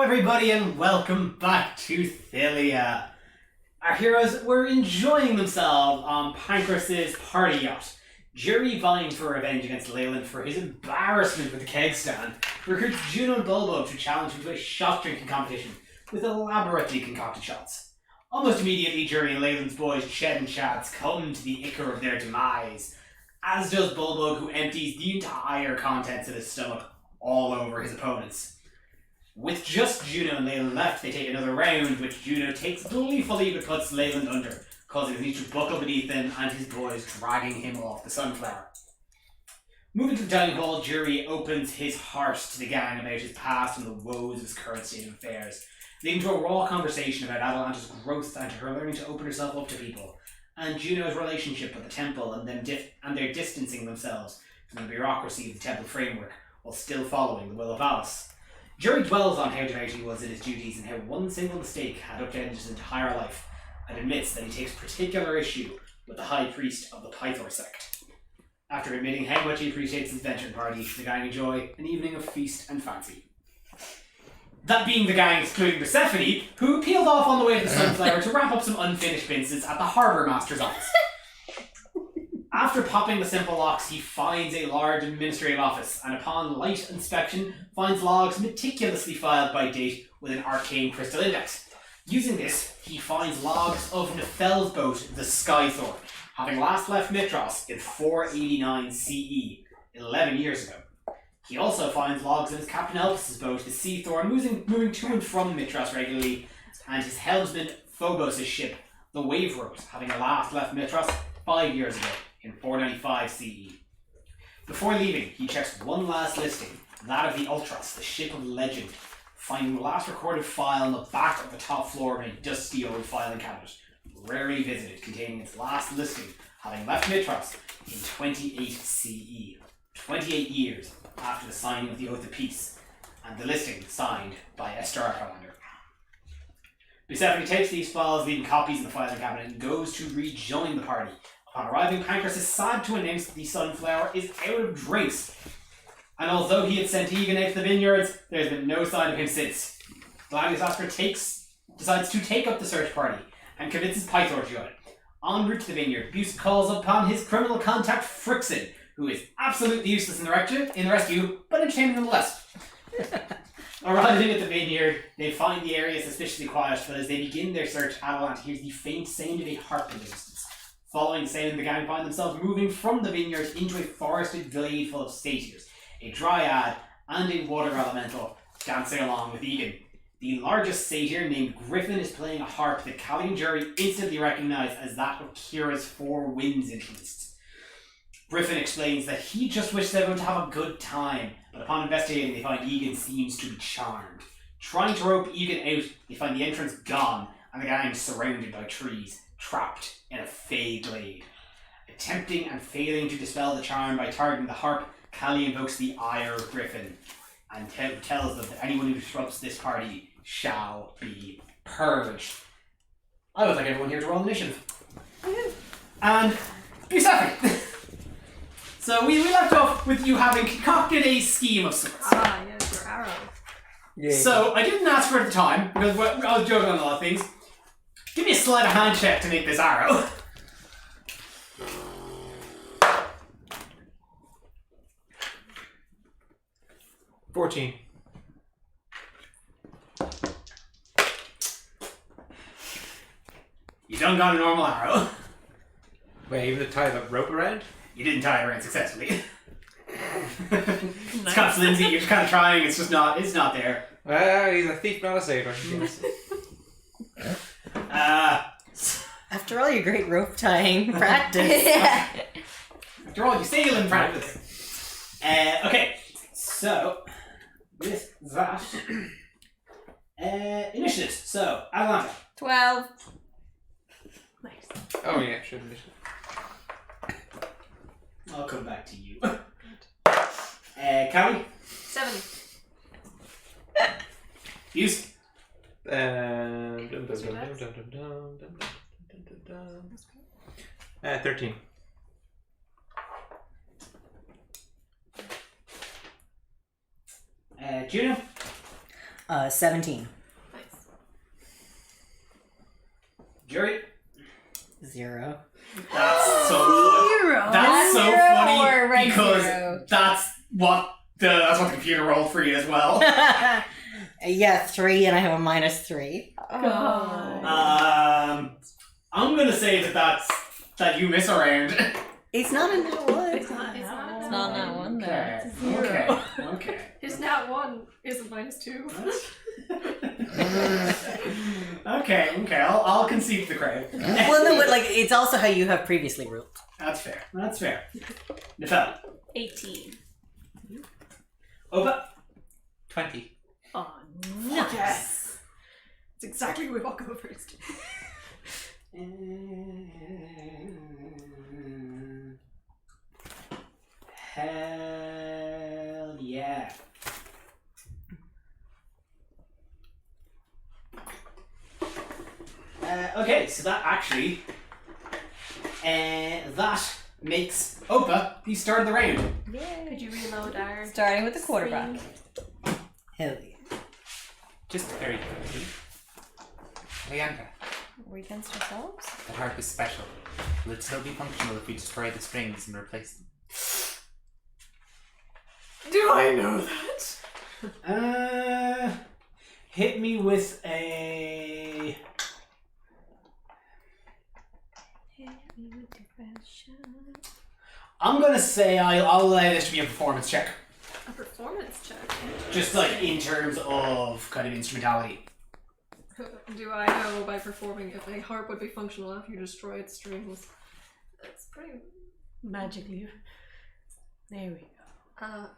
everybody, and welcome back to Thylia. Our heroes were enjoying themselves on Pancras's party yacht. Jury, vying for revenge against Leyland for his embarrassment with the keg stand, recruits Juno and Bulbo to challenge him to a shot drinking competition with elaborately concocted shots. Almost immediately, Jury and Leyland's boys Ched and Chads come to the ichor of their demise, as does Bulbo, who empties the entire contents of his stomach all over his opponents. With just Juno and Leyland left, they take another round, which Juno takes gleefully but puts Leyland under, causing his knee to buckle beneath him and his boys dragging him off the sunflower. Moving to the dining hall, Jury opens his heart to the gang about his past and the woes of his current state of affairs, leading to a raw conversation about Atalanta's growth and her learning to open herself up to people, and Juno's relationship with the temple and their distancing themselves from the bureaucracy of the temple framework while still following the will of Alice. Jury dwells on how devout he was in his duties and how one single mistake had upended his entire life, and admits that he takes particular issue with the high priest of the Pythor sect. After admitting how much he appreciates his venture party, the gang enjoy an evening of feast and fancy. That being the gang excluding Persephone, who peeled off on the way to the Sunflower to wrap up some unfinished business at the Harbour Master's office. After popping the simple locks, he finds a large administrative office, and upon light inspection, finds logs meticulously filed by date with an arcane crystal index. Using this, he finds logs of Nefel's boat, the Skythor, having last left Mitros in 489 CE, 11 years ago. He also finds logs of his Captain Elpis' boat, the Seathor, moving to and from Mitros regularly, and his helmsman Phobos' ship, the Wave Rose, having last left Mitros 5 years ago, in 495 CE. Before leaving, he checks one last listing, that of the Ultras, the ship of legend, finding the last recorded file on the back of the top floor of a dusty old filing cabinet, rarely visited, containing its last listing, having left Mitros in 28 CE, 28 years after the signing of the Oath of Peace, and the listing signed by Esther Archelander. Persephone takes these files, leaving copies in the filing cabinet, and goes to rejoin the party. Upon arriving, Pancras is sad to announce that the Sunflower is out of drinks, and although he had sent Egan out to the vineyards, there has been no sign of him since. Gladius Oscar decides to take up the search party, and convinces Pythor to join. En route to the vineyard, Buse calls upon his criminal contact Frixen, who is absolutely useless in the rescue, but entertaining nonetheless. Arriving at the vineyard, they find the area suspiciously quiet, but as they begin their search, Atalanta hears the faint sound of a harp in the distance. Following the sound, the gang find themselves moving from the vineyard into a forested glade full of satyrs, a dryad, and a water elemental dancing along with Egan. The largest satyr, named Griffin, is playing a harp that Callie and Jury instantly recognise as that of Kira's Four Winds influenced. Griffin explains that he just wishes everyone to have a good time, but upon investigating they find Egan seems to be charmed. Trying to rope Egan out, they find the entrance gone, and the gang surrounded by trees, trapped in a fey glade. Attempting and failing to dispel the charm by targeting the harp, Callie invokes the ire of Griffin, and tells them that anyone who disrupts this party shall be purged. I would like everyone here to roll initiative. And Persephone! So we left off with you having concocted a scheme of sorts. Ah, yes, your arrow. Yeah. So I didn't ask for it at the time, because I was joking on a lot of things. Give me a sleight of hand check to make this arrow. $14. You done got a normal arrow. Wait, even to tie the rope around? You didn't tie it around successfully. It's kind of flimsy, you're just kind of trying, it's not there. He's a thief, not a saver. After all your great rope tying practice. Yeah. After all, you sail in practice. Okay, so with that, initiatives. So Atalanta. 12. Nice. Oh yeah, shouldn't be. I'll come back to you. Callie. 7. Hughes. 13. Juno. 17. Nice. Jerry? 0. That's so funny. Zero. That's so Zero funny or red because zero? that's what the computer rolled for you as well. Yeah, 3, and I have a -3. God. I'm gonna say that you miss a round. It's not in that one. It's not It's not that one, though. Okay. It's a zero. Okay. His nat 1 is a -2. Okay. I'll concede the credit. Well, no, but like it's also how you have previously ruled. That's fair. Nefel. 18. Opa. 20. Oh, nice. It's exactly what we walk over first. Hell yeah. Okay, so that actually that makes Opa the start of the round. Could you reload our... Starting with the quarterback. Hell yeah. Just very quickly. Leandra, Are we against ourselves? the harp is special. Will it still be functional if we destroy the strings and replace them? Do I know that? Hit me with a. I'm gonna say I'll allow this to be a performance check. A performance check. Just like in terms of kind of instrumentality. Do I know by performing if a harp would be functional after you destroy its strings? That's pretty magically. There we go.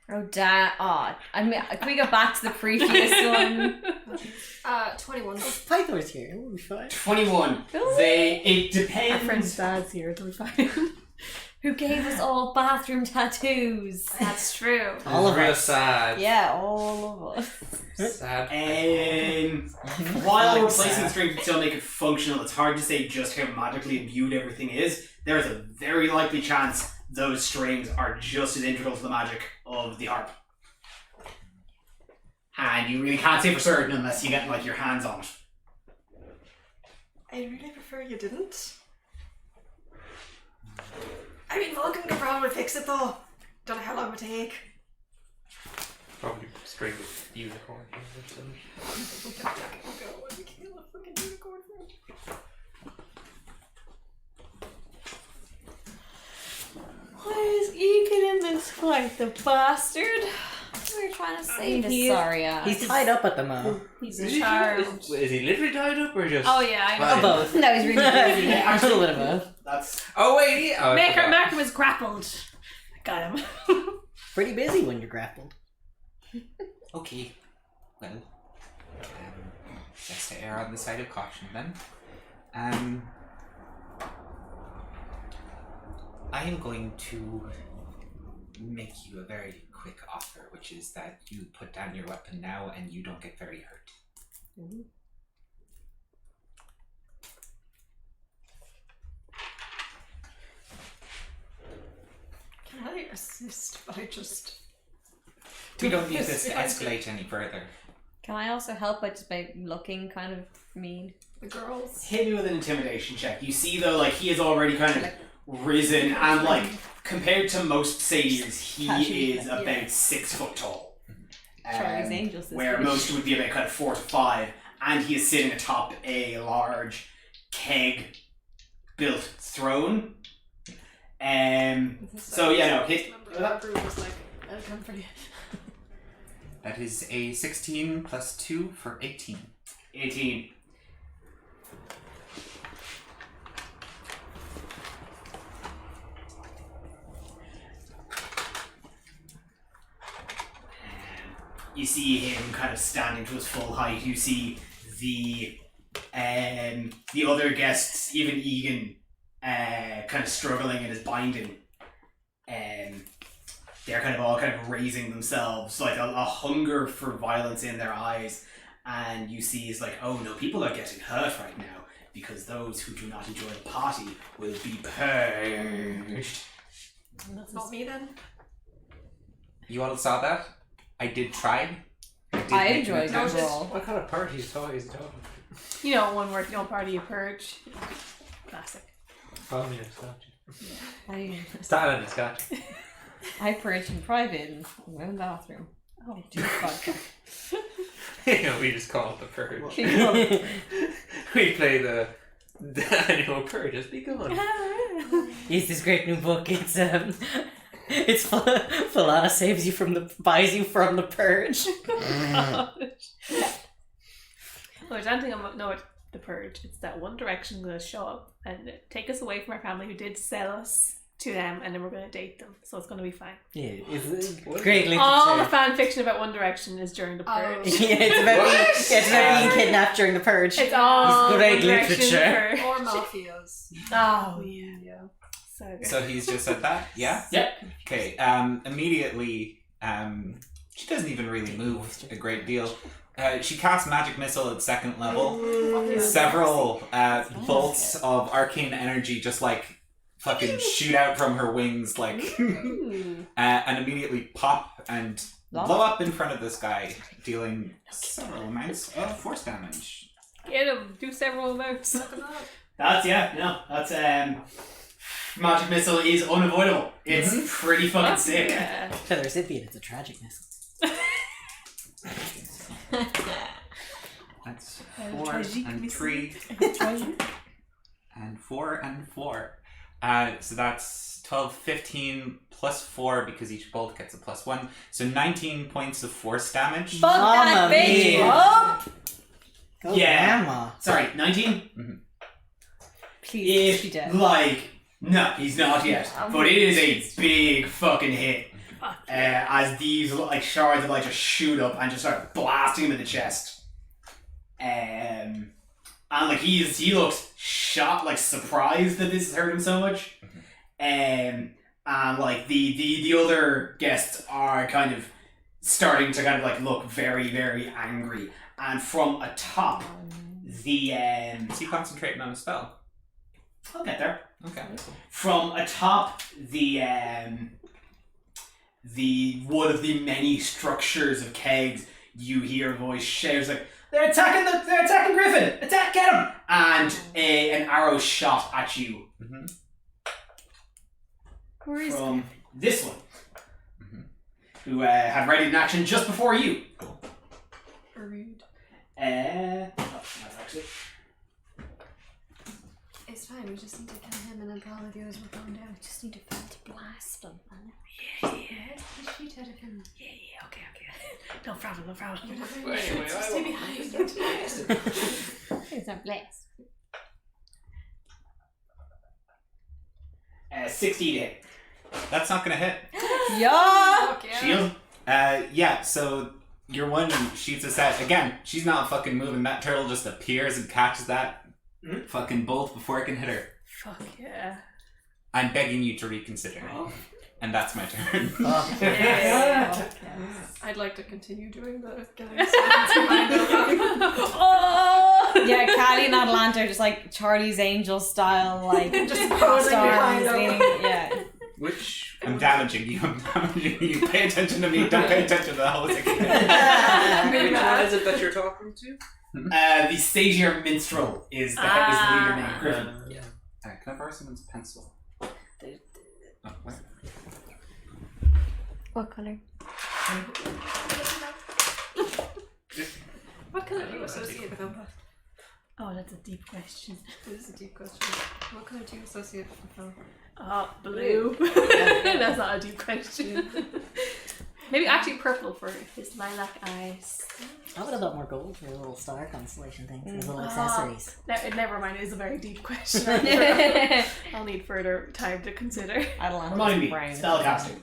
Oh, damn. Oh, I mean, can we go back to the previous one? 21. Pythor's here. We'll be fine. 21. Really? It depends. Our friend's dad's here, it'll be fine. Who gave us all bathroom tattoos? That's true. All of real us. sad. Yeah, all of us. Sad. While Like replacing sad. strings would still make it functional, it's hard to say just how magically imbued everything is. There is a very likely chance those strings are just as integral to the magic of the harp. And you really can't say for certain unless you get like your hands on it. I really prefer you didn't. I mean, Vulcan could probably fix it though. Don't know how long it would take. Probably string with unicorn or something. Why is Egan in this fight, the bastard? We're trying to save his sorry ass. He's tied up at the moment. He's Is he literally tied up or just? Oh yeah, I know. Fine. Both. No, he's really busy. A little bit of both. That's Oh wait, yeah. Oh, I forgot. Markham was grappled. Got him. Pretty busy when you're grappled. Okay. Well, just to err on the side of caution then. I am going to make you a very quick offer, which is that you put down your weapon now and you don't get very hurt. Can I assist by just... We don't need this to escalate any further. Can I also help by looking kind of mean? The girls? hit me with an intimidation check. You see though, like he is already kind of risen and like compared to most satyrs, he is about 6 foot tall. Charlie's Angels. Where most would be about kind of 4 to 5, and he is sitting atop a large keg-built throne. So yeah, no, hit. Our group was like, I'll come for you. That is a 16 plus 2 for 18. 18. You see him kind of standing to his full height. You see the other guests, even Egan, kind of struggling in his binding. They're kind of all kind of raising themselves, like a hunger for violence in their eyes. And you see is like, oh no, people are getting hurt right now because those who do not enjoy the party will be purged. That's not me then. You all saw that? I did try. I enjoy No, good it's just- roll. What kind of party is he talking? You know, one word, you don't party, you purge. Classic. Follow me, I've got you. I Stand and got you. I purge in private in the bathroom. Oh, do vodka. We just call it the purge. We play the annual purge. Just be gone. Use this great new book. It's Falana buys you from the purge. Well, there's anything I know about the purge. It's that One Direction going to show up and take us away from our family who did sell us to them, and then we're going to date them. So it's going to be fine. Yeah, it's great literature. All the fan fiction about One Direction is during the purge. Yeah, it's about being kidnapped during the purge. It's all It's great One Direction literature. for- Or Malfios. Oh yeah. So good. So he's just said that? Yeah? Yep. Okay, immediately, she doesn't even really move a great deal. She casts Magic Missile at 2nd level. Several bolts of arcane energy just like fucking shoot out from her wings, like, and immediately pop and blow up in front of this guy, dealing several amounts of force damage. Get him. Do several amounts. That's Magic Missile is unavoidable. It's pretty fucking sick. Yeah. For the recipient, it's a tragic missile. That's 4 and 3 and 4 and 4. So that's 12, 15 plus 4 because each bolt gets a +1. So 19 points of force damage. Fuck that Mamma bitch mia. up! Go Yeah. Grandma. Sorry, 19? Please, she dead. No, he's not yet. But it is a big fucking hit. As these like shards of light just shoot up and just start blasting him in the chest. And like he looks shocked, like surprised that this has hurt him so much. And like the other guests are kind of starting to kind of like look very, very angry. And from atop the Is he concentrating on a spell? I'll get there. Okay. From atop the one of the many structures of kegs, you hear a voice shout like, they're attacking Griffin! Get him! And an arrow shot at you Where is from this one, who had ready in action just before you. Rude. Actually. It's fine, we just need to kill him and then probably the others will come down. I just need to find to blast them. Yeah. We shoot out of him. Yeah, okay. No problem. Just stay behind. It's a blast. 16 to hit. That's not gonna hit. Yeah! Fuck yeah. Shield. Yeah, so your one shoots us out. Again, she's not fucking moving. That turtle just appears and catches that fucking bolt before it can hit her. Fuck yeah. I'm begging you to reconsider. And that's my turn. I'd like to continue doing the killing. Oh! Yeah, Callie and Atalanta are just like Charlie's Angel style, like Just posing behind arms them. leaning, yeah. Which I'm damaging you. Pay attention to me. Don't pay attention to the whole thing. Which one is it that you're talking to? The Stagier Minstrel is the leader named Griffin. Can I borrow someone's pencil? Oh, wait. What colour? What colour do you associate with him? Oh, that's a deep question. This is a deep question. What colour do you associate with him? Oh, blue. That's not a deep question. Maybe actually purple for his lilac eyes. I would have got more gold for the little star constellation thing, for the little accessories. Never mind, it is a very deep question. I'll need further time to consider. Atalanta. Remind me, brown. spellcasting.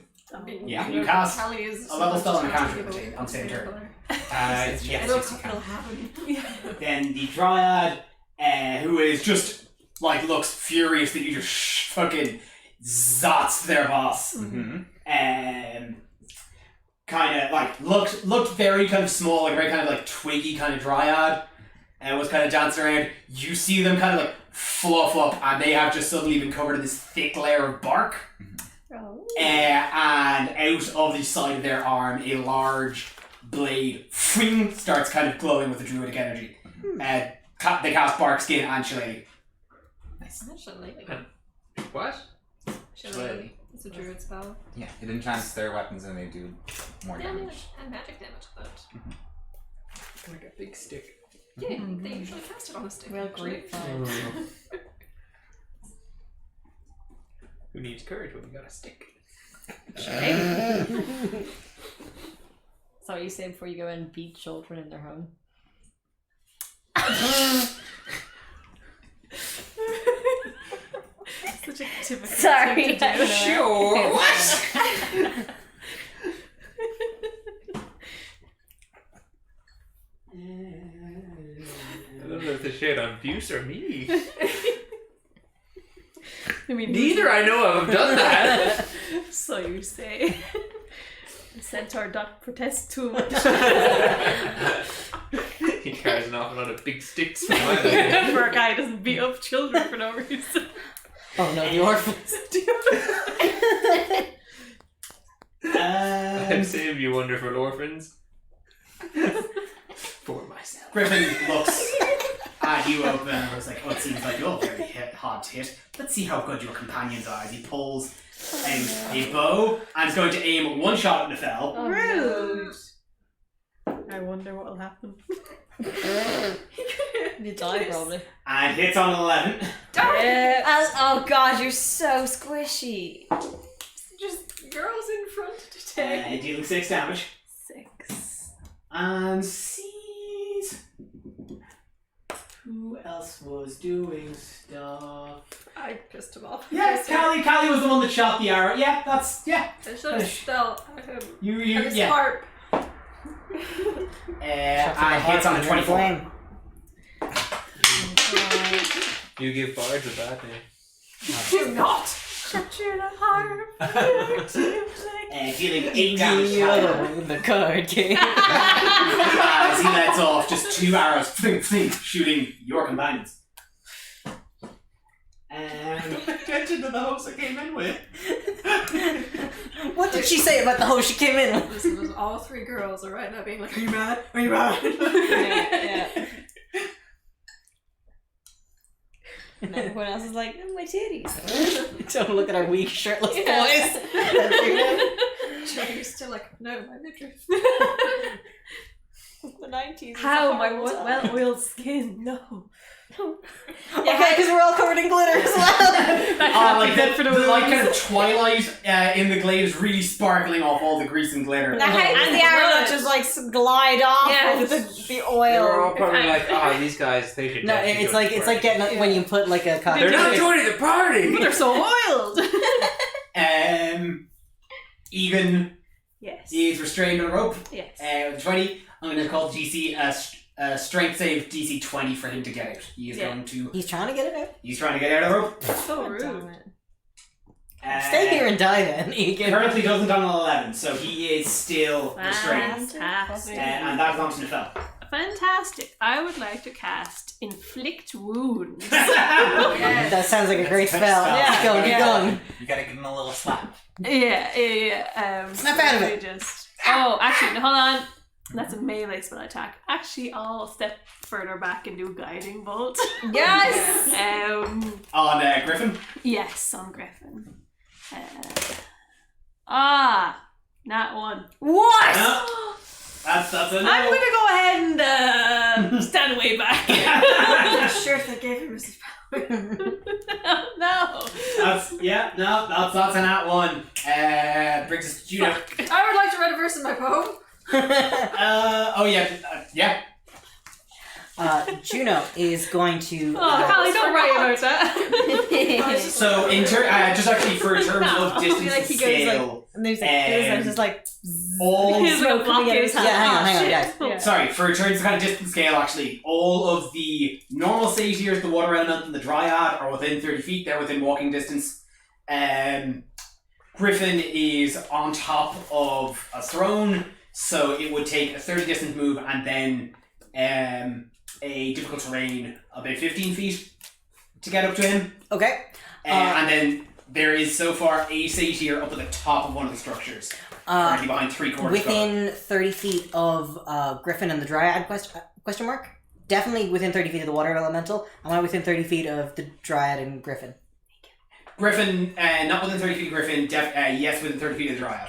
Yeah. You cast Callie is a level spell and trying to counter give away on same their turn. colour. Yes, It'll yes, you can. happen. Then the Dryad, who is just like looks furious that you just fucking zots their boss. Kind of like looked very kind of small, like very kind of like twiggy kind of Dryad, and was kind of dancing around. You see them kind of like fluff up, and they have just suddenly been covered in this thick layer of bark. Oh. And out of the side of their arm, a large blade starts kind of glowing with the druidic energy. They cast Bark Skin and Shillelagh. What? Shillelagh. It's a druid spell. Yeah, it enchants their weapons and they do more damage. And magic damage, but... Like a big stick. Yeah, they usually cast it on a stick. Real actually. grapevine. Who needs courage when we got a stick? So what you say before you go and beat children in their home? Such a typical Sorry, thing to I do. don't know. Sure. What? I don't know if this shit on Buse or me. I mean, Neither I know of have done that. So you say. The centaur doth protest too much. He carries an awful lot of big sticks for my For a guy who doesn't beat up children for no reason. Oh no, the orphans. I've saved you wonderful orphans. For myself. Griffin looks at you open and was like, oh, it seems like you're very hard to hit. Let's see how good your companions are. As he pulls out a bow and is going to aim one shot at Nefel. Oh, Rude. I wonder what will happen. You die probably. And hits on an 11. Oh god, you're so squishy. Just girls in front today. Dealing 6 damage. 6. And sees who else was doing stuff. I pissed him off. Yeah, Callie was the one that shot the arrow. Yeah, I should have spelled him. You, And his yeah. harp. And hits on a 24. You give bards a bad name. Do not shut your harp. Dealing 8 damage. The card game. As he lets off just 2 arrows, fling, fling, shooting your companions. Attention to the host I came in with. What did she say about the host she came in with? This was all 3 girls are right now being like, are you mad? Are you mad? Yeah. And everyone else is like, oh, my titties. Don't look at our weak shirtless boys. Jerry's still like, no, my midriff. The 90s. How? My well-oiled skin? No. Okay, because we're all covered in glitter as well. Like the kind of twilight in the glade is really sparkling off all the grease and glitter. Now, how does the arrow not just like glide off with the They were all oil? probably like, these guys, they should No, definitely it's go like to it's the like getting when you put like a party. They're not joining the party! They're so oiled. Egan Yes. is restrained on a rope. Yes. 20. I'm going to call DC a strength save DC 20 for him to get out. He is going to. He's trying to get it out. He's trying to get out of the rope. So rude. Stay here and die then, Egan. Currently doesn't on an 11, so he is still restrained. Fantastic. And that is on to Nefel. Fantastic. I would like to cast Inflict Wounds. That sounds like a great spell. Yeah. Keep going, keep going. You gotta give him a little slap. Yeah. Snap out of it. Oh, actually, hold on. That's a melee spell attack. Actually, I'll step further back and do Guiding Bolt. Yes! On Griffin. Yes, on Griffin. Not one. What? That's a no. I'm gonna go ahead and stand way back. Sure, if I gave him his power. No. That's a nat 1. Brings us to Juno. I would like to read a verse in my poem. Juno is going to. Holly, don't worry about that. So just actually for terms of distance like he and goes, scale, And there's like, just like, all He's gonna block his hand. hang on, guys. Yeah. sorry, for terms of kind of distance scale, actually, all of the normal satyrs, the water element, and the dryad are within 30 feet. They're within walking distance. Griffin is on top of a throne, so it would take a 30 distance move and then a difficult terrain about 15 feet to get up to him. Okay. And then There is so far a satyr up at the top of one of the structures. Currently behind 3 quarters. Within 30 feet of Griffin and the Dryad, question mark? Definitely within 30 feet of the water elemental. Am I within 30 feet of the Dryad and Griffin? Griffin, not within 30 feet of Griffin, yes, within 30 feet of the Dryad.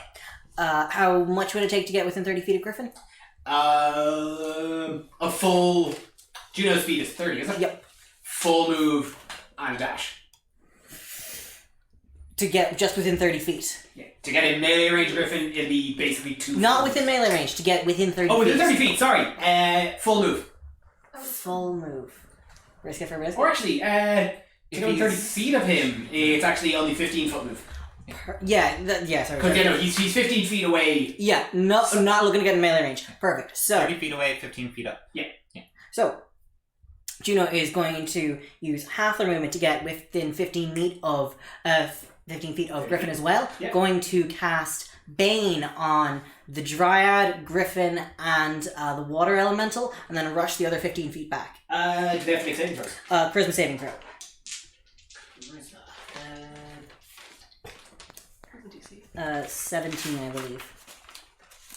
How much would it take to get within 30 feet of Griffin? A full... Juno's speed is 30, isn't it? Yep. Full move and a dash. To get just within 30 feet. Yeah. To get in melee range Griffin, it'll be basically 2... Not within melee range, to get within 30 feet. Oh, within 30 feet, sorry. Full move. Full move. Risk it for risk? Or actually, to go 30 feet of him, it's actually only 15 foot move. Sorry. Because, he's 15 feet away. Yeah, not looking to get in melee range. Perfect. So 30 feet away, 15 feet up. Yeah. So, Juno is going to use half their movement to get within 15 feet of Griffin as well. Yeah. Going to cast Bane on the Dryad, Griffin, and the Water Elemental, and then rush the other 15 feet back. Do they have to make saving throws? Charisma saving throw. DC? 17, I believe.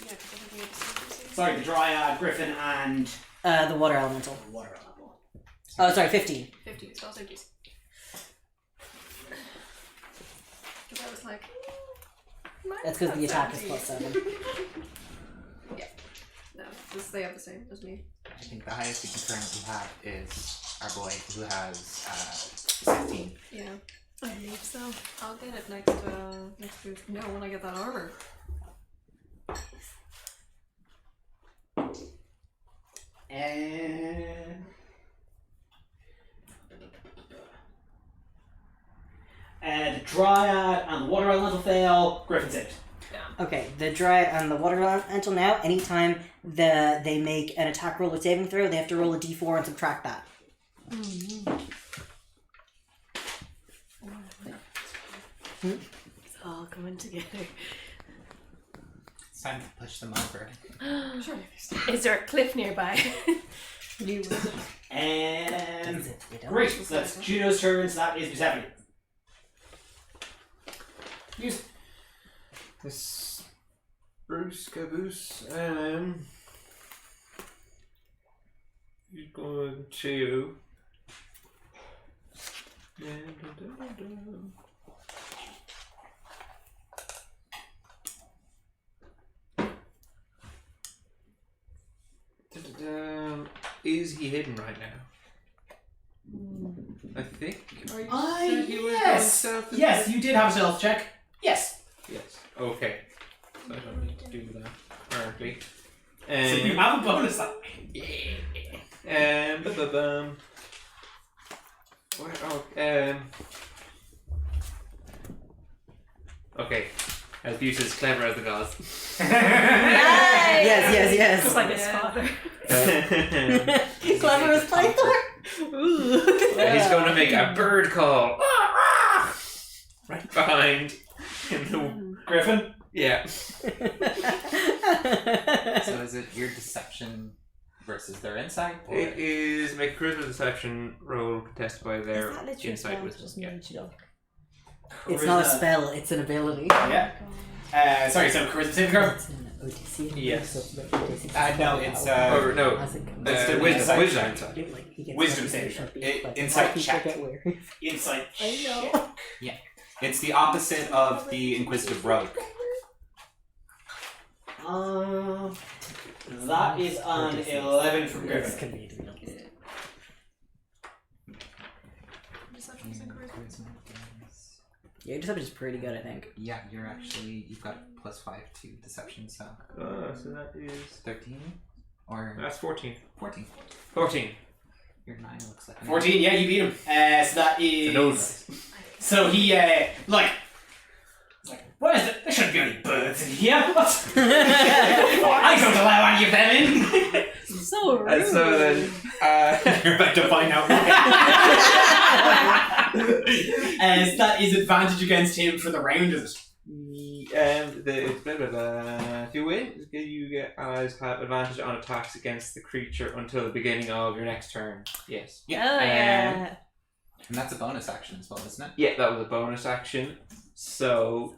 Yeah, because I think we have the same DC. Sorry, the Dryad, Griffin, and... The Water Elemental. Water Elemental. Oh, sorry, 15. 50, so I'll say DC. Because I was like... That's because the attack is plus 7. Yeah. No, they have the same as me. I think the highest we can currently have is our boy who has 16. Yeah. I believe so. I'll get it next boost. No, when I get that armor. And the Dryad and the Water Elemental fail. Griffin saved. Okay, the Dryad and the Water Elemental now, anytime they make an attack roll or saving throw, they have to roll a d4 and subtract that. It's all coming together. It's time to push them over. Is there a cliff nearby? And... They don't. Great, so that's Juno's turn, so that is Persephone. Use... This Bruce Caboose, you're going to. Is he hidden right now? I think. Yes! Yes, you did have a stealth check. Yes. Yes. Okay. So I don't need to do that currently. So you have a bonus on Okay. As Buse is clever as the gods. Yes. Just like his father. Clever as Pythor. He's going to make a bird call. Right behind in the Griffin? yeah. So is it your deception versus their insight? Or? It is make a charisma deception roll contested by their insight wisdom. Yeah. It's not a spell, it's an ability. Yeah. Sorry, so charisma saving throw? Odyssey. Yes. No, it's wisdom insight. Wisdom saving throw. Insight check. Insight. I know. Yeah. It's the opposite of the Inquisitive Rogue. That is an 11 from Griffin. Deception's and charisma. Yeah, your deception is pretty good, I think. Yeah, you've got +5 to deception, so. So that is 13? Or. that's 14. 14. 14. Your 9 looks like. 14, yeah, you beat him. So that is. So he, like, what is it? There shouldn't be any birds in here. What? I don't allow any of them in. So rude. And so then, You're about to find out why. So that is advantage against him for the round, is it? If you win, you get allies have advantage on attacks against the creature until the beginning of your next turn. Yes. Oh, yeah. And that's a bonus action as well, isn't it? Yeah, that was a bonus action. So,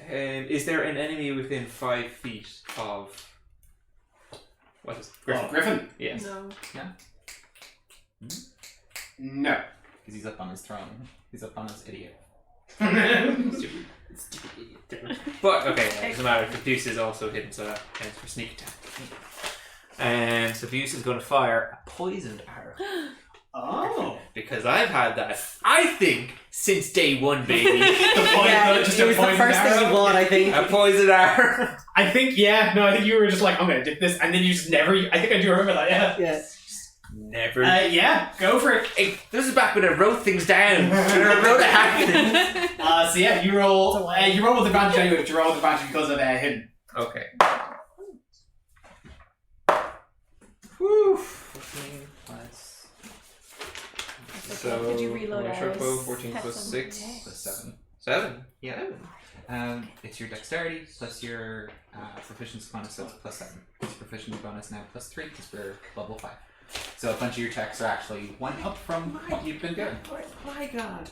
is there an enemy within 5 feet of... What is it? Griffin? Oh, Griffin? Yes. No. No. Because he's up on his throne. He's up on his idiot. Stupid idiot. But, okay, it doesn't matter. The Deuce is also hidden, so that counts for sneak attack. And so Deuce is going to fire a poisoned arrow. Oh. Because I've had that, I think, since day one, baby. Yeah, just it a was the poisoned first thing arrow? you bought, I think. A poisoned arrow. I think you were just like, I'm gonna dip this, and then you just never. I think I do remember that. Yeah. Yeah. Never. Yeah. Go for it. Hey, this is back when I wrote things down. When I wrote it happening. So yeah, you roll. You roll with advantage anyway, but you roll with advantage because of hidden. Okay. Whew. 14 plus. So, Did you reload my short bow, arrows? 14 Have plus some 6. dex. Plus 7. 7? Yeah. It's your dexterity plus your proficiency bonus, so it's plus 7. It's proficiency bonus now plus 3 because we're level 5. So a bunch of your checks are actually 1 up from what you've been doing. My god.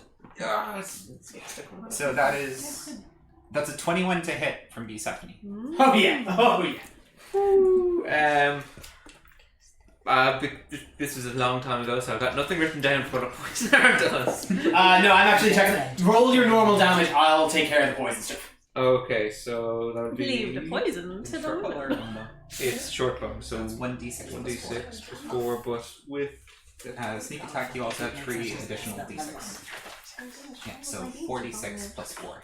So that's a 21 to hit from B70. Oh yeah. Oh yeah. This was a long time ago, so I've got nothing written down for what a poison arrow does. No, I'm actually checking. Roll your normal damage. I'll take care of the poison stuff. Okay, so that would be... Leave the poison to Short bow them. or long bow? It's short bow, so It's 1d6 plus 4. 1d6 plus 4, but with... Sneak attack, you also have 3 additional d6. Yeah, so 4d6 plus 4.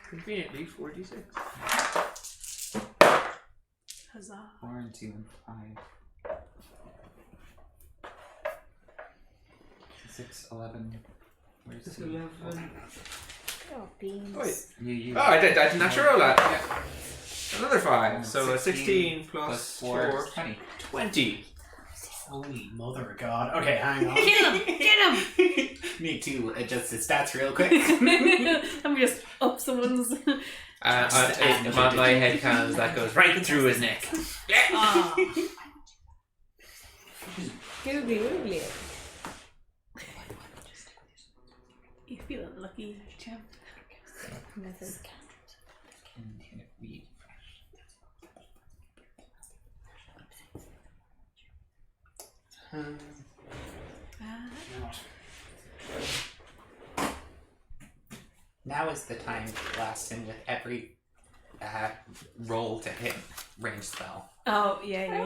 Conveniently, 4d6. Huzzah. 4 and 2 and 5. 6, 11. Where's the 11. Oh, beans. Wait. You Oh, I did natural roll that. Yeah. Another 5, so 16 plus 4. 20. 20. Holy mother of God. Okay, hang on. Kill him! Get him! Me too. Adjust his stats real quick. I'm just up someone's. On my head cannons, that goes right through his neck. Ah. Googly woogly. You feel unlucky, champ. Now is the time to blast him with every roll to hit range spell. Oh, yeah.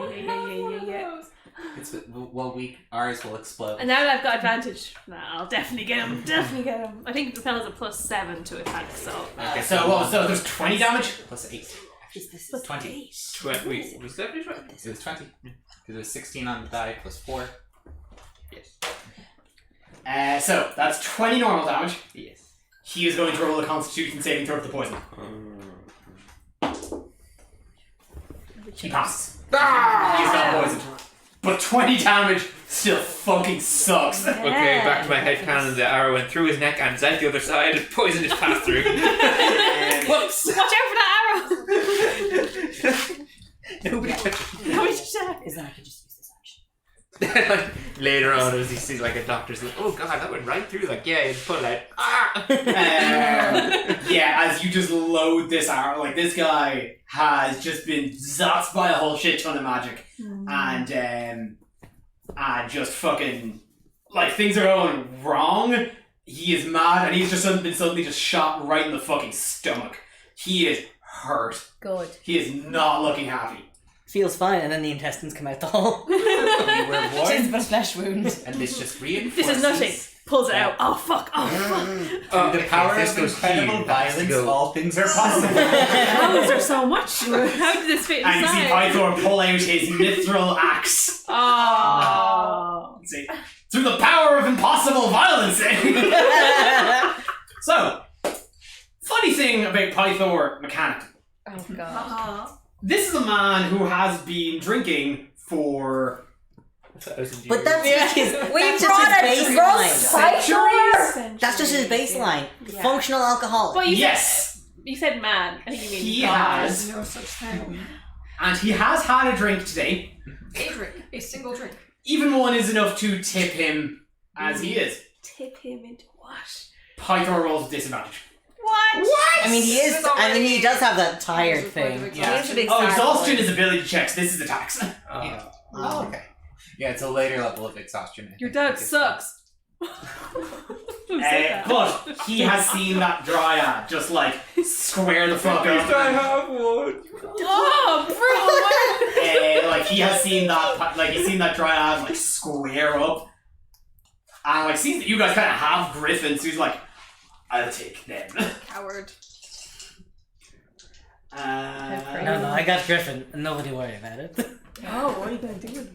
It's ours will explode. And now that I've got advantage, I'll definitely get him. Definitely get him. I think the spell is a +7 to attack, so. So there's 20 damage? Plus 8. This Plus 20. 20. Wait, was that 20? It was 20. Because it was 16 on the die plus 4. Yes. So that's 20 normal damage. Yes. He is going to roll a Constitution saving throw for the poison. He passes. He's not poisoned. But 20 damage still fucking sucks. Okay, back to my head cannon. The arrow went through his neck and is out the other side. And poison is passed through. Whoops! Watch out for that arrow! Nobody touched it. Nobody touched that. Is that I could just use this action. Later on, as he sees like a doctor's like, oh god, that went right through. Like, yeah, he'd pull it out. Ah! Yeah, as you just load this arrow, like this guy has just been zapped by a whole shit ton of magic, and just fucking like things are going wrong. He is mad, and he's just been suddenly just shot right in the fucking stomach. He is hurt. Good. He is not looking happy. Feels fine, and then the intestines come out the hole. You were Just warned, but a flesh wound. and this just reinforces. This is nothing. Pulls it out. Oh fuck. Oh fuck. Through the power this of goes incredible here. violence, Go. all things are possible. How is there so much? How did this fit And you see inside? Pythor pull out his mithril axe. Oh. See, through the power of impossible violence. So, funny thing about Pythor mechanically. Oh god. This is a man who has been drinking for 1,000 But years. that's his, We that's brought just a his drunk baseline. Pythor. That's just his baseline. Yeah. Functional alcoholic. But yes, you said man. I think you mean he God. has, No such thing. and he has had a drink today. A drink. A single drink. even one is enough to tip him as he is. Tip him into what? Pythor rolls disadvantage. What? I mean, he is. I mean, he does have that tired thing. Yeah. Exhaustion is ability checks. This is attacks. Yeah. Oh, okay. Yeah, it's a later level of exhaustion. I Your think. dad sucks. But he has seen that dryad just like square the fuck up. I have one. Oh, bro! Like he has seen that, like he's seen that dryad like square up, and like sees that you guys kind of have Griffin, so he's like, "I'll take them." Coward. No, I got Griffin. Nobody worry about it. Oh, what are you gonna do?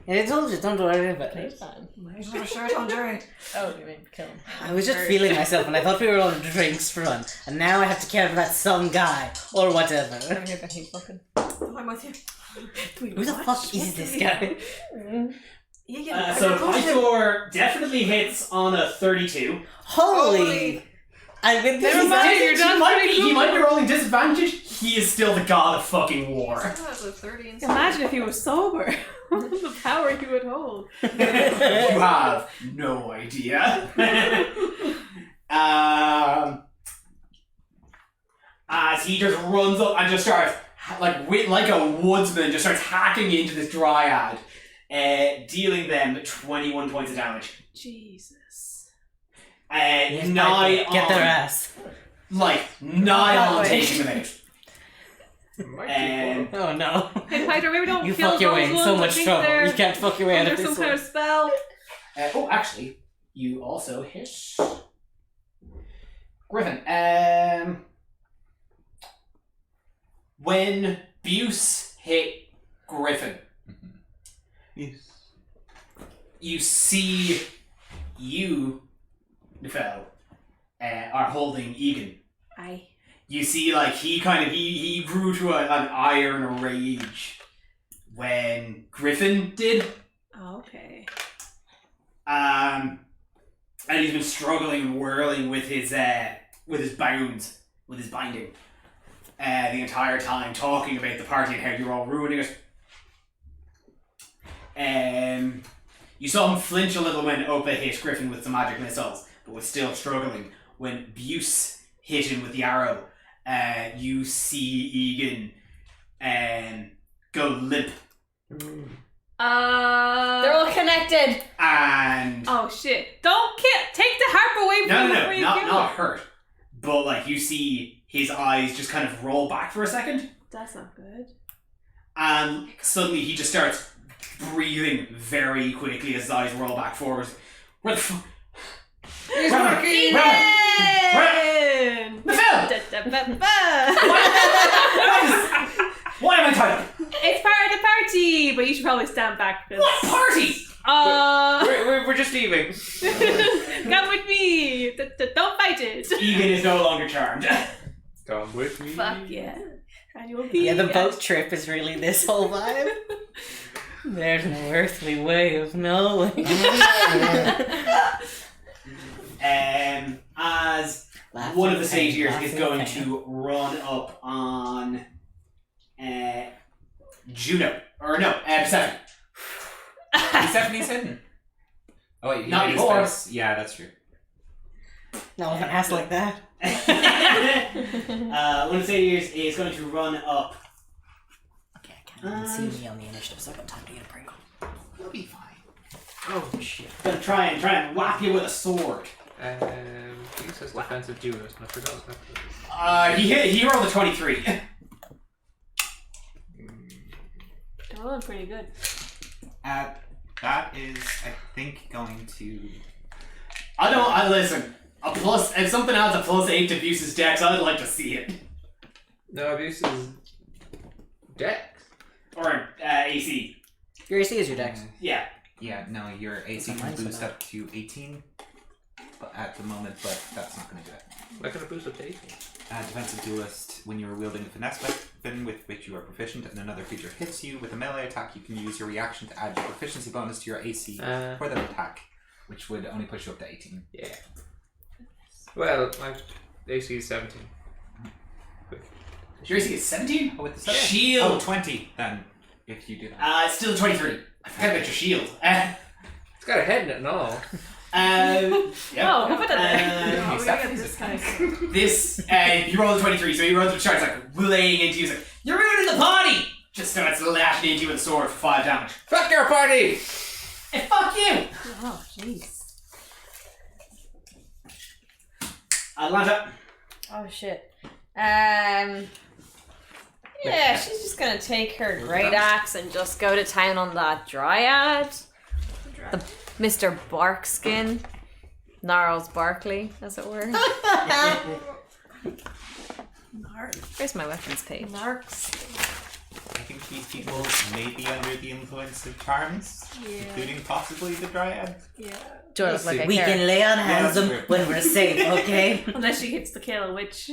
I told you, don't worry about it. Playtime. He's got a shirt on, Jerry. Oh, you mean kill him? I was just feeling myself, and I thought we were on drinks run, and now I have to care about some guy or whatever. I'm here, but he's fucking. I'm with you. Who the fuck is this guy? So Pythor definitely hits on a 32. Holy! And with this, Never mind, you're done. He might be rolling disadvantage. He is still the god of fucking war. That's a 30 and Imagine if he was sober. The power he would hold. You have no idea. As he just runs up and just starts, like a woodsman, just starts hacking into this dryad, dealing them 21 points of damage. Jesus. Yes, Nigh on, get their ass. like nigh on way. taking them out. Oh no. Hey, Pythor, maybe don't You kill fuck your way those in ones. so I much think trouble. they're You can't fuck your way out of under this some kind one. of spell. Actually, you also hit Griffin. When Buse hit Griffin, Yes. you see you, Nefel, are holding Egan. Aye. You see, like, he grew to an iron rage when Griffin did. Okay. And he's been struggling and whirling with his bounds, with his binding, the entire time, talking about the party and how you're all ruining it. You saw him flinch a little when Opa hit Griffin with some magic missiles, but was still struggling. When Buse hit him with the arrow, you see Egan go limp. They're all connected. And Oh shit! Don't take the harp away from him before you kill him. not hurt, but like you see his eyes just kind of roll back for a second, That's not good. and suddenly he just starts breathing very quickly as his eyes roll back forward. Where the fuck? He's working! Why am I tied up? It's part of the party, but you should probably stand back because. What party? We're just leaving. Come with me. Don't fight it. Egan is no longer charmed. Come with me. Fuck yeah. And you'll be. Yeah, the boat trip is really this whole vibe. There's no earthly way of knowing. As one of the satyrs is going to run up on Juno. Or no, Persephone. Persephone's hidden. Oh wait, Not made his anymore. face. Yeah, that's true. Not with an ass like that. One of the satyrs is going to run up. Okay, I can't even see me on the initiative, so I got time to get a Pringle. You'll be fine. Oh shit. Gonna try and whack you with a sword. He says defensive duelist, and I forgot that. He rolled a 23. Oh, pretty good. That is, I think, going to. I listen. A plus, if something adds a +8 to Buse's dex, I'd like to see it. No, abuse is dex. Or AC. Your AC is your dex. Yeah. Yeah, no, your AC It's a can nice boost one. up to 18 at the moment, but that's not going to do it. Why can I boost up to 18? Defensive duelist, when you are wielding a finesse weapon with which you are proficient and another creature hits you with a melee attack, you can use your reaction to add your proficiency bonus to your AC for that attack, which would only push you up to 18. Yeah. Well, my AC is 17. Your AC is 17? Oh, with the Shield. Oh, 20 then, if you do that. It's still a 23. I forgot about your shield. It's got a head in it and all. Yeah. Oh, how about that? Uh, No, we're gonna get this guy. This, you rolled a 23, so he runs with sharks, like, laying into you. He's like, you're ruining the party! Just starts lashing into you with a sword for 5 damage. Fuck your party! Hey, fuck you! Oh, jeez. Atlanta. Oh shit. Yeah, she's just gonna take her great axe and just go to town on that dryad. The Mr. Barkskin. Gnarls Barkley, as it were. Where's my weapons page? Marks. I think these people may be under the influence of charms, including possibly the dryad. Yeah. Do I look like I We care? can lay on hands Yeah, them when we're safe, okay? Unless she hits the kill, which.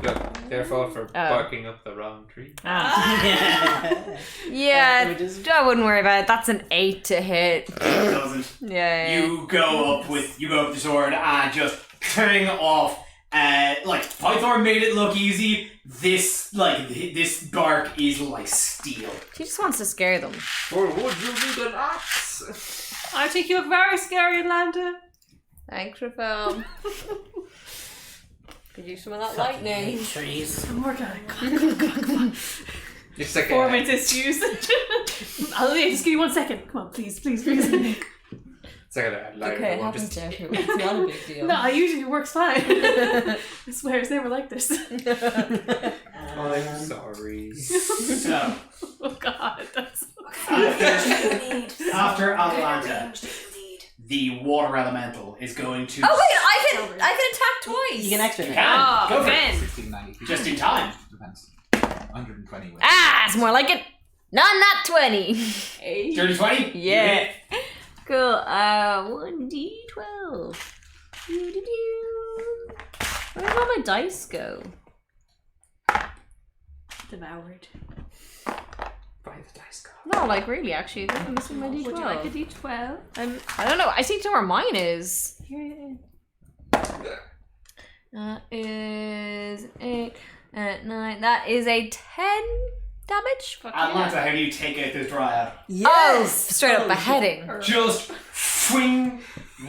Look, their fault for barking up the wrong tree. Ah. Yeah, I wouldn't worry about it. That's an 8 to hit. Doesn't. Yeah. You go up with the sword and just cutting off. Like Pythor made it look easy. This bark is like steel. She just wants to scare them. Or would you need an axe? I think you look very scary, Atlanta. Thanks, Griffin. Could use some of that lightning. Trees. I'm working on it. It's like Performance issues. Just give me 1 second. Come on, please. it's like a lighter. Okay, it one, happens just to everyone. It's not a big deal. No, usually it works fine. I swear, it's never like this. I'm sorry. So Oh god, that's. after Atlanta, the water elemental is going to. Oh wait, I can attack twice. You can extra You attack. can. Go Oh, for it. Ben. 1690. Just in time. Depends. 120 with. Ah, it's more like it. Not 20. Dirty 20? Yeah. Cool. 1d12. Where did all my dice go? Devoured. By the dice god. No, like really, actually, I'm missing my d12. Would you like a d12? I don't know. I see to where mine is. Here that is 8, 9. That is a 10 damage. Fuck Atlanta, how do you take out this dryad? Oh, straight up beheading. Just swing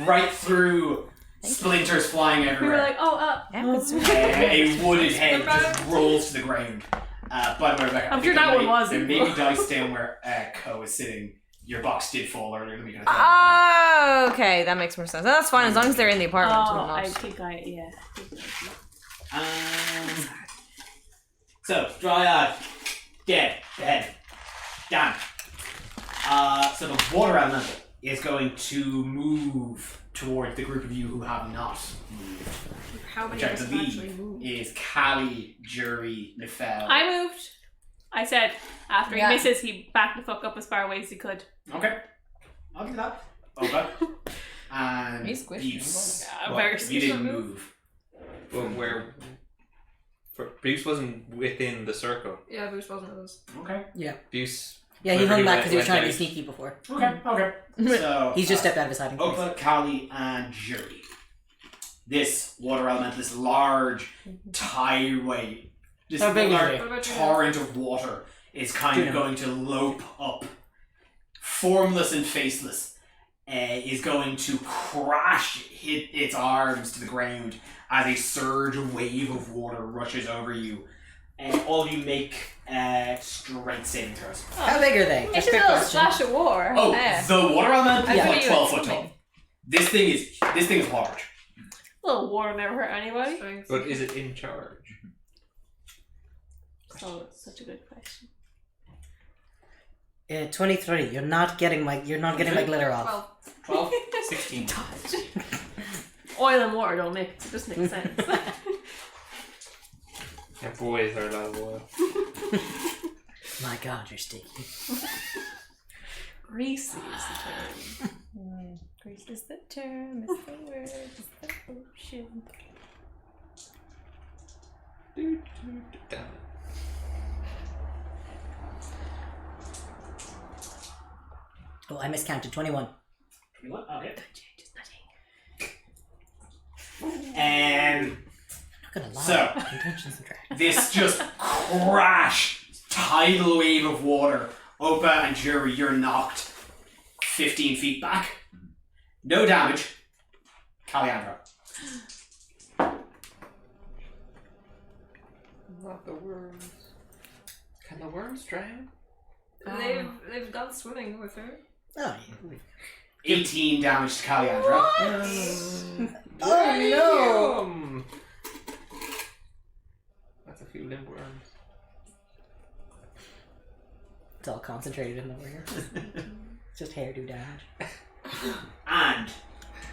right through, splinters flying We were everywhere. like, oh, Yeah, good swing. A wooded head just rolls to the ground. By the way, Rebecca, I'm I sure think that there one may- wasn't. There may be dice down where Ko is sitting. Your box did fall earlier than we could have Oh, okay, that makes more sense. That's fine as long as they're in the apartment. oh, and not. I think yeah. So, Dryad, dead, dead, damn. So the water elemental is going to move towards the group of you who have not moved. How many Which I of us have actually believe moved? is Callie, Jury, Nefel. I moved. I said after Yeah. he misses, he backed the fuck up as far away as he could. Okay. I'll do that. Okay. And He's squishy. Buse. Yeah, Well, very you squishy didn't move. move. But where? Bruce wasn't within the circle. Yeah, Boost wasn't of us. Okay. Bruce. Yeah, he whenever hung back because he was went trying to be out. sneaky before. Okay. Okay. So He's just stepped out of his hiding place. Opa, Callie, and Jury. This water element, this large tideway, this How big is large it? What about you? torrent of water is kind of Juno. going to lope up, formless and faceless, is going to hit its arms to the ground as a surge wave of water rushes over you. And all of you make strength saving throws. How big are they? It's Just a quick little question. splash of war. Oh, Yeah. the water element is I like thought you 12 were foot tall. swimming. This thing is large. A little water never hurt anybody. But is it in charge? So it's such a good question. 23. You're not getting my glitter off. 12? 16. Oil and water don't make it just makes sense. Yeah, boys are a lot of oil. My God, you're sticky. Greasy is the term. Grease is the term, is the word, is the ocean. Damn. Oh, I miscounted. 21. Okay. Changes And I'm not gonna lie. So- Intentions and drag. this just crash tidal wave of water Opa and Jury, you're knocked 15 feet back. No damage. Caliandra. Not the worms. Can the worms drown? They've gone swimming with her. Oh, 18 damage to Caliandra. oh no! That's a few limb worms. It's all concentrated in the ear. It's just hairdo damage. And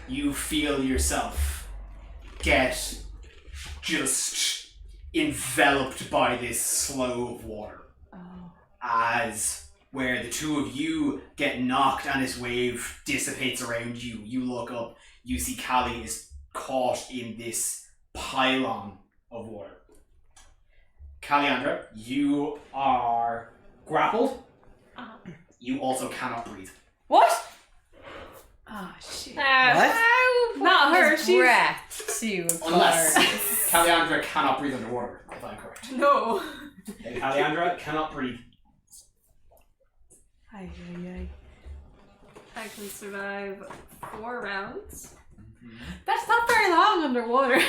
you feel yourself get just enveloped by this slow of water. As where the two of you get knocked and this wave dissipates around you, you look up, you see Callie is caught in this pylon of water. Caliandra, you are grappled. You also cannot breathe. What? Oh shit. What? Not her, she's- breath to Unless Clarence. Caliandra cannot breathe underwater, if I'm correct. No. Caliandra cannot breathe. I can survive 4 rounds. That's not very long underwater.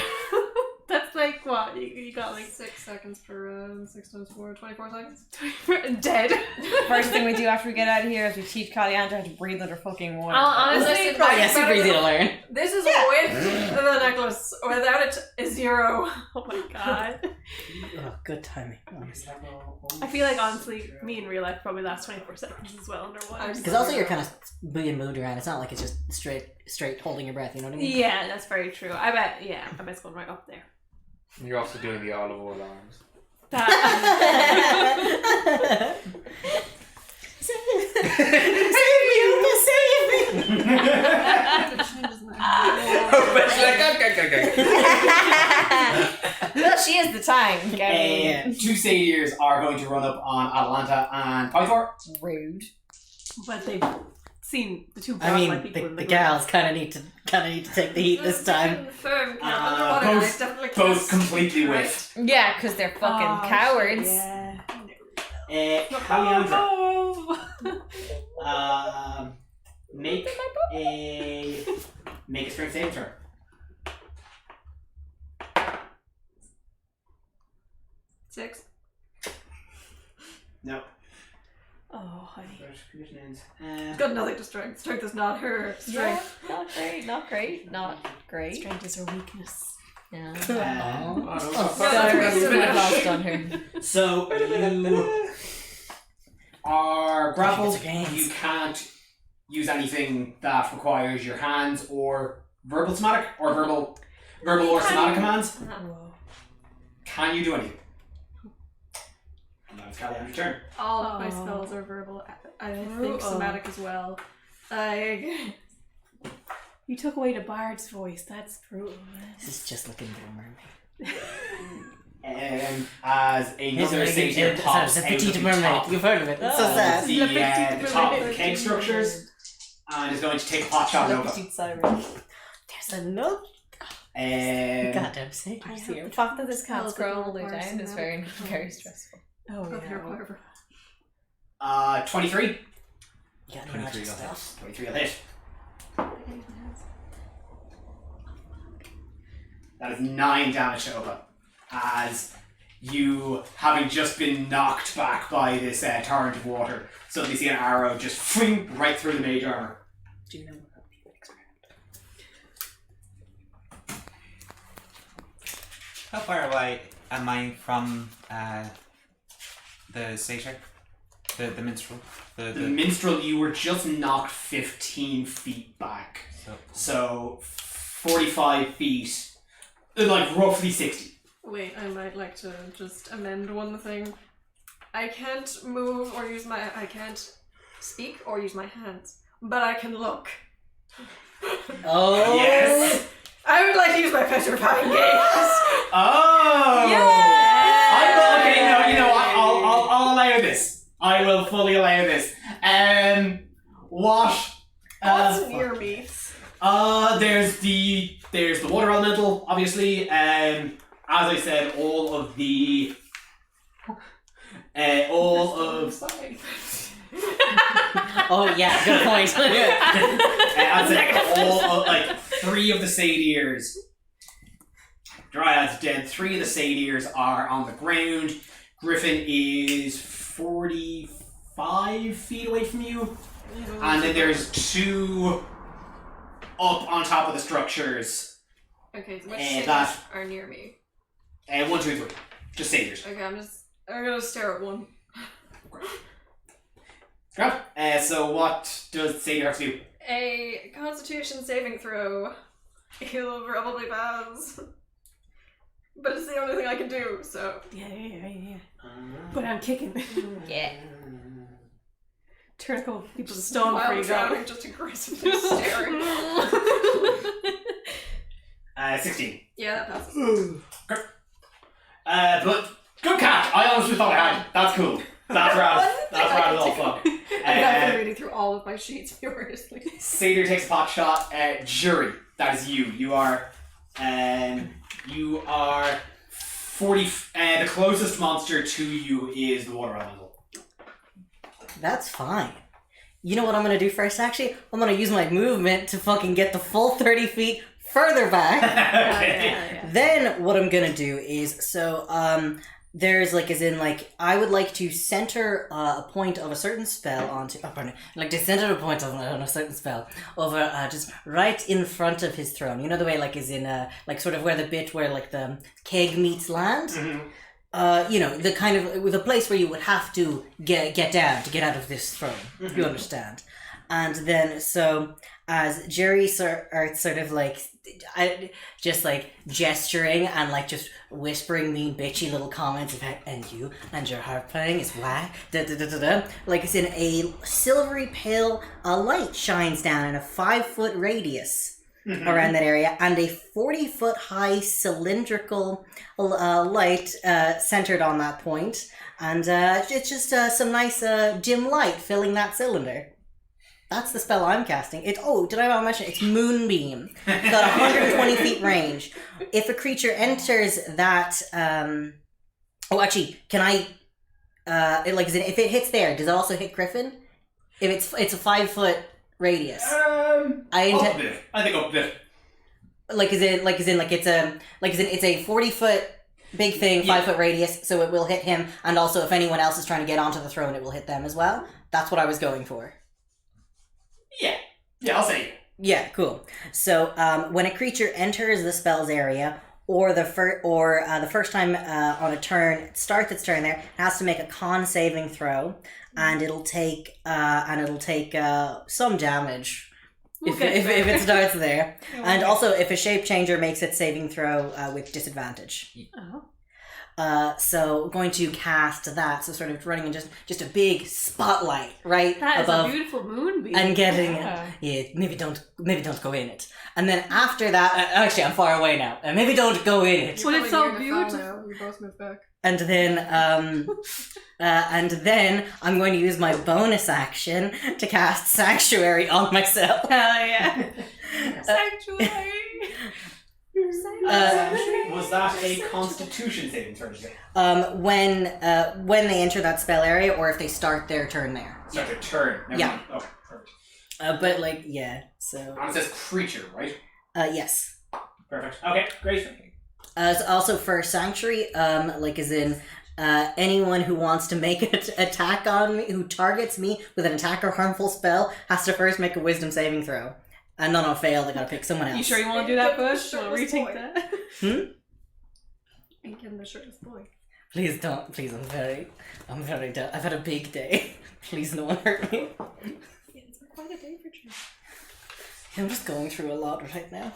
That's like what? You got like 6 seconds per round, 6 times 4, 24 seconds. dead. First thing we do after we get out of here is we teach Caliandra how to breathe under fucking water. Honestly, Oh, yeah, super easy to learn. This is with the necklace. Without it, is 0. Oh my god. Oh, good timing. Honestly. I feel like honestly, me in real life probably last 24 seconds as well underwater. Because also you're kind of being moved around. It's not like it's just straight holding your breath. You know what I mean? Yeah, that's very true. I bet it's going right up there. You're also doing the olive oil arms. That. Well, she has the time. Go. 2 satyrs are going to run up on Atalanta and Pythor. Rude. But they've seen the two I mean, godlike people in the the gals kind of need to take the heat this time. Confirm, Both completely whiffed. Yeah, because they're fucking cowards. Yeah. Caliandra, Oh. make a strength saving throw. Six. No. Oh, honey. Got nothing to strength. Strength is not her strength. Yeah, not great, not great, not great. Strength is her weakness. Yeah. Sorry. On her. So you are grappled. Get your gains. You can't use anything that requires your hands or verbal somatic or verbal or somatic commands. Can you do anything? And that's Caliandra's turn. All of my spells are verbal. I think somatic as well. You took away the bard's voice. That's brutal. This is just looking for a mermaid. As another satyr pops a out of petite the mermaid. top You've heard of it. It's so of sad. the top of the keg structures, and is going to take a pot shot at Nova. There's a note. Goddamn satyrs here. The fact that this can't Spells scroll that all the way require down is very, somatic very commands. stressful. Oh, Got yeah. your whatever. 23. You got any 23 magic will stuff? 23 will hit. That is 9 damage to Opa. As you, having just been knocked back by this torrent of water, suddenly see an arrow just fling right through the mage armor. Do you know what people expect? How far away am I from the satyr? The minstrel? The minstrel, you were just knocked 15 feet back. So 45 feet, like roughly 60. Wait, I might like to just amend one thing. I can't move or use my. I can't speak or use my hands, but I can look. Oh Yes! I would like to use my petrifying gaze. Oh! Okay, no, you know what? I'll allow this. I will fully allow this. What? What's near me? There's the water elemental, obviously. As I said, all of Oh yeah, good point. I'd say all, like, 3 of the satyrs. Dryad's dead. 3 of the satyrs are on the ground. Griffin is 45 feet away from you. And then there's 2 up on top of the structures. Okay, so which And satyrs that- are near me? 1, 2, 3. Just satyrs. Okay, I'm gonna stare at one. Grab. So what does satyr have to do? A Constitution saving throw. He'll probably pass. But it's the only thing I can do, so. Yeah. But I'm kicking. Yeah. Turn a couple people to stone While before I'm you drowning, go. just aggressively staring. 16. Yeah, that passes. But good catch. I honestly thought I had it. That's cool. That's rad. That's rad as all fuck. I'm not been reading through all of my sheets furiously. Satyr takes a pot shot. Jury, that is you. You are 40. The closest monster to you is the water elemental. That's fine. You know what I'm gonna do first, actually? I'm gonna use my movement to fucking get the full 30 feet further back. Okay. Then what I'm gonna do is, there's I would like to center a point of a certain spell onto, to center a point on a certain spell over just right in front of his throne. You know the way sort of where the bit where the keg meets land? Mm-hmm. The kind of, with a place where you would have to get down to get out of this throne. Mm-hmm. You understand? And then, so, as Jerry are sort of gesturing and just whispering mean bitchy little comments about, and you and your harp playing is whack, it's in a silvery pale light shines down in a 5-foot radius around that area, and a 40-foot high cylindrical light centered on that point, and it's just some nice dim light filling that cylinder. That's the spell I'm casting. Did I not mention? It's Moonbeam. It's got 120 feet range. If a creature enters that, can I? If it hits there, does it also hit Griffin? If it's a 5-foot radius. Up a bit. I think up a bit. It's a 40-foot big thing, 5-foot radius, so it will hit him, and also if anyone else is trying to get onto the throne, it will hit them as well. That's what I was going for. Yeah, I'll say. Yeah, cool. So when a creature enters the spell's area, or the first time on a turn, starts its turn there, it has to make a con saving throw, and it'll take some damage if it starts there. And also, if a shape changer makes its saving throw with disadvantage. Oh. So going to cast that, so sort of running in just a big spotlight right That is above, a beautiful moonbeam. and getting maybe don't go in it. And then after that, actually I'm far away now, and maybe don't go in it. Well, it's so beautiful. We both move back. And then I'm going to use my bonus action to cast Sanctuary on myself. Hell yeah. Sanctuary. Was that a Constitution saving throw? When they enter that spell area, or if they start their turn there. Start their turn. Never Yeah. mind. Oh, perfect. So And it says creature, right? yes. Perfect. Okay, great. Also for Sanctuary, anyone who wants to make an attack on me, who targets me with an attack or harmful spell, has to first make a Wisdom saving throw. And none have failed, they gotta pick someone else. You sure you want to do that, Bush? You want to retake that? And give him the shirtless boy. Please don't. Please, I'm very done. I've had a big day. Please, no one hurt me. Yeah, it's been quite a day for you. I'm just going through a lot right now.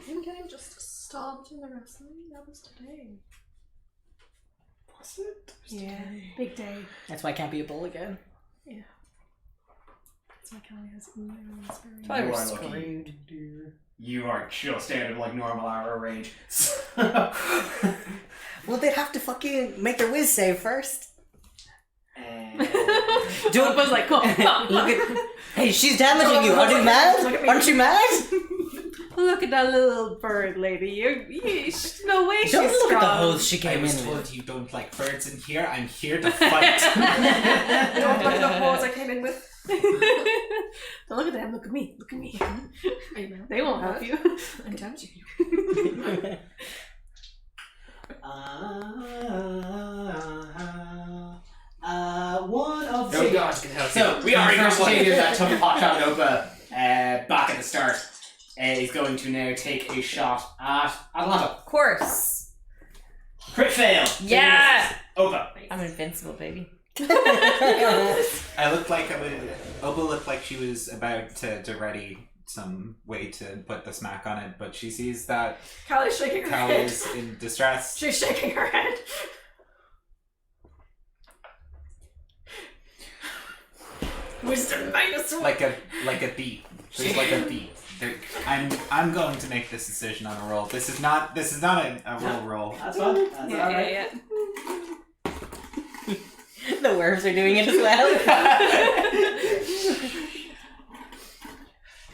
Him getting just stomped in the wrestling, that was today. Was it? Yeah, big day. That's why I can't be a bull again. That's why Kelly has email inspiration. That's why You we're are lucky. screwed. You are just out of normal hour range. Well, they'd have to fucking make their whiz save first. Do it, was like, come on. Look at. Hey, she's damaging you. Aren't you mad? Aren't you mad? Look at that little bird lady. No way she's Don't look strong. at the hose she I came was in told with. you don't like birds in here. I'm here to fight. Don't look at the holes I came in with. Don't look at them. Look at me. Look at me. Amen. They won't help you. I'm tempting you. One of No gods can help So, you. we already got Shaders that took a pot shot at Opa back at the start. He's going to now take a shot at Atlanta. Of course. Crit fail. Yeah. Opa. I'm invincible, baby. I looked like Oba looked like she was about to ready some way to put the smack on it, but she sees that Callie's shaking her Cal head. is in distress. She's shaking her head. Wisdom -1. like a beat. There's like a beat. I'm going to make this decision on a roll. This is not a roll. That's fun. That's alright. Yeah. The werves are doing it as well.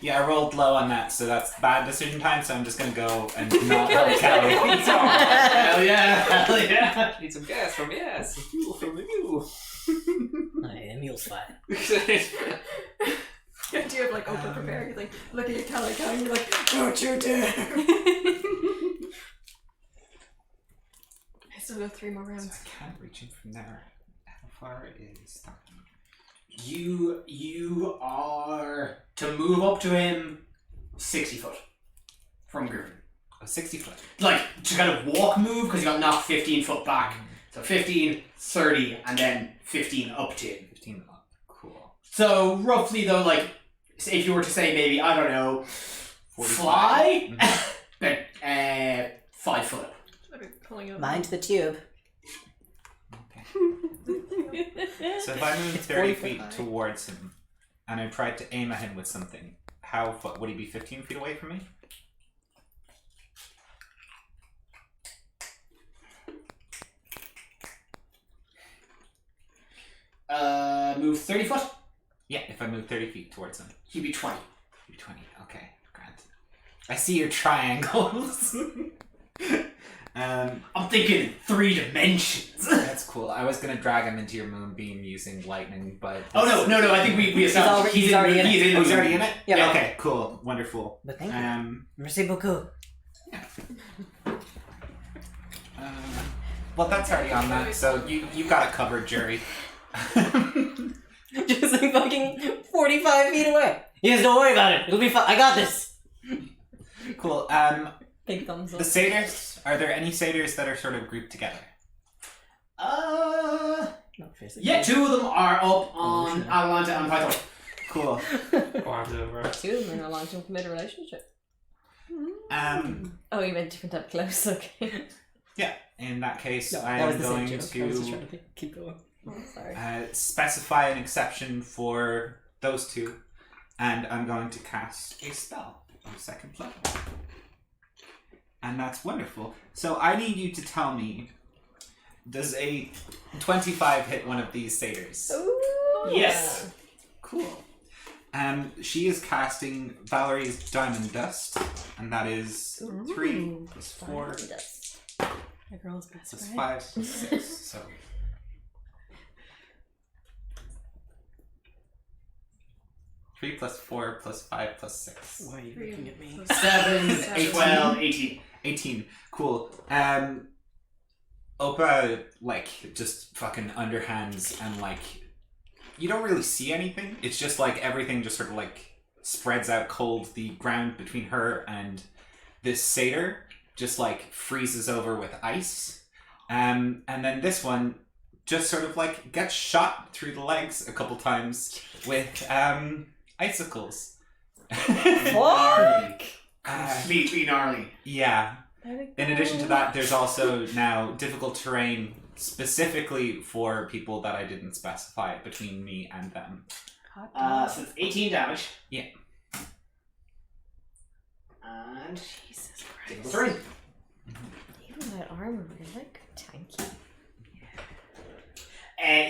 Yeah, I rolled low on that, so that's bad decision time. So I'm just gonna go and not help Callie. Hell yeah. Hell yeah. Need some gas from yes, some fuel from the mule. The mule's fine. The idea of like Oprah preparing, like looking at Callie, you're like, don't you dare. I still got 3 more So rounds. I can't reach him from there. How far is that? You are to move up to him 60 foot from Griffin. Oh, 60 foot. Like to kind of walk move because you got knocked 15 foot back. So 15, 30, and then 15 up to him. 15 up. Cool. So roughly though, like if you were to say maybe, I don't know, 45. fly, but 5 foot up. I've been pulling up. Mind the tube. Okay. So if I move 30 feet towards him and I tried to aim at him with something, how would he be 15 feet away from me? Move 30 foot, Yeah, if I move 30 feet towards him. he'd be 20. You're 20. Okay, grand. I see your triangles. I'm thinking 3 dimensions. That's cool. I was gonna drag him into your moonbeam using lightning, but Oh no! I think we established He's already in it. He's in Oh, the he's already in movie. it. Yeah. Okay. Cool. Wonderful. But thank you. Merci beaucoup. Well, that's already on that. So you got it covered, Jerry. Just like fucking 45 feet away. Yes, don't worry about it. It'll be fine. I got this. Cool. Big thumbs The up. satyrs. Are there any satyrs that are sort of grouped together? Not physically. Yeah, 2 of them are up on Atlanta and Pythor. Cool. Arms over. Two of them are in a long-term committed relationship. Oh, you meant different type of clothes, okay. Yeah. In that case, No, I that was am the same going joke. I was just trying to to keep going. Oh, sorry. specify an exception for those 2, and I'm going to cast a spell on 2nd level. And that's wonderful. So I need you to tell me, does a 25 hit one of these satyrs? Ooh. Yes. Cool. She is casting Valerie's Diamond Dust, and that is 3 plus 4 The girl's best plus friend. 5 plus 6. So 3 plus 4 plus 5 plus 6. Why are you looking at me? 7, 8, 12, 18. 18. Cool. Opa, like, just fucking underhands and, like, you don't really see anything. It's just, like, everything just sort of, like, spreads out cold. The ground between her and this satyr just, like, freezes over with ice. And then this one just sort of, like, gets shot through the legs a couple times with, icicles. Gnarly. Completely gnarly. Yeah. In addition to that, there's also now difficult terrain specifically for people that I didn't specify between me and them. So it's 18 damage. Yeah. And Jesus difficult Christ. terrain. Even that armor, you're like tanky.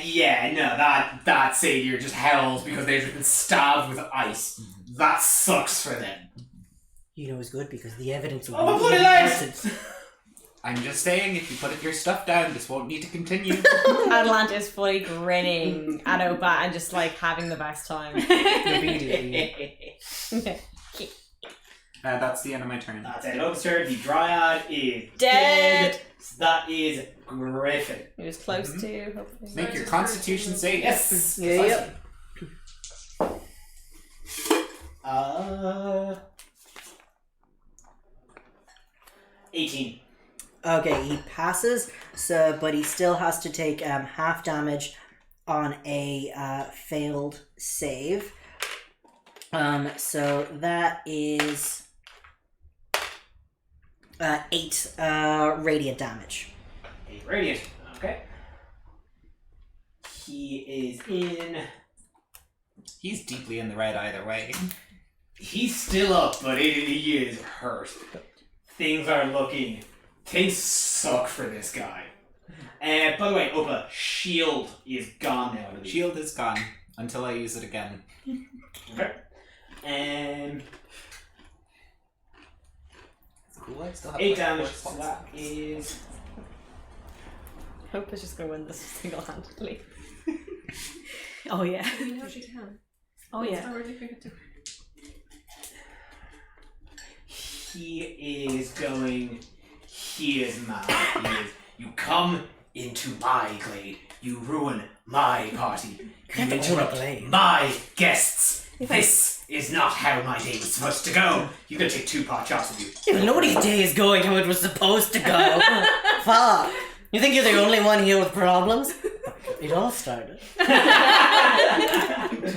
Yeah, no, that satyr just howls because they've been stabbed with ice. That sucks for them. You know it's good because the evidence will Oh, be bloody legs! I'm just saying, if you put your stuff down, this won't need to continue. Atalanta is fully grinning at Opa and just like having the best time. That's the end of my turn. That's it. Opa's turn. The Dryad is Dead. So that is Griffin. He was close to, hopefully. Make your Constitution save. Yes. Yep. 18. Okay, he passes, so but he still has to take half damage on a failed save. So that is 8 radiant damage. 8 radiant. Okay. He is in. He's deeply in the red either way. He's still up, but he is hurt. Things suck for this guy. By the way, Opa, shield is gone now. Shield is gone until I use it again. Okay. Cool, I still have 8 like damage. 4 So spots. that is. Hope is just gonna win this single-handedly. Oh yeah. We know she can. Oh It's yeah. already figured to. He is mad. You come into my glade. You ruin my party. You Can't own a interrupt glade. my guests. This is not how my day was supposed to go. You're gonna take 2 pot shots of you. Yeah, nobody's day is going how it was supposed to go. Fuck. You think you're the only one here with problems? It all started. Is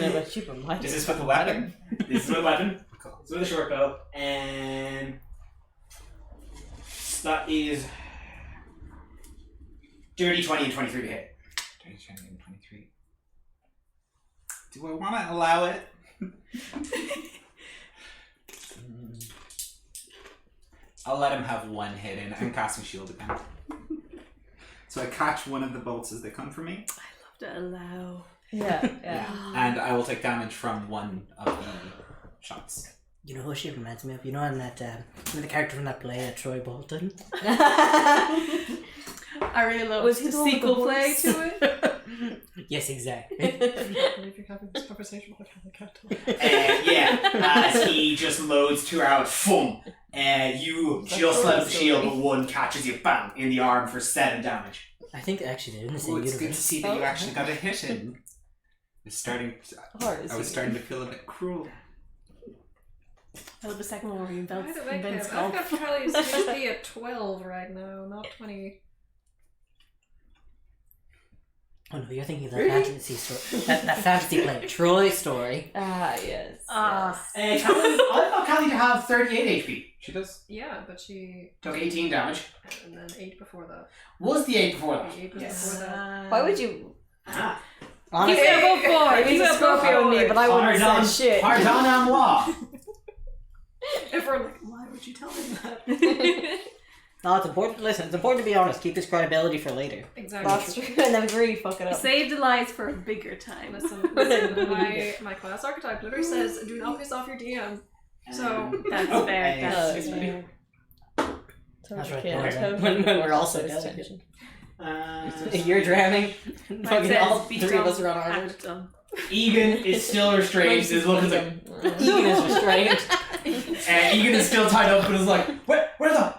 this with the weapon? This is with a weapon. Cool. It's with a short bow. And so that is dirty 20 and 23 to hit. 20, 23. Do I want to allow it? I'll let him have 1 hit in. I'm casting shield again. So I catch one of the bolts as they come for me, To allow. Yeah. and I will take damage from one of the shots. You know who she reminds me of? You know in that the character from that play, Troy Bolton? I really love Was the he the one with sequel the play horse? to it. Yes, exactly. I believe you're having this conversation with a captain. As he just loads 2 arrows, fum. You just let him shield, but 1 catches you, bam, in the arm for 7 damage. I think actually they're in the same Oh, it's good to universe. see that you actually got a hit in. I was starting to feel a bit cruel. I love the second one where he By invents the way, Kev, golf. I've got Charlie's HP at 12 right now, not 20. Oh no, you're thinking of that fantasy story. That fantasy play, Troy story. Yes. Yes. Callie, I thought Callie to have 38 HP. She does. Yeah, but she. Took 18 damage. And then 8 before that. Was the 8 before that? The 8 was Yes. before that. Why would you? Ah. Honestly, He's gonna go for it. He's gonna go for me, but I wouldn't Pardon, say shit. pardon à moi. Everyone like, why would you tell me that? no, it's important. Listen, it's important to be honest. Keep this credibility for later. Exactly. That's true. And then really fuck it up. Save the lies for a bigger time. Listen, my class archetype literally says, do not piss off your DM. So, That's Oh, fair. That's it's fair. That's right. Yeah, When we're also dead. Uh, You're drowning. Mine Fucking says, all "Be 3 of us dumb, are on armor. act dumb." Egan is still restrained. Is looking like Egan is restrained. Egan is still tied up, but is like, where am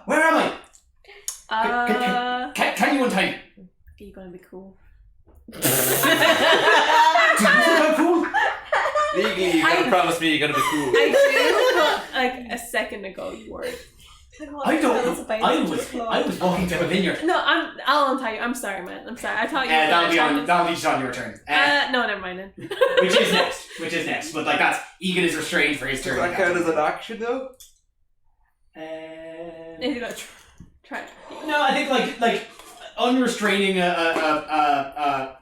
I? Can you untie me? Are you gonna be cool? Do you think I'm cool? Legally, you gotta promise me you're gonna be cool. I do, but like a second ago you weren't. I don't know. I was walking to a vineyard. No, I'll untie you. I'm sorry, man. I'm sorry. I thought you were That'll be just on your turn. no, never mind then. Which is next. But like that's Egan is restrained for his turn. Does that count as an action though? If you gotta try it. No, I think like unrestraining a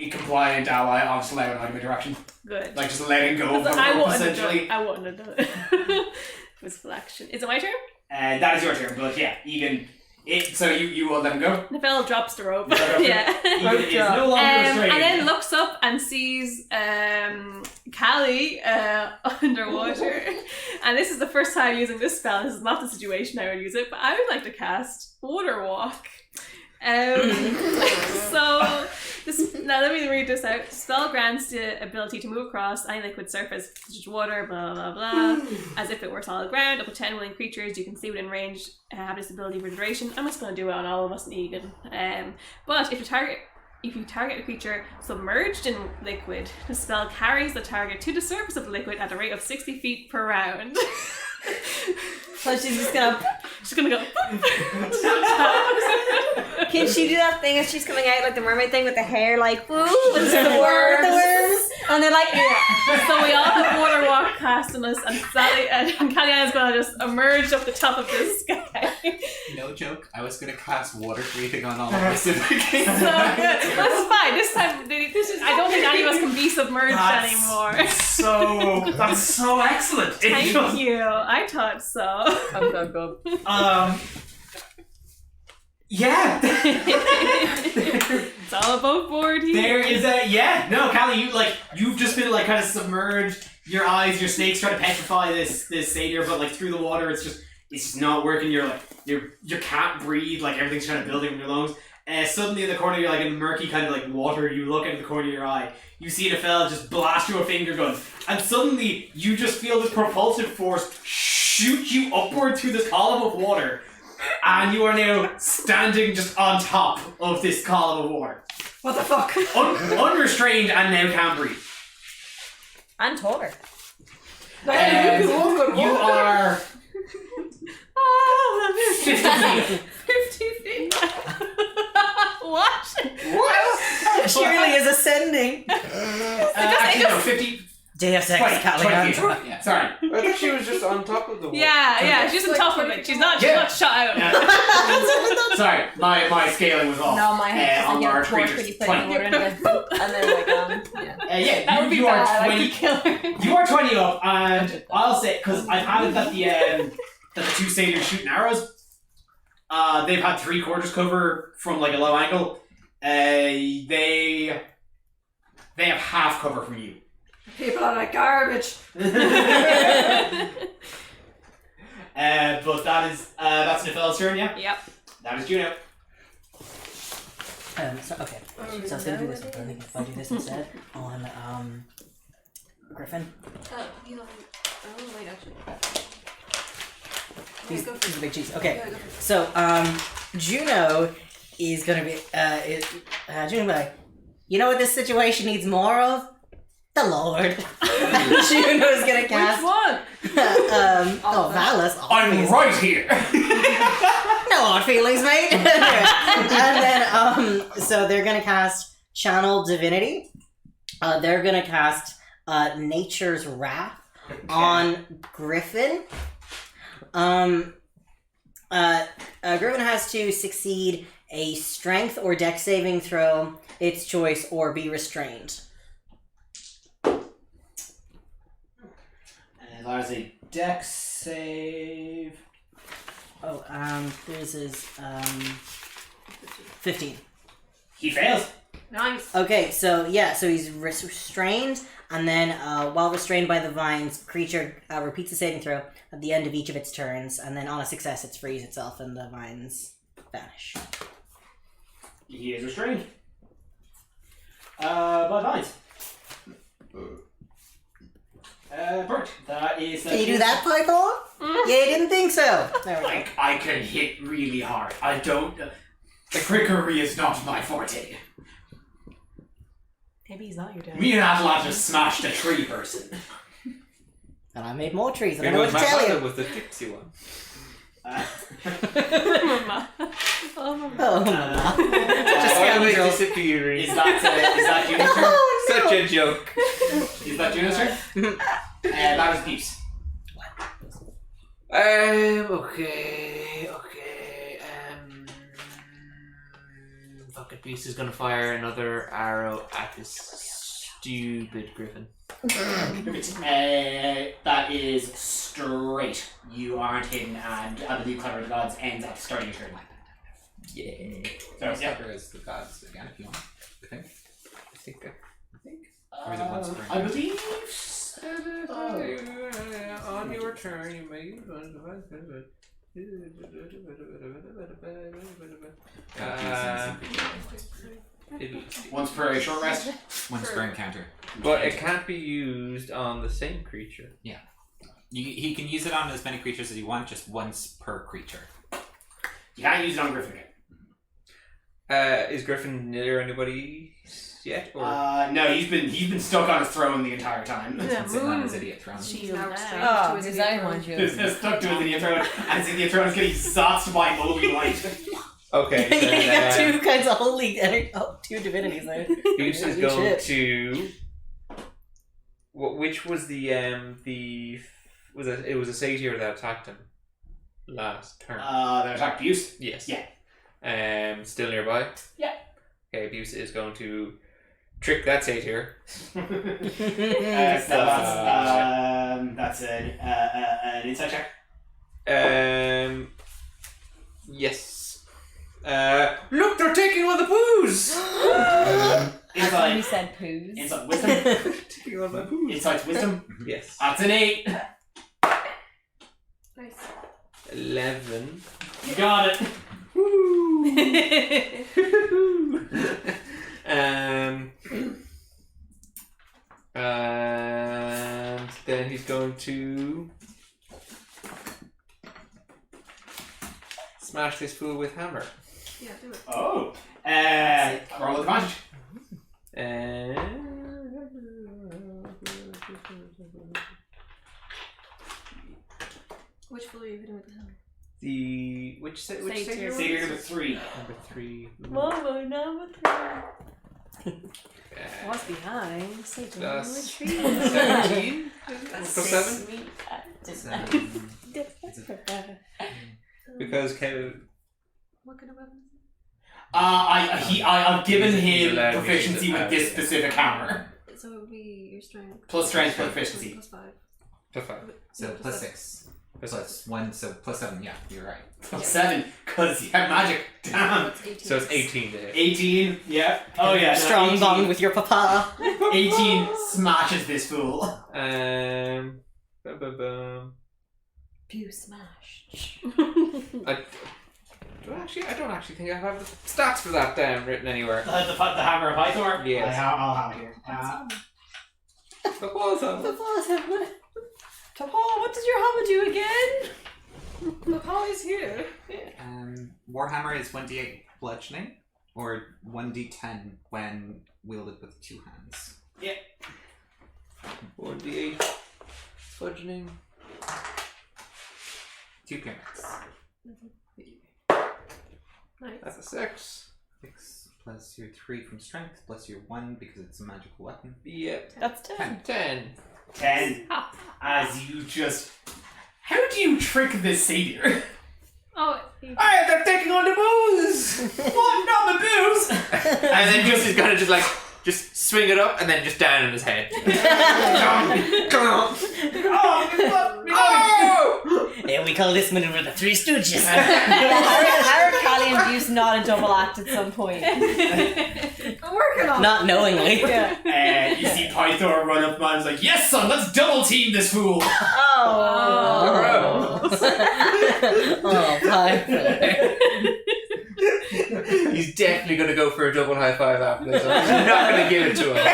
compliant ally, I'll just allow it out of my direction. Good. Like just letting go of the I rope, wouldn't have done essentially. it. I wouldn't have done it. It was full action. Is it my turn? That is your turn, but yeah, Egan So you will let him go? Nefel drops the rope. Yeah. It is no longer and restrained. then looks up and sees Callie underwater. And this is the first time using this spell. This is not the situation I would use it, but I would like to cast Water Walk. So this, now let me read this out. Spell grants the ability to move across any liquid surface, such as water, blah blah blah, as if it were solid ground. Up to 10 willing creatures you can see within range have this ability for duration. I'm just going to do it on all of us and Egan. But if you target a creature submerged in liquid, the spell carries the target to the surface of the liquid at a rate of 60 feet per round. So she's gonna go. Can she do that thing as she's coming out like the mermaid thing with the hair like woo with The the worms? And they're like So we all have Water Walk cast on us, and Sally and Kalliana's gonna just emerge up the top of this guy. No joke, I was gonna cast water breathing on all of this if I So came. good. That's fine. This time, I don't think any of us can be submerged anymore. That's so excellent. Thank you. I thought so. Yeah. It's all above board here. There is no, Callie, you've just been kind of submerged. Your eyes, your snake's trying to petrify this satyr, but through the water, it's just not working. You can't breathe. Everything's trying to build up in your lungs. Suddenly in the corner, you're in murky kind of water. You look into the corner of your eye. You see the fella just blast you a finger gun, and suddenly you just feel this propulsive force shoot you upward through this column of water. And you are now standing just on top of this column of water. What the fuck? Unrestrained and now can't breathe. and taller. You are 50 feet. 50 feet. What? She really is ascending. Actually, no, 50. Deus Ex 20 Calligraph. feet. Yeah, sorry. I thought she was just on top of the wall. Yeah, she's on top of it. She's not shot out. Sorry, my scaling was off. No, my head on doesn't large get torch creatures. when you put 20. in water in the and then yeah. That would be you bad. are I'd 20. be killer. You are 20 up, and I'll say, because I've had it that the two satyrs shooting arrows, they've had 3/4 cover from a low angle. They have half cover from you. People are like garbage. But that's Nefel's turn, yeah? Yep. That is Juno. So I was gonna do this. But I think if I do this instead on Griffin. Wait, actually. These are big cheeks. Okay, so Juno is gonna be Juno will be like, you know what this situation needs more of? The Lord. Juno's gonna cast. Which one? Valus. I'm right here! No hard feelings, mate. And then so they're gonna cast Channel Divinity. They're gonna cast Nature's Wrath on Griffin. Griffin has to succeed a strength or dex saving throw, its choice, or be restrained. And that is a dex save. His is 15. He fails. Nice. Okay, so he's restrained, and then while restrained by the vines, creature repeats the saving throw at the end of each of its turns, and then on a success it frees itself and the vines vanish. He is restrained. By vines. Bert, that is... Can you do that, Pythor? Yeah, you didn't think so. There we go. I can hit really hard. I don't... The trickery is not my forte. Maybe he's not your dad. Me and Adeline just smashed a tree person. And I made more trees, and I It know what was to my tell father you. with the Dixie one. Oh, Mama. Just scoundrel. disappearing. Is that Juno's turn? Oh, no. Such a joke. Is that Juno's turn? That is Peeps. Okay. Fucking Beast is gonna fire another arrow at this stupid Griffin. That is straight. You aren't hidden, and I believe Clever of the Gods ends at the starting of your turn. Let's yeah. cover as the gods again if you want. I think. Or is it one spring? I believe. On your turn, you may use Once per short rest. Once per encounter. but it can't be used on the same creature. He can use it on as many creatures as you want, just once per creature. You can't use it on Griffin again. Is Griffin near anybody yet? Or? No, he's been stuck on his throne the entire time. Yeah, He's sitting on Moon. his idiot throne. She's now now restrained Oh, to his because I idiot want you. He's stuck to his idiot throne, and his idiot throne is getting zotzed by holy light. Okay, you got then two kinds of holy two divinities there. Goose is Holy going shit. to. Which was it was a satyr that attacked him last turn. That attacked Buse. Yes. Yeah. Still nearby. Yeah. Okay, Buse is going to trick that satyr. So that's an insight check. Yes. Look, they're taking all the booze. You Insight. said poos. Insight wisdom. Taking all my booze. Insight wisdom. Yes. That's an 8. Nice. 11. You got it. And then he's going to smash this fool with hammer. Yeah, do it. Oh. Roll advantage. Which fool are you hitting with the hammer? Which Satyr. satyr? Satyr number 3. Number 3. Mama, number 3. What's behind? Say Plus retreat. 17 plus 7 because What kind of weapon is I've given him Allowed me to proficiency use with it. this specific hammer. it? So it would be your strength. Plus strength for proficiency. Plus 5. plus 5. So No, plus plus 6. Plus 1, so plus 7, yeah, you're right. Plus 7, because you have magic. Damn. It's 18. So it's 18 to hit. 18, yeah. Oh yeah. Strong 18. bond with your papa. 18 smashes this fool. Bum, bum, bum. Pew smash. I don't actually think I have the stats for that written anywhere. The hammer of Pythor? Yes. I'll have it here. The balls on it. Papa, what does your hammer do again? The power is here. Warhammer is 1d8 bludgeoning, or 1d10 when wielded with 2 hands. 1d8 bludgeoning. 2 pyramids. Nice. That's a 6. 6 plus your 3 from strength, plus your 1 because it's a magical weapon. Yep. That's 10. 10. 10. As you just... How do you trick this satyr? Oh, Hey, they're taking on the booze! What? Not the booze! And then he's gonna just swing it up and then just down on his head. Oh! Yeah, we call this maneuver the Three Stooges. Harp, Callie, and Buse not a double act at some point. I'm working on it. Not knowingly. Yeah. You see Pythor run up and is like, yes, son, let's double team this fool! Oh, Pythor. He's definitely gonna go for a double high five after this. I'm not gonna give it to him.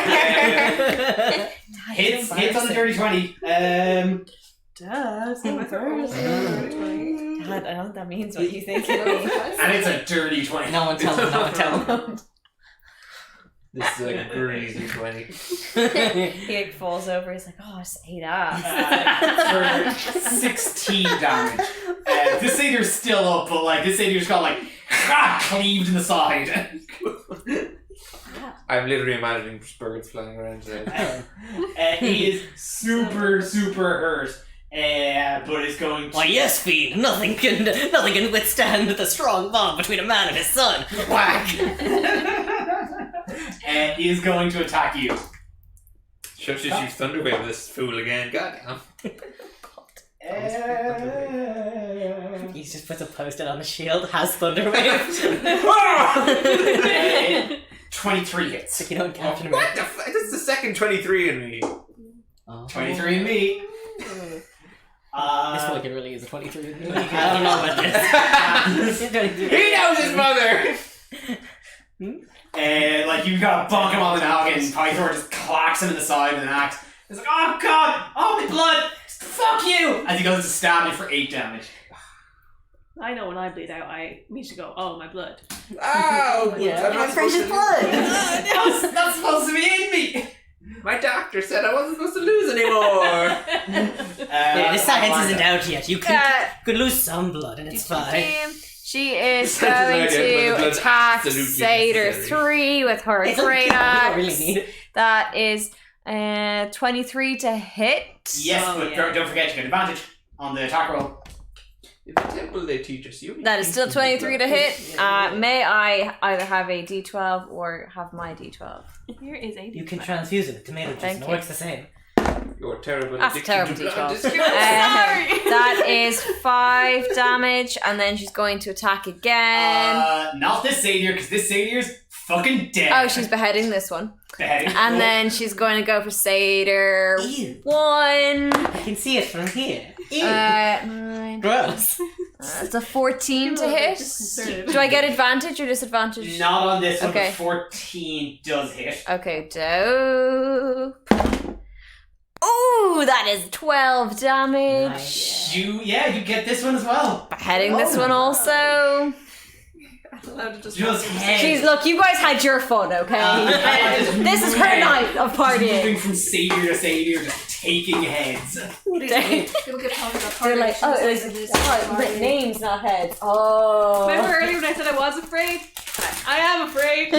Hits on the dirty 20. God, I don't think that means what you think it means. And it's a dirty 20. No one tell him, no one tell him. This is like a greasy 20. He like falls over, he's like, oh, I just ate ass. For 16 damage. This satyr's still up, but like this satyr just got like cleaved in the side. I'm literally imagining birds flying around today. He is super hurt, but is going to. Why, yes, Fiend. Nothing can withstand the strong bond between a man and his son. Whack. He is going to attack you. Should just use Thunderwave this fool again. Goddamn. He just puts a post-it on the shield, has Thunder Wave. 23 hits. Like, you know, in Captain What America. the fuck? That's the second 23 in me. Oh. 23 in me. This one can really use a 23. I don't know about this. He knows his mother! And like you gotta bonk him on the noggin, and Pythor just clacks him in the side with an axe. He's like, oh god, oh my blood, fuck you! As he goes to stab you for 8 damage. I know when I bleed out, I need to go, oh, my blood. Oh! Yeah, I'm not my precious supposed to- blood. That's not supposed to be in me! My doctor said I wasn't supposed to lose anymore! Yeah, this science isn't out yet. You could lose some blood and it's fine. She is That's an going idea, but the to blood's attack absolutely Seder necessary. 3 with her It's okay, great we don't axe. really need it. That is 23 to hit. Yes, Oh, but yeah. don't forget you get advantage on the attack roll. In the temple they teach us you. That is still 23 to hit. May I either have a d12 or have my d12? Here is a You can transfuse it with tomato juice Thank and it you. works the same. Your terrible That's addiction terrible to blood D12. is That is 5 damage, and then she's going to attack again. Not this Satyr, because this Satyr's fucking dead. Oh, she's beheading this one. beheading. And then she's going to go for Seder Ew. 1. I can see it from here. Ew. 9. Gross. It's a 14 to hit. Do I get advantage or disadvantage? Not on this one, Okay. but 14 does hit. Okay, dope. Ooh, that is 12 damage. Nice. You get this one as well. Beheading this one also. Just Jeez, look, you guys had your fun, okay? This is her night of partying. Moving from Satyr to Satyr, just taking heads. People get talking about They're like, oh, parties. it was written names, not heads. Oh. Remember earlier when I said I was afraid? I am afraid.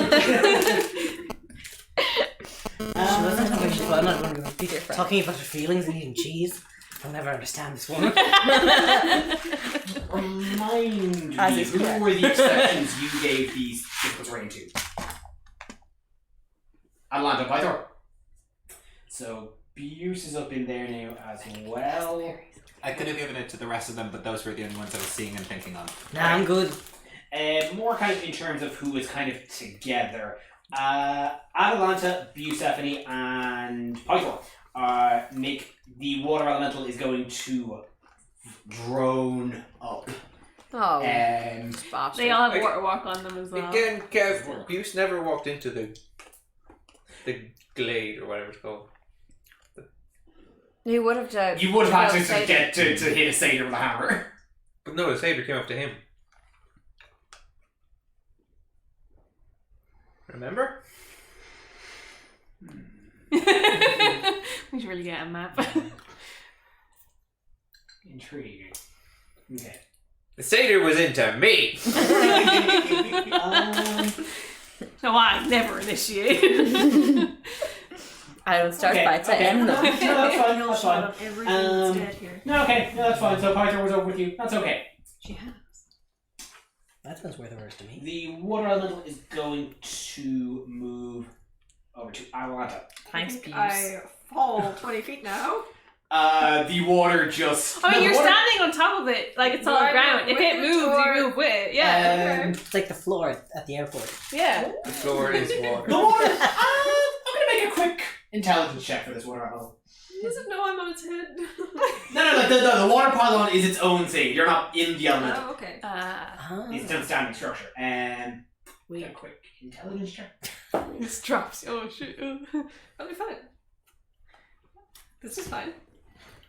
She wasn't talking about I'm not going to be talking about her feelings and eating cheese. I'll never understand this woman. Remind As me, is who correct. were the exceptions you gave these difficult terrain to? Atlanta, Pythor. So, Buse is up in there now as well. I could have given it to the rest of them, but those were the only ones I was seeing and thinking on. Nah, I'm good. More kind of in terms of who is kind of together. Atalanta, Bucephany, and Pythor make the water elemental is going to drone up. Oh. They all have water walk on them as well. Again, Kev, Buse never walked into the glade or whatever it's called. You would have done. You would have had to get to hit a Satyr with a hammer. But no, the saber came up to him. Remember? We should really get a map. Intriguing. Okay. The satyr was into me! No, I never initiate. I don't start Okay, fights, I okay. end them. No, that's fine. That's fine. Everything's dead here. No, okay. No, that's fine. So Pythor was over with you. That's okay. She has. That sounds worth the worst to me. The water elemental is going to move over to Atalanta. Thanks, I think Buse. I fall 20 feet now. The water just. I mean, no, you're the water- standing on top of it, like it's No, solid I ground. know, If it with moves, the door. you move with it. Yeah. It's like the floor at the airport. Yeah. The floor is water. The water. I'm gonna make a quick intelligence check for this water elemental. He doesn't know I'm on its head. No, like the water pylon is its own thing. You're not in the elemental. Oh, okay. It's its own standing structure. And Wait. a quick intelligence check. This drops. Oh shit. I'll be fine. This is fine.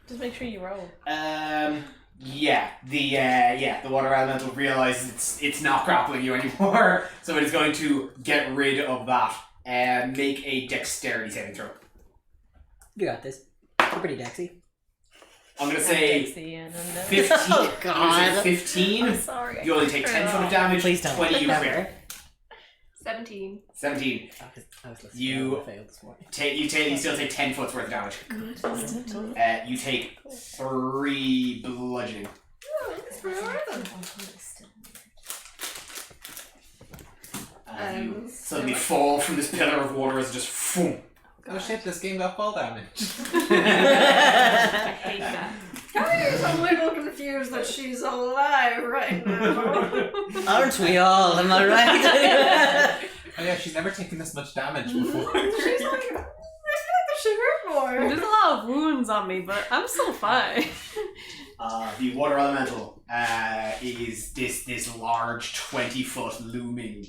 Just make sure you roll. The water elemental realizes it's not grappling you anymore, so it is going to get rid of that and make a dexterity saving throw. You got this. You're pretty dexy. I'm gonna say 15. Oh, God. I'm gonna say 15. I'm sorry. You only take 10 foot of damage. Please don't. 20 you Never. crit. 17. 17. I was listening. You- I failed this morning. You still take 10 foot's worth of damage. You take 3 bludgeoning. Oh, that's pretty alright then. You suddenly fall from this pillar of water as just boom. Oh shit, this game got fall damage. I hate that. Carrier's a little confused. appears that she's alive right now. Aren't we all? Am I right? Oh yeah, she's never taken this much damage before. She's like, I feel like she hurt more. There's a lot of wounds on me, but I'm still fine. The water elemental is this large 20-foot looming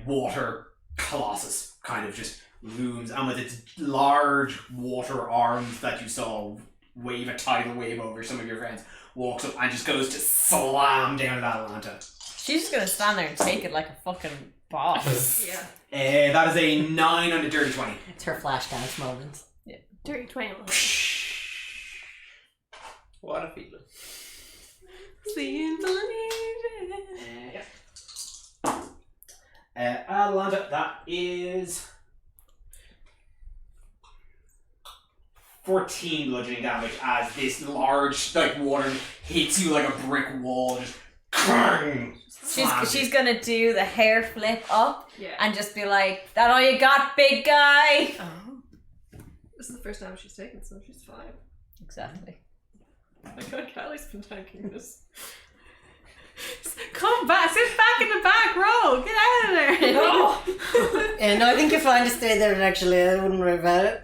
water colossus, kind of just looms, and with its large water arms that you saw wave a tidal wave over some of your friends, walks up and just goes to slam down at Atalanta. She's just gonna stand there and take it like a fucking boss. Yeah. That is a 9 on the dirty 20. It's her flash dance moment. Dirty 20. What a feeling. Seeing believing. Atalanta, that is 14 bludgeoning damage as this large water hits you like a brick wall. Just slams She's gonna do the hair flip up Yeah. and just be like, "That all you got, big guy?" Oh. This is the first time she's taken, so she's fine. Exactly. Oh my god, Callie's been tanking this. Come back, sit back in the back row. Get out of there. No! Yeah, no, I think you're fine to stay there, actually. I wouldn't worry about it.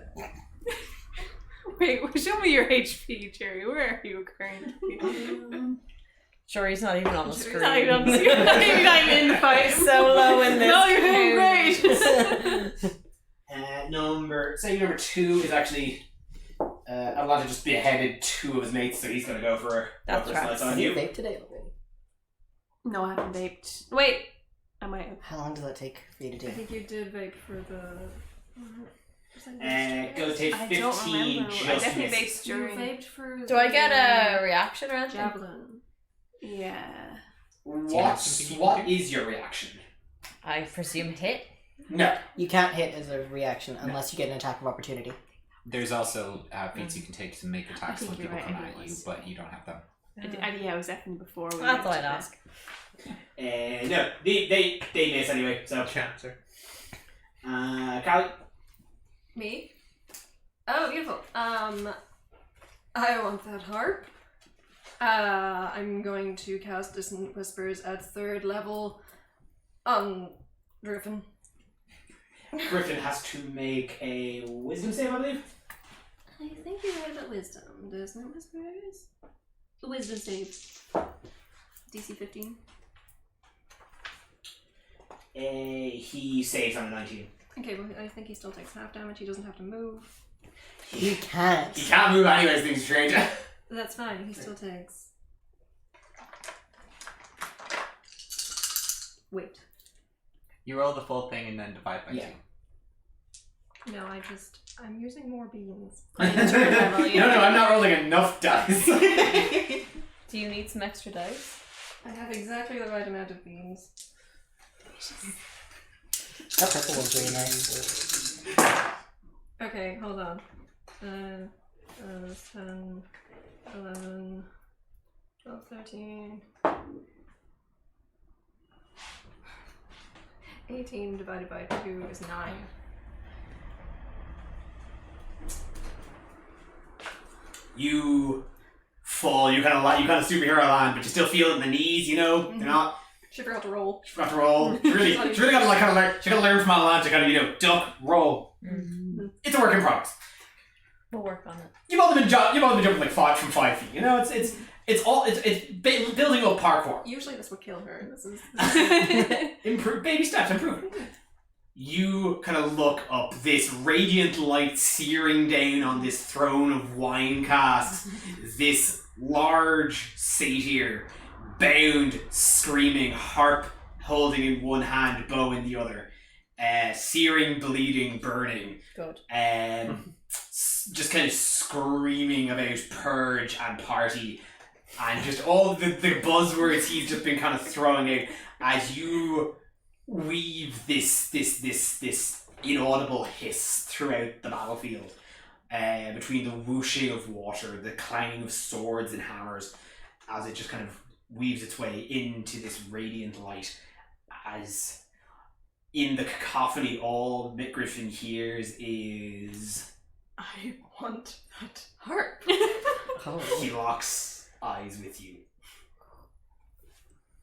Wait, show me your HP, Jerry. Where are you currently? Sure, he's not even on the He's screen. not even on the screen. You're not even in the fight. So low in this. No, you're doing great. number 2 is actually Atalanta just beheaded 2 of his mates, so he's gonna go for That's a right. slice on Have you you. vaped today already? No, I haven't vaped. Wait, I might have. How long does that take for you to do? I think you did vape for the... Go take I 15 don't remember. just I definitely misses. vaped You during. vaped for Do I get a reaction or anything? javelin? Yeah. What is your reaction? I presume hit. No. You can't hit as a reaction unless you get an attack of opportunity. There's also feats you can take to make attacks think when you're people right come at you, anyways. but you don't have them. Yeah, I was effing before. We That's all went I'd to ask. No, they miss anyway. So, Chancer. Callie. Me? Oh, beautiful. I want that harp. I'm going to cast Dissonant Whispers at 3rd level on Griffin. Griffin has to make a wisdom save, I believe. I think you're right about wisdom. Dissonant Whispers? Wisdom save. DC 15. He saves on a 19. Okay, well, I think he still takes half damage. He doesn't have to move. You can't. He can't move anyways, things strange. That's fine. He still takes. Wait. You roll the full thing and then divide by Yeah. 2. No, I'm using more beans. No, I'm not rolling enough dice. Do you need some extra dice? I have exactly the right amount of beans. That purple one's really nice. Okay, hold on. 10, 11, 12, 13. 18 divided by 2 is 9. You fall. You kind of superhero land, but you still feel it in the knees. You know, they're not. She forgot to roll. You have to roll. She really got to learn from Atalanta. Kind of duck, roll. It's a work in progress. We'll work on it. You've all been jumping like 5 feet. You know, it's building up parkour. Usually this would kill her. This is Improve baby steps, improvement. You kind of look up, this radiant light searing down on this throne of wine casks, this large satyr, bound, screaming, harp holding in one hand, bow in the other, searing, bleeding, burning, Good. just kind of screaming about purge and party, and just all the buzzwords he's just been kind of throwing out as you weave this inaudible hiss throughout the battlefield, between the whooshing of water, the clanging of swords and hammers, as it just kind of weaves its way into this radiant light. As in the cacophony, all Mick Griffin hears is I want that harp. Oh. he locks eyes with you.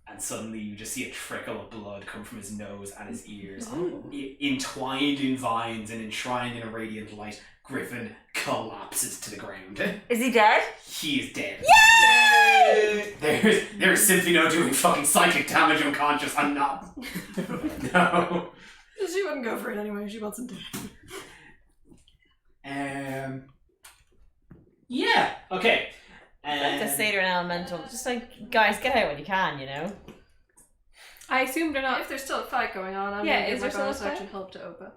And suddenly you just see a trickle of blood come from his nose and his ears. Entwined in vines and enshrined in a radiant light, Griffin collapses to the ground. Is he dead? He is dead. Yay! There's simply no doing fucking psychic damage unconscious. I'm not. No. She wouldn't go for it anyway. She wants him dead. Yeah. Okay. Like to say to an elemental, just like, guys, get out when you can, you know? I assume they're not. If there's still a fight going on, I'm Yeah, gonna is give there my still a bonus fight? action help to Opa.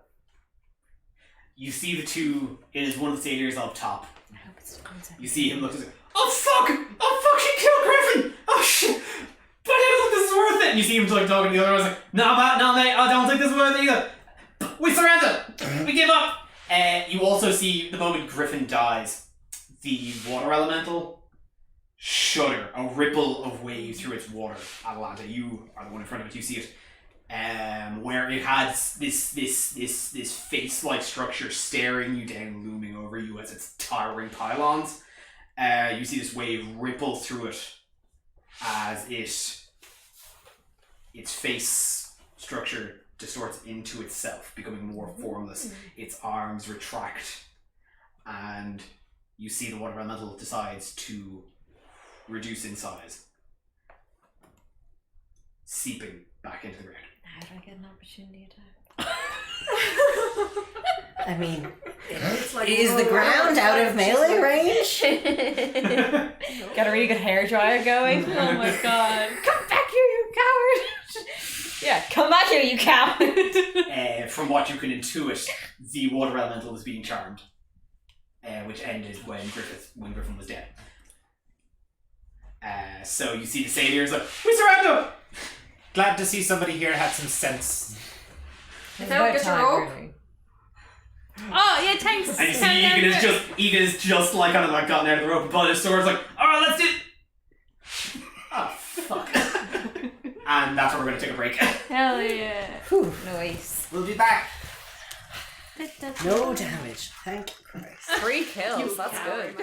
You see the two. It is one of the satyrs up top. I hope it's the concept. You see him look. Oh fuck! Oh fuck! She killed Griffin! Oh shit! But I don't think this is worth it. And you see him like talking to the other one. Like, no, mate, I don't think this is worth it either. We surrender. We give up. You also see the moment Griffin dies, the water elemental shudder, a ripple of wave through its water. Atalanta, you are the one in front of it. You see it, where it has this face-like structure staring you down, looming over you as its towering pylons. You see this wave ripple through it as its face structure distorts into itself, becoming more formless. Its arms retract, and you see the water elemental decides to reduce in size, seeping back into the ground. How do I get an opportunity attack? I mean, It's like, is the ground out of melee range? Got a really good hair dryer going. Oh my god. Come back here, you coward! Yeah, come back here, you coward! From what you can intuit, the water elemental was being charmed, which ended when Griffin was dead. So you see the satyrs like, we surrender! Glad to see somebody here had some sense. If I would get your rope. Really. Oh yeah, thanks. And you see Egan is just like kind of like gotten out of the rope and pulling his sword, like, alright, let's do it! Oh fuck. And that's where we're gonna take a break. Hell yeah. Whew. Nice. We'll be back. No damage. Thank Christ. 3 kills, that's good.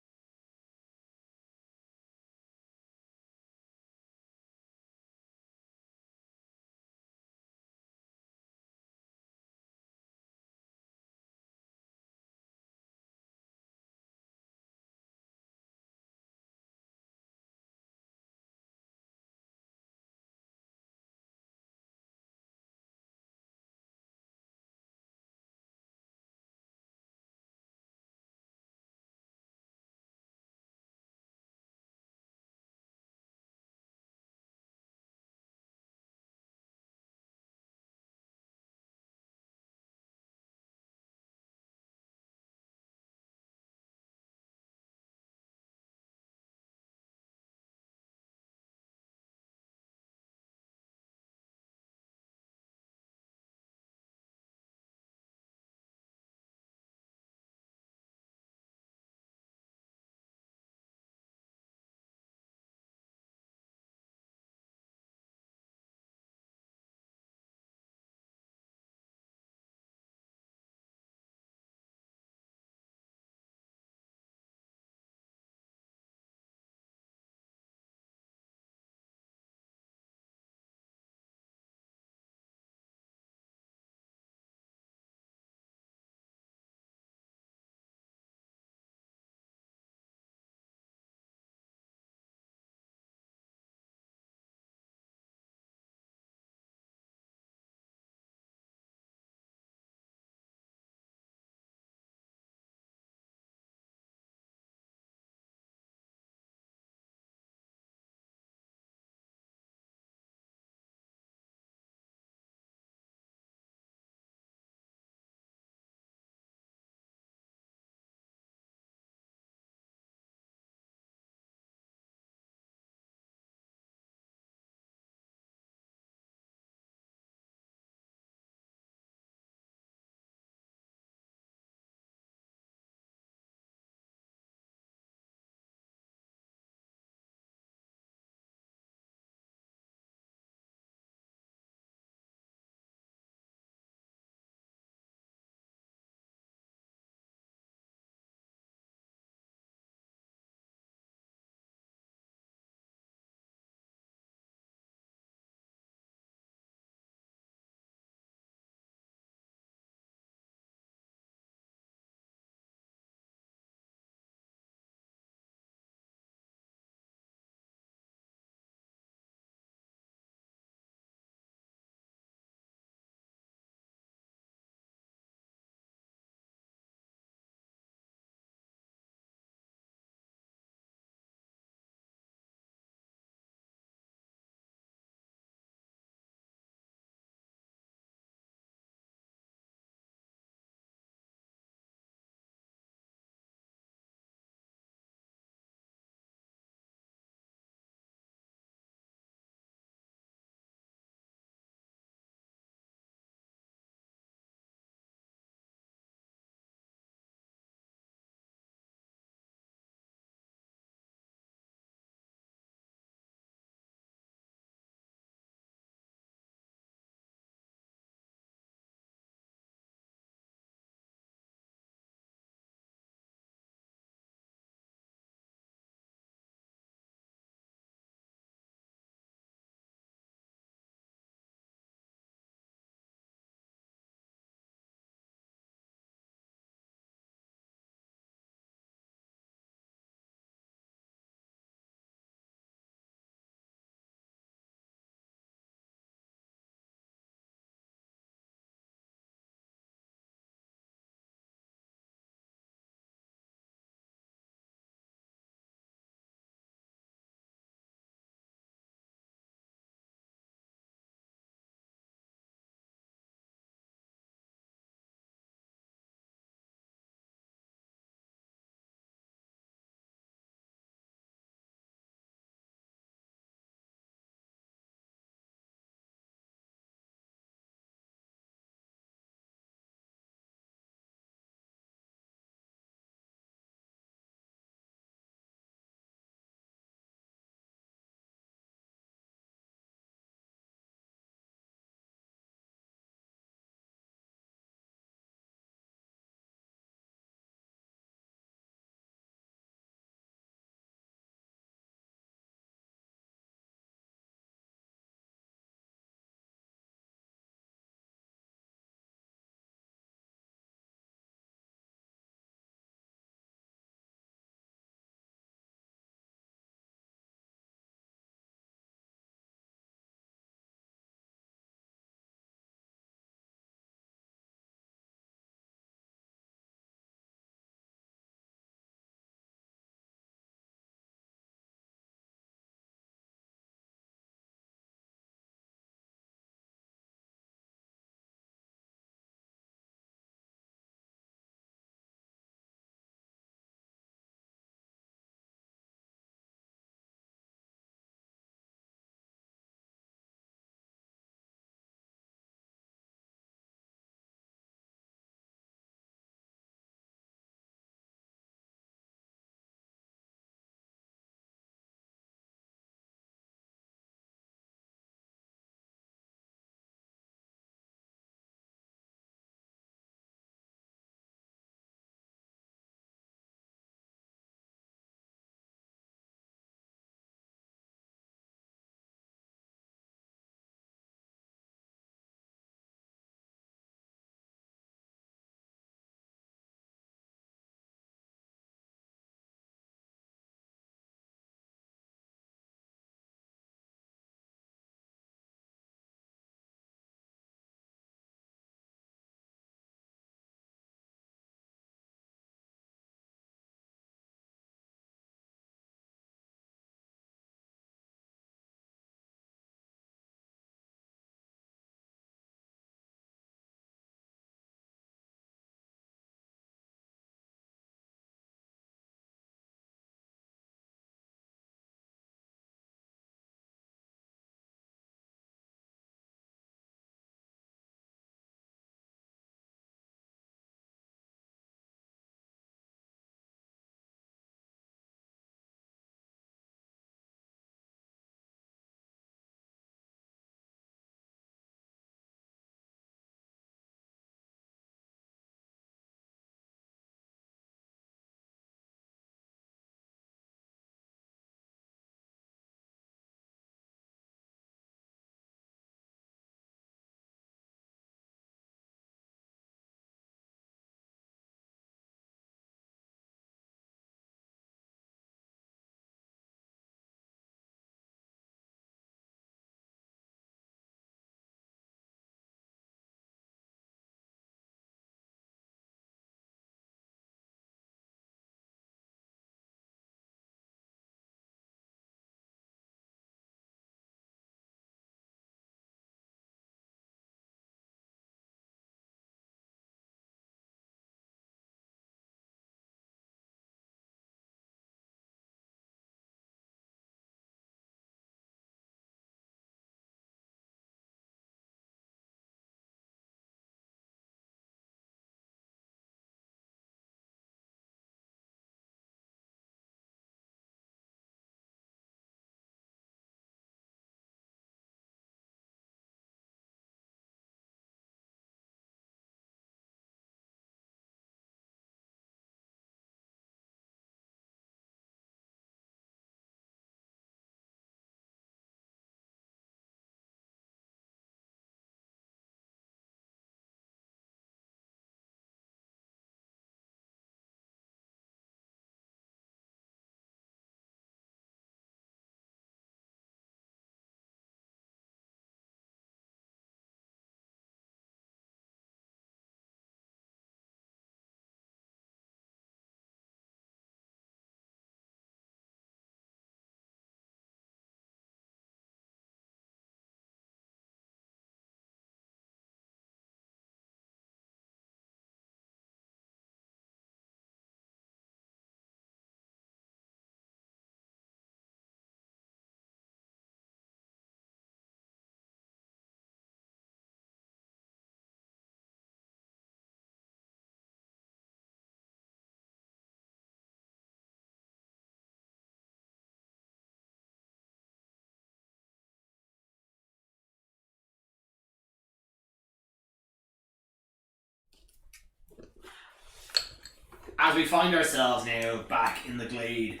As we find ourselves now back in the glade,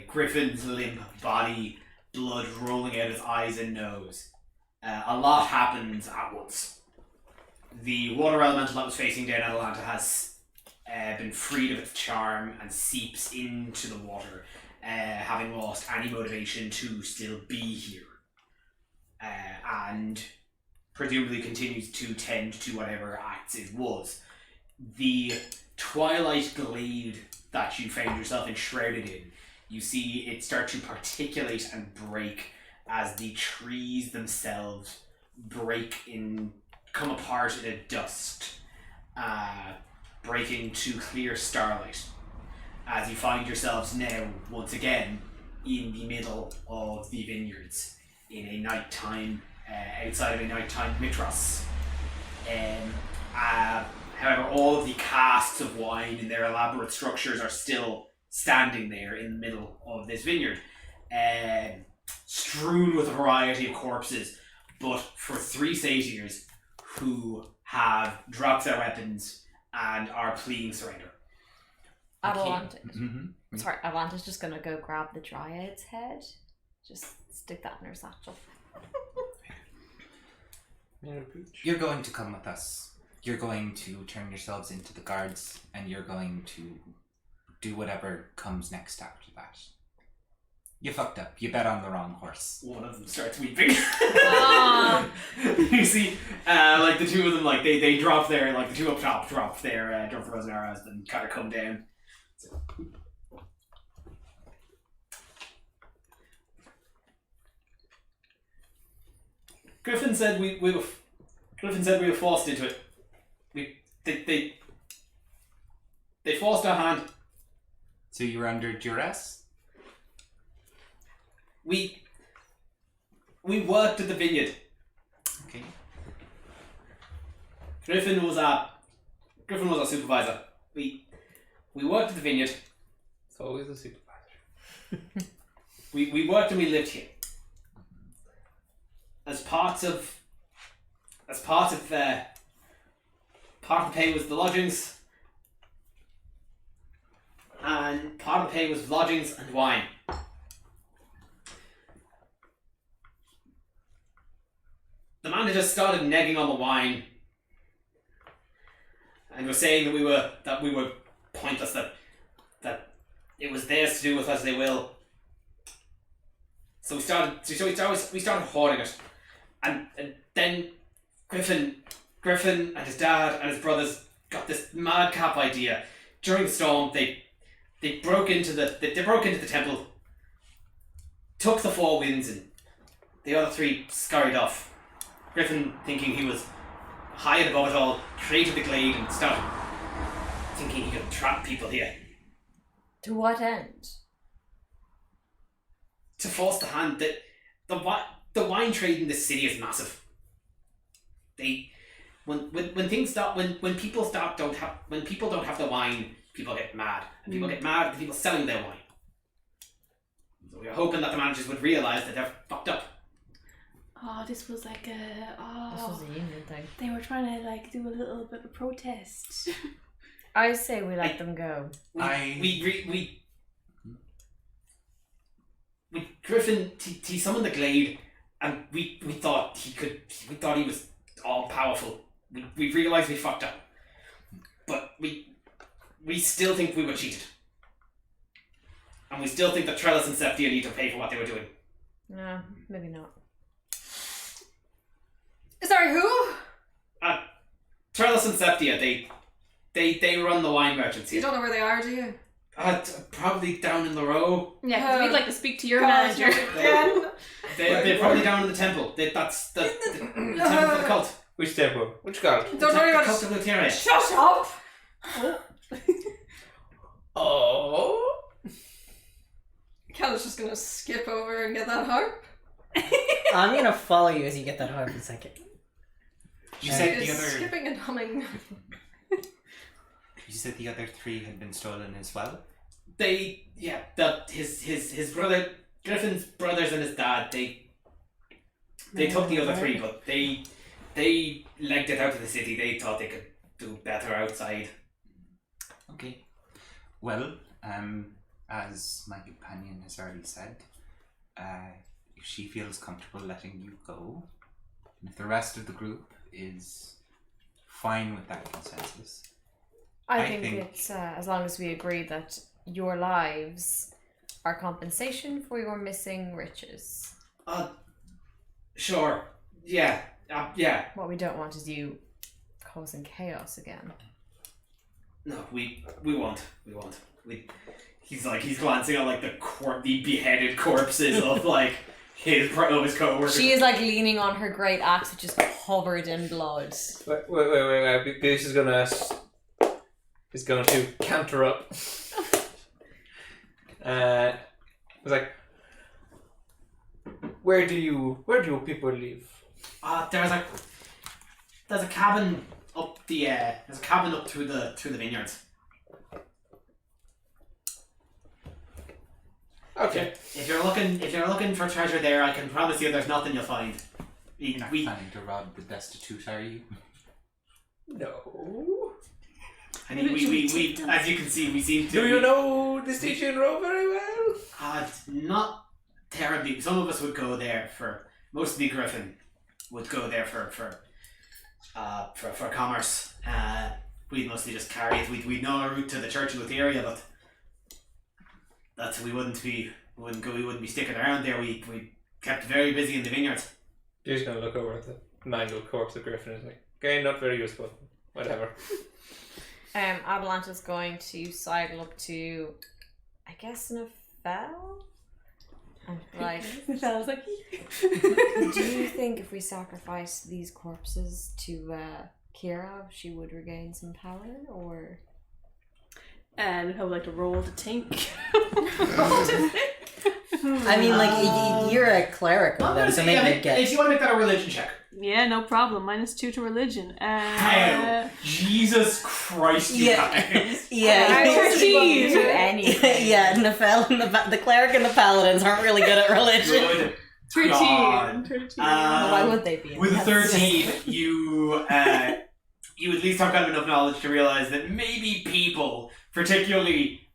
Griffin's limp body, blood rolling out his eyes and nose. A lot happens at once. The water elemental that was facing down Atalanta has been freed of its charm and seeps into the water, having lost any motivation to still be here. And presumably continues to tend to whatever acts it was. The twilight glade that you found yourself enshrouded in, you see it start to particulate and break as the trees themselves come apart in a dust, breaking to clear starlight, as you find yourselves now once again in the middle of the vineyards in a nighttime, outside of a nighttime mitras. However, all of the casks of wine in their elaborate structures are still standing there in the middle of this vineyard, strewn with a variety of corpses, but for 3 satyrs who have dropped their weapons and are pleading surrender. Atalanta's just gonna go grab the dryad's head, just stick that in her satchel. You're going to come with us. You're going to turn yourselves into the guards, and you're going to do whatever comes next after that. You fucked up. You bet on the wrong horse. One of them starts weeping. You see, like the two of them, like they drop their, like the two up top drop their bows and arrows, and kind of come down. So. Griffin said we were forced into it. They forced our hand. So you were under duress? We worked at the vineyard. Okay. Griffin was our supervisor. We worked at the vineyard. It's always a supervisor. We worked and we lived here. As part of the pay was the lodgings, and part of the pay was lodgings and wine. The man had just started negging on the wine, and was saying that we were pointless, that it was theirs to do with as they will. So we started hoarding it, and then Griffin and his dad and his brothers got this madcap idea. During the storm, they broke into the temple, took the 4 winds, and the other 3 scurried off. Griffin, thinking he was high and above it all, created the glade and started thinking he could trap people here. To what end? To force the hand. That the wine trade in this city is massive. When people don't have the wine, people get mad, and people get mad at the people selling their wine. So we were hoping that the managers would realise that they're fucked up. Oh, this was like This was a union thing. they were trying to like do a little bit of protest. I say we let them go. Griffin, he summoned the glade, and we thought he was all powerful. We realised we fucked up, but we still think we were cheated, and we still think that Trellis and Septia need to pay for what they were doing. No, maybe not. Sorry, who? Trellis and Septia, they run the wine merchants You here. don't know where they are, do you? Probably down in the row. Yeah, because we'd like to speak to your Gosh, manager. again. They're probably down in the temple. That's the temple for the cult. Which temple? Which god? Don't worry The about cult it. of Luteria. Shut up! Oh. Kel's just gonna skip over and get that harp. I'm gonna follow you as you get that harp in a second. You said the Is other. skipping and humming. You said the other 3 had been stolen as well. His brother, Griffin's brothers and his dad, they took the other 3, but they legged it out of the city. They thought they could do better outside. Okay. Well, as my companion has already said, if she feels comfortable letting you go, and if the rest of the group is fine with that consensus, I think it's as long as we agree that your lives are compensation for your missing riches. Sure. Yeah. Yeah. What we don't want is you causing chaos again. No, we won't. We won't. He's glancing at like the beheaded corpses of like his coworkers. She is like leaning on her great axe, which is covered in blood. Wait. Bish is going to counter up. It's like, where do people live? There's a cabin up through the vineyards. Okay. If you're looking for treasure there, I can promise you there's nothing you'll find. you're not planning to rob the destitute, are you? No. I mean, we as you can see, we seem to. Do you know the station row very well? Not terribly. Some of us would go there mostly Griffin would go there for commerce. We'd mostly just carry it. We'd know a route to the church in the area, but we wouldn't be sticking around there. We kept very busy in the vineyards. You're just gonna look over at the mangled corpse of Griffin and is like, okay, not very useful. Whatever. Avalanche's going to sidle up to, I guess, Nefel? And like, Nefel's like, do you think if we sacrifice these corpses to Kira, she would regain some power, or? And I would like to roll to think. I mean, like, you're a cleric of them, so maybe they get... If you want to make that a religion check. Yeah, no problem. -2 to religion. How? Jesus Christ, you guys. Yeah. 13. Do anything. Yeah, Nefel and the cleric and the paladins aren't really good at religion. Good 13. God. 13. Why would they be? With a 13, you at least have kind of enough knowledge to realize that maybe people, particularly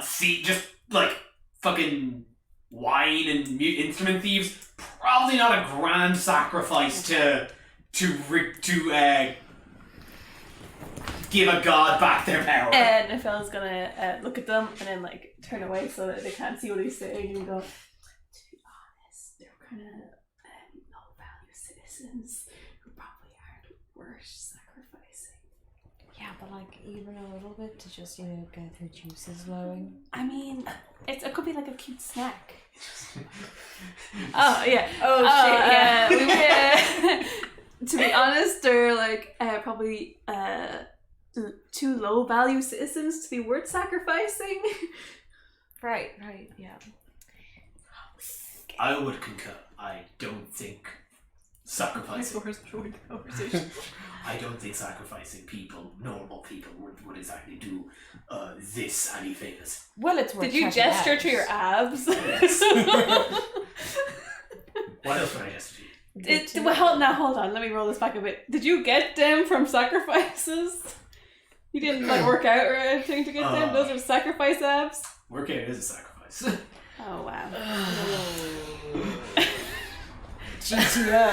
see just like fucking wine and instrument thieves, probably not a grand sacrifice to give a god back their power. And Nefel's gonna look at them and then like turn away so that they can't see what he's saying and go, to be honest, they're kind of low value citizens who probably aren't worth sacrificing. Yeah, but like even a little bit to just, get their juices flowing. I mean, it could be like a cute snack. Oh yeah. Oh shit, yeah. To be honest, they're like probably too low value citizens to be worth sacrificing. Right, yeah. I would concur. I don't think sacrificing. I don't think sacrificing normal people, would exactly do this any favors. Well, it's worth Did you checking gesture out. to your abs? What else can I gesture to you? Hold on. Let me roll this back a bit. Did you get them from sacrifices? You didn't like work out or anything to get them? Those are sacrifice abs? Working is a sacrifice. Oh wow. GTO.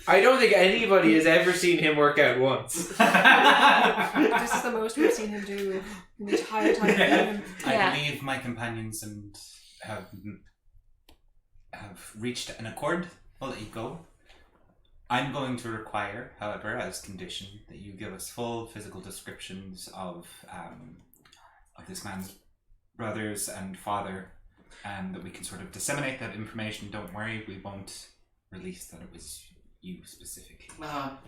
I don't think anybody has ever seen him work out once. This is the most we've seen him do the entire time. Yeah. I believe my companions have reached an accord. I'll let you go. I'm going to require, however, as condition, that you give us full physical descriptions of this man's brothers and father, and that we can sort of disseminate that information. Don't worry, we won't release that it was you specifically.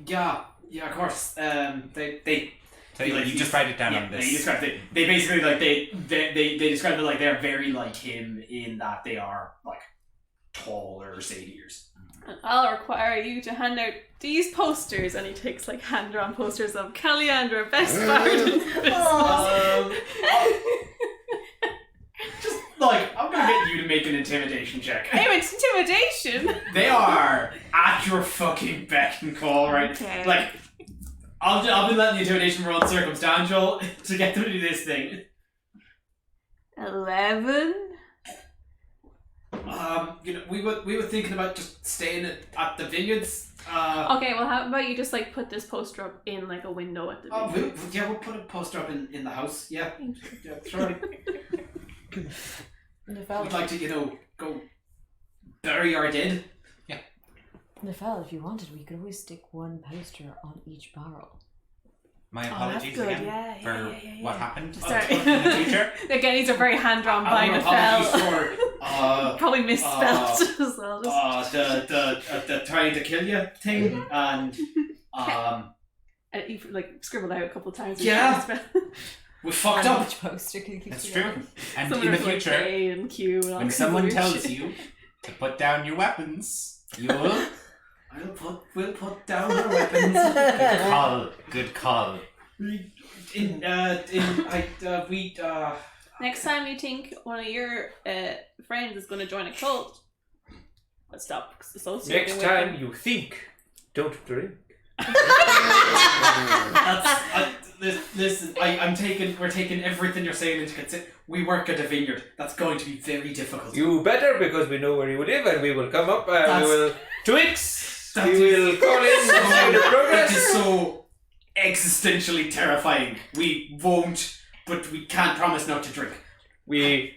Yeah, of course. They So you just write it down on this. They described it. They basically like they described it like they're very like him in that they are like taller satyrs. I'll require you to hand out these posters, and he takes like hand-drawn posters of Caliandra, best bard. Just like I'm gonna get you to make an intimidation check. Hey, it's intimidation. They are at your fucking beck and call, right? Okay. Like I'll be letting the intimidation roll circumstantial to get them to do this thing. 11. We were thinking about just staying at the vineyards. Okay, well, how about you just like put this poster up in like a window at the vineyard? We'll put a poster up in the house. Yeah, sure. We'd like to, go bury our dead. Nefel, if you wanted, we could always stick one poster on each barrel. My apologies good. again Yeah, for what happened Sorry. in the future. Again, these are very hand-drawn by Apologies Nefel. for Probably misspelled as well. the trying to kill you thing, and You like scribbled out a couple of times. Yeah. we fucked And up. each poster can keep That's you true. on. And Some in the are like future, A and Q and all when kinds someone of weird tells shit. you to put down your weapons, you'll... We'll put down our weapons. Good call. Next time you think one of your friends is going to join a cult, let's stop associating Next with time them. you think, don't drink. Listen, we're taking everything you're saying into consideration. We work at a vineyard. That's going to be very difficult. You better, because we know where you live, and we will come up and That's- we will twix. That We is- will call in the That progress. is so existentially terrifying. We won't, but we can't promise not to drink. We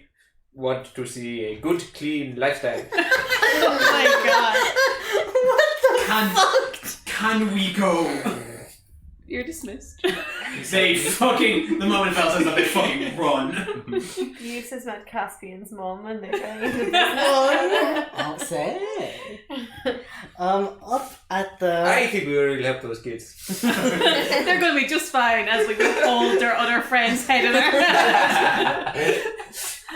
want to see a good, clean lifestyle. Oh my god. Can we go? You're dismissed. The moment Val says that, they fucking run. You says about Caspian's mom and they I'll say. Up at the. I think we will really help those kids. They're going to be just fine as we hold their other friend's head in our...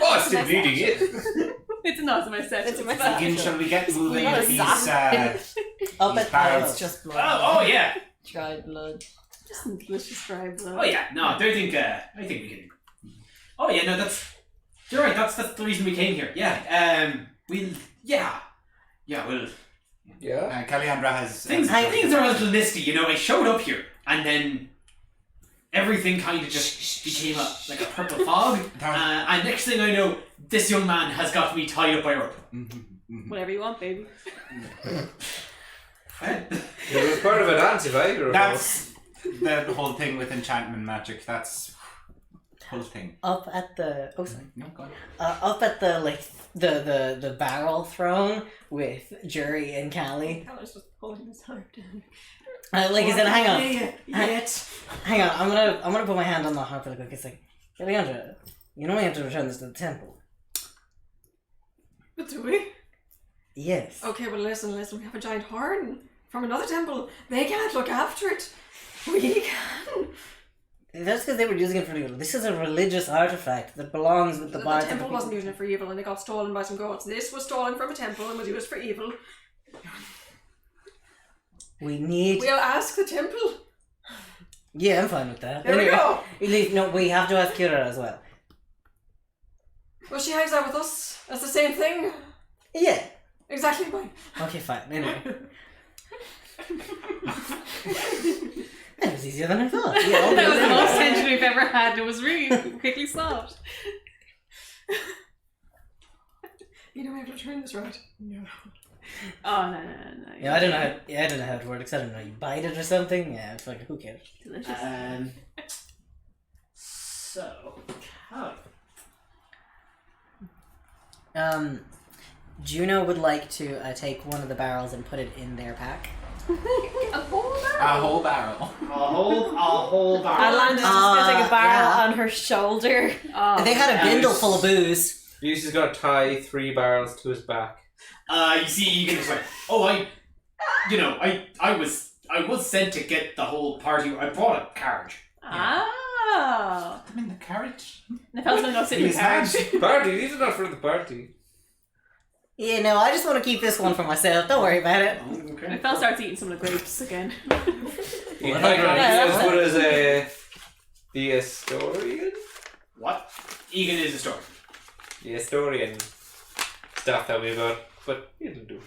Oh, still bleeding it. It's not in my set. It's in my fine. Again, shall we get moving Not a with these, Up these at barrels? the. just blood. Oh yeah. Dried blood. Just some delicious dry blood. Oh yeah. No, I think we can. Oh yeah. No, you're right. That's the reason we came here. Yeah. We'll. Yeah. We'll. Yeah. Caliandra has... Things are a little misty, I showed up here, and then everything kind of just became like a purple fog. And next thing I know, this young man has got me tied up by a rope. Whatever you want, baby. It was part of a dance, if I recall. That's the whole thing with enchantment magic. That's the whole thing. Up at the. Oh, sorry. No, go on. Up at the, the barrel throne with Jury and Callie. I was just pulling his heart down. He said, hang on. Yet. Hang on, I'm gonna put my hand on the harp really quick. It's like, Leandra, you know we have to return this to the temple. But do we? Yes. Okay, well listen, we have a giant horn from another temple. They can't look after it. We can. That's because they were using it for evil. This is a religious artifact that belongs with the The bards. and temple the wasn't people. using it for evil and it got stolen by some goats. This was stolen from a temple and was used for evil. We need. We'll ask the temple. Yeah, I'm fine with that. There we go. No, we have to ask Kira as well. Well, she hangs out with us. That's the same thing. Yeah. Exactly fine. Okay, fine. Anyway. That was easier than I thought. Yeah, That was the most tension we've ever had. It was really quickly solved. You know we have to turn this right. No. Oh, no. Yeah, I don't know. I don't know how it works. I don't know. You bite it or something? Yeah, it's like who cares? Delicious. Juno would like to take one of the barrels and put it in their pack. A whole barrel. A whole barrel. Adelanda's just gonna take a barrel yeah. on her shoulder. Oh, They had a yeah. bindle full of booze. Buse is going to tie 3 barrels to his back. You see, Egan's like, I was sent to get the whole party. I brought a carriage. Oh. I'm in the carriage. Nefel's gonna go sit in the He's carriage. Party? These are not for the party. Yeah, no, I just want to keep this one for myself. Don't worry about it. Okay. Nefel starts eating some of the grapes again. You Well, might yeah, not be that's as good as the historian? What? Egan is a story. The historian stuff that we got, but it'll do.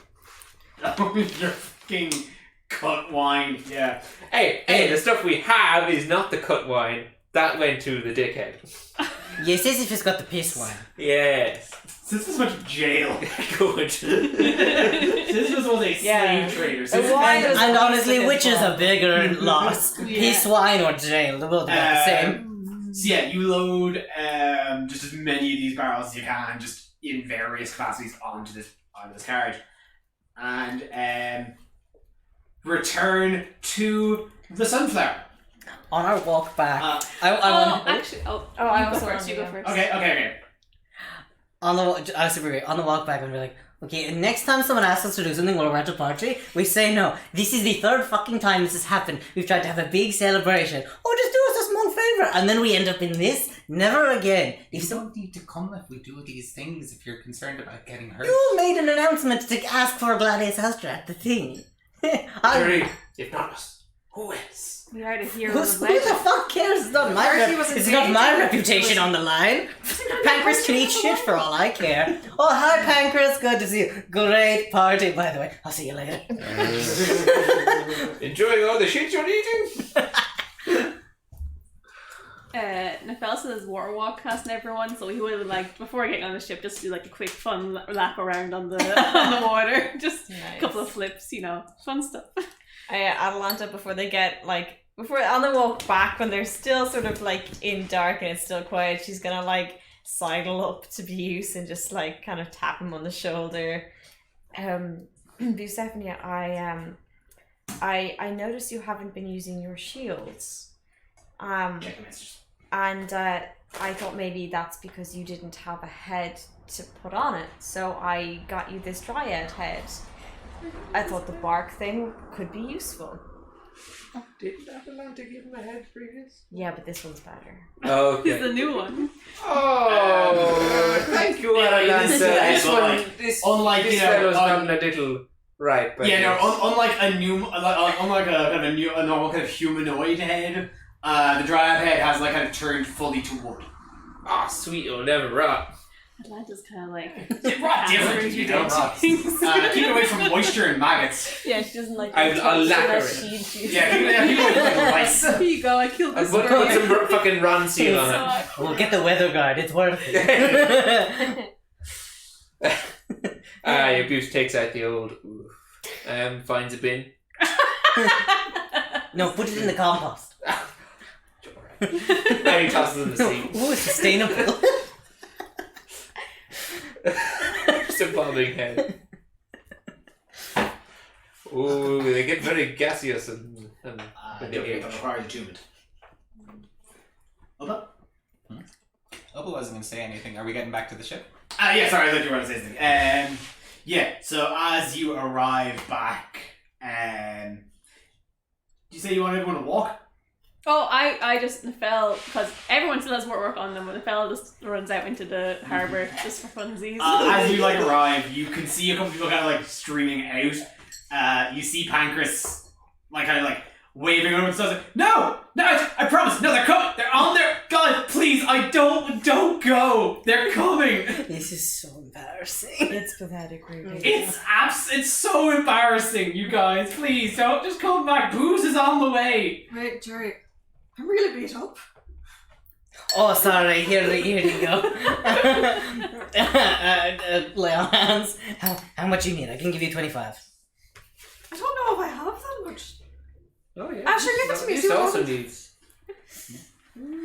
You're fucking Cut wine, yeah. Hey, the stuff we have is not the cut wine. That went to the dickhead. Yes, Sisyphus got the piss wine. Yes. Sisyphus went to jail. Good. Sisyphus was a slave trader. The wine was And a honestly, waste of which his is a wine. bigger loss? Piss wine or jail? They're both about the same. So yeah, you load just as many of these barrels as you can, just in various capacities onto this carriage, and return to the Sunflower. On our walk back, I Oh, actually, I I go also first. You go wanna first. Okay. on the walk back, and we're like, okay, next time someone asks us to do something while we're at a party, we say no. This is the third fucking time this has happened. We've tried to have a big celebration. Oh, just do us a small favor, and then we end up in this. Never again. You don't need to come if we do these things if you're concerned about getting hurt. You made an announcement to ask for Gladius Astra at the thing. Jerry, if not us, who else? We are the Who heroes of the legend. fuck cares? It's not my, it's not my reputation on the line. Pancras can eat shit for all I care. Oh, hi, Pancras. Good to see you. Great party, by the way. I'll see you later. Enjoying all the shit you're eating? Nefel says water walk past everyone, so he will before getting on the ship just do a quick fun lap around on the water, just a couple of flips, fun stuff. Atalanta before they get before on the walk back when they're still sort of in dark and it's still quiet, she's gonna sidle up to Buse and just kind of tap him on the shoulder. Bucephania, I noticed you haven't been using your shields. And I thought maybe that's because you didn't have a head to put on it, so I got you this dryad head. I thought the bark thing could be useful. Didn't Atalanta give him a head previous? Yeah, but this one's better. Okay. It's the new one. Oh, thank you, Atalanta. This fellow's gotten a little right. But unlike a normal kind of humanoid head, the dryad head has kind of turned fully to wood. Ah, sweet, it'll never rot. Atlanta's kind of Rot different, you don't rot. Keep it away from moisture and maggots. Yeah, she doesn't like I'll lacquer it. Yeah, keep it away from lice. Here you go, I killed this Put some fucking Ron seal on it. We'll get the weather guard. It's worth it. Your Boost takes out the old finds a bin. No, put it in the compost. And he tosses it in the sea. Ooh, it's sustainable. Just a bobbing head. Ooh, they get very gaseous and when they age. Requires attunement. Opa? Opa wasn't going to say anything. Are we getting back to the ship? Yeah, sorry, I thought you were going to say something. Yeah, so as you arrive back, did you say you want everyone to walk? Oh, I just Nefel, because everyone still has more work on them, but Nefel just runs out into the harbour just for funsies. As you arrive, you can see a couple people kind of streaming out. You see Pancras waving over and stuff. No, I promise. No, they're coming. They're on there. God, please, don't go. They're coming. This is so embarrassing. It's pathetic, really. It's so embarrassing, you guys. Please don't just come back. Booze is on the way. Wait, Jerry, I'm really beat up. Oh, sorry. Here you go. Lay on hands. How much you need? I can give you 25. I don't know if I have that much. Oh yeah. Asher, give it to me. This See what also happens. needs.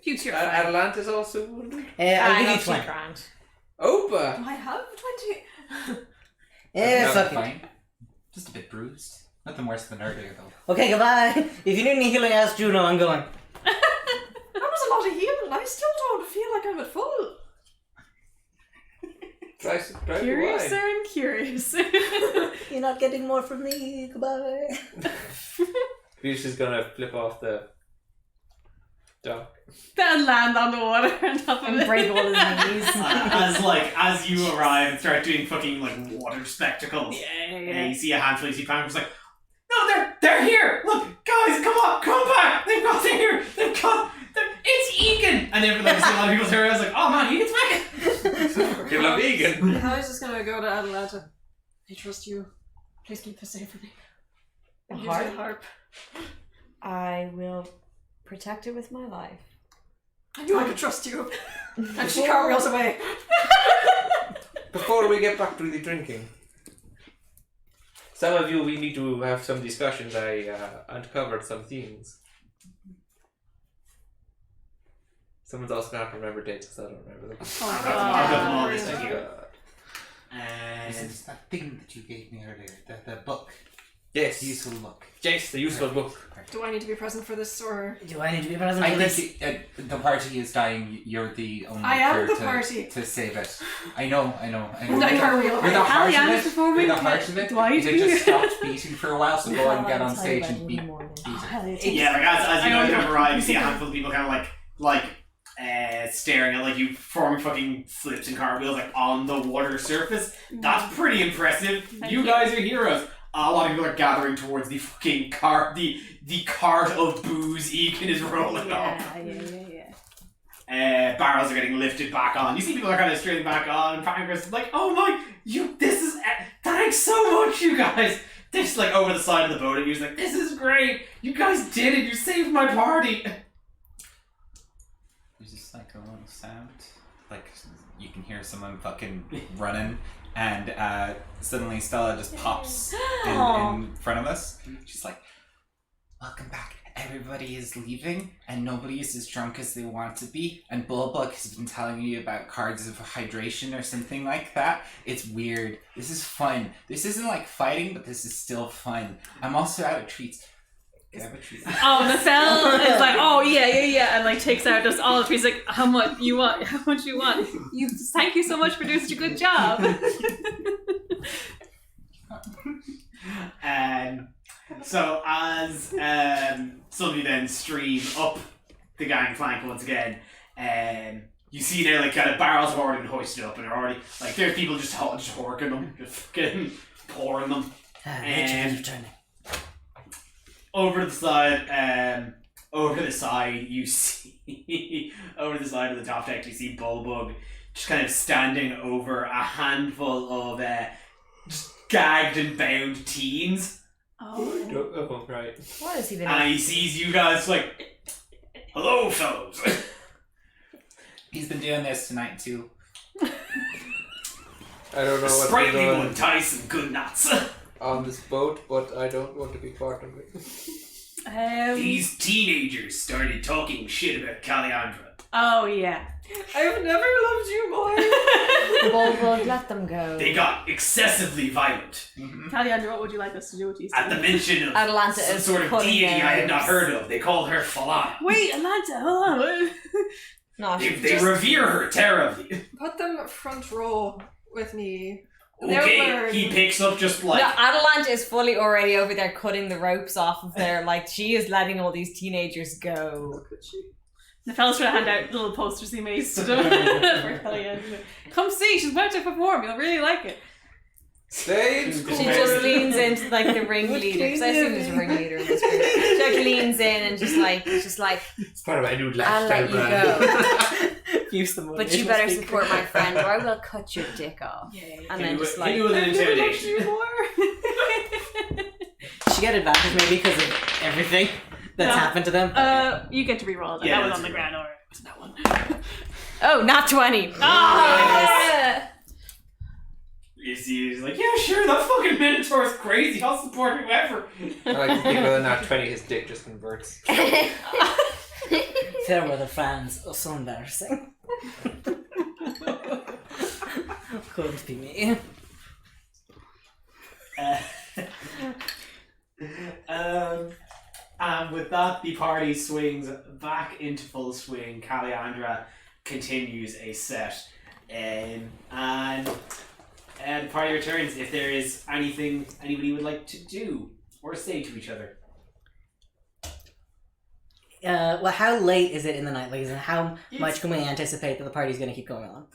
Future. Atalanta's also wounded. I'll give you 20. grand. Opa! Do I have 20? Yeah, No, fuck it. fine. Just a bit bruised. Nothing worse than earlier, though. Okay, goodbye. If you need any healing, ask Juno. I'm going. That was a lot of healing. I still don't feel like I'm at full. Try the Curiouser wine. and curious. You're not getting more from me. Goodbye. Bish is gonna flip off the dock. Then land on the water on top of And it. break all his knees. As you arrive and start doing fucking water spectacles. Yeah. You see a handful. You see Pancras no, they're here. Look, guys, come back. They've got here. It's Egan. And then see a lot of people's hair. I was like, oh man, Egan's back. You love vegan. How is this gonna go to Atalanta? I trust you. Please keep this safe for me. The Use harp? the harp. I will protect it with my life. I knew I could trust you. And she cartwheels away. Before we get back to the drinking, some of you, we need to have some discussions. I uncovered some things. Someone's also going to have to remember dates because I don't remember them. I've got them all listed Oh, here. This And is that thing that you gave me earlier, the book. Yes. The useful book. Jace, the useful book. Do I need to be present for this, or...? Do I need to be present I for this? think the party is dying. You're the only I am cure the to, party. to save it. I know. I You're cartwheel. the heart Caliandra's of it. performing. You're the heart of it. Do I It do- just stopped beating for a while, so go and get on stage and beat more it. yeah, like as you know, you have arrived, you see a handful of people kind of staring at like you performing fucking flips and cartwheels like on the water surface. That's pretty impressive. Thank You you. guys are heroes. A lot of people are gathering towards the fucking cart, the cart of booze Egan is rolling up. Barrels are getting lifted back on. You see people are kind of straight back on, and Pancras is like, "Oh my, thanks so much, you guys." This like over the side of the boat, and he's like, "This is great. You guys did it. You saved my party." There's just like a little sound, like you can hear someone fucking running, and suddenly Stella just pops in front of us. She's like, "Welcome back. Everybody is leaving, and nobody is as drunk as they want to be. And Bulbug has been telling you about cards of hydration or something like that. It's weird. This is fun. This isn't like fighting, but this is still fun. I'm also out of treats." Can I have a treat? Oh, Nafel is like, oh yeah, and like takes out just all of it. He's like, how much you want? How much you want? Thank you so much for doing such a good job. So as somebody then stream up the gangplank once again, you see there like kind of barrels have already been hoisted up, and they're already like there's people just horking them, just fucking pouring them. Nature is returning. Over the side, you see over the side of the top deck, you see Bulbug just kind of standing over a handful of just gagged and bound teens. Oh. Right. What has he been And he sees you guys like, "Hello, fellows." He's been doing this tonight too. I don't know what's Sprightly going one, on tie some good nuts. on this boat, but I don't want to be part of it. These teenagers started talking shit about Caliandra. Oh yeah. I've never loved you more. Bulbul, let them go. They got excessively violent Caliandra, what would you like us to do with these two? at the mention of Atalanta some is sort of putting deity I had not names. heard of. They called her Falana. Wait, Atlanta, hold on. No, They revere her terribly. Put them front row with me. Okay, he picks up just like... No, Atalanta is fully already over there cutting the ropes off of there. Like, she is letting all these teenagers go. Nafel's trying to hand out little posters he made to them for Caliandra. Come see, she's about to perform. You'll really like it. Stage She just leans into like the ringleader, because I assume there's a ringleader in this group. She like leans in and just like, It's part of my new I'll lifestyle let you brand. go. Use the But you better support my friend, or I will cut your dick off. And then just like, Hit you with an intimidation. She get advantage maybe because of everything that's No. happened to them. You get to reroll that. Yeah, That was that's on the right. ground, or wasn't that one? oh, not 20. Ah! You see, he's like, "Yeah, sure, that fucking Minotaur's crazy. I'll support whoever." I like to think whether or not 20 his dick just converts. There were the fans. Oh, so embarrassing. Couldn't be me. And with that, the party swings back into full swing. Caliandra continues a set, and the party returns. If there is anything anybody would like to do or say to each other. Well, how late is it in the night? Like, how much can we anticipate that the party's going to keep going on?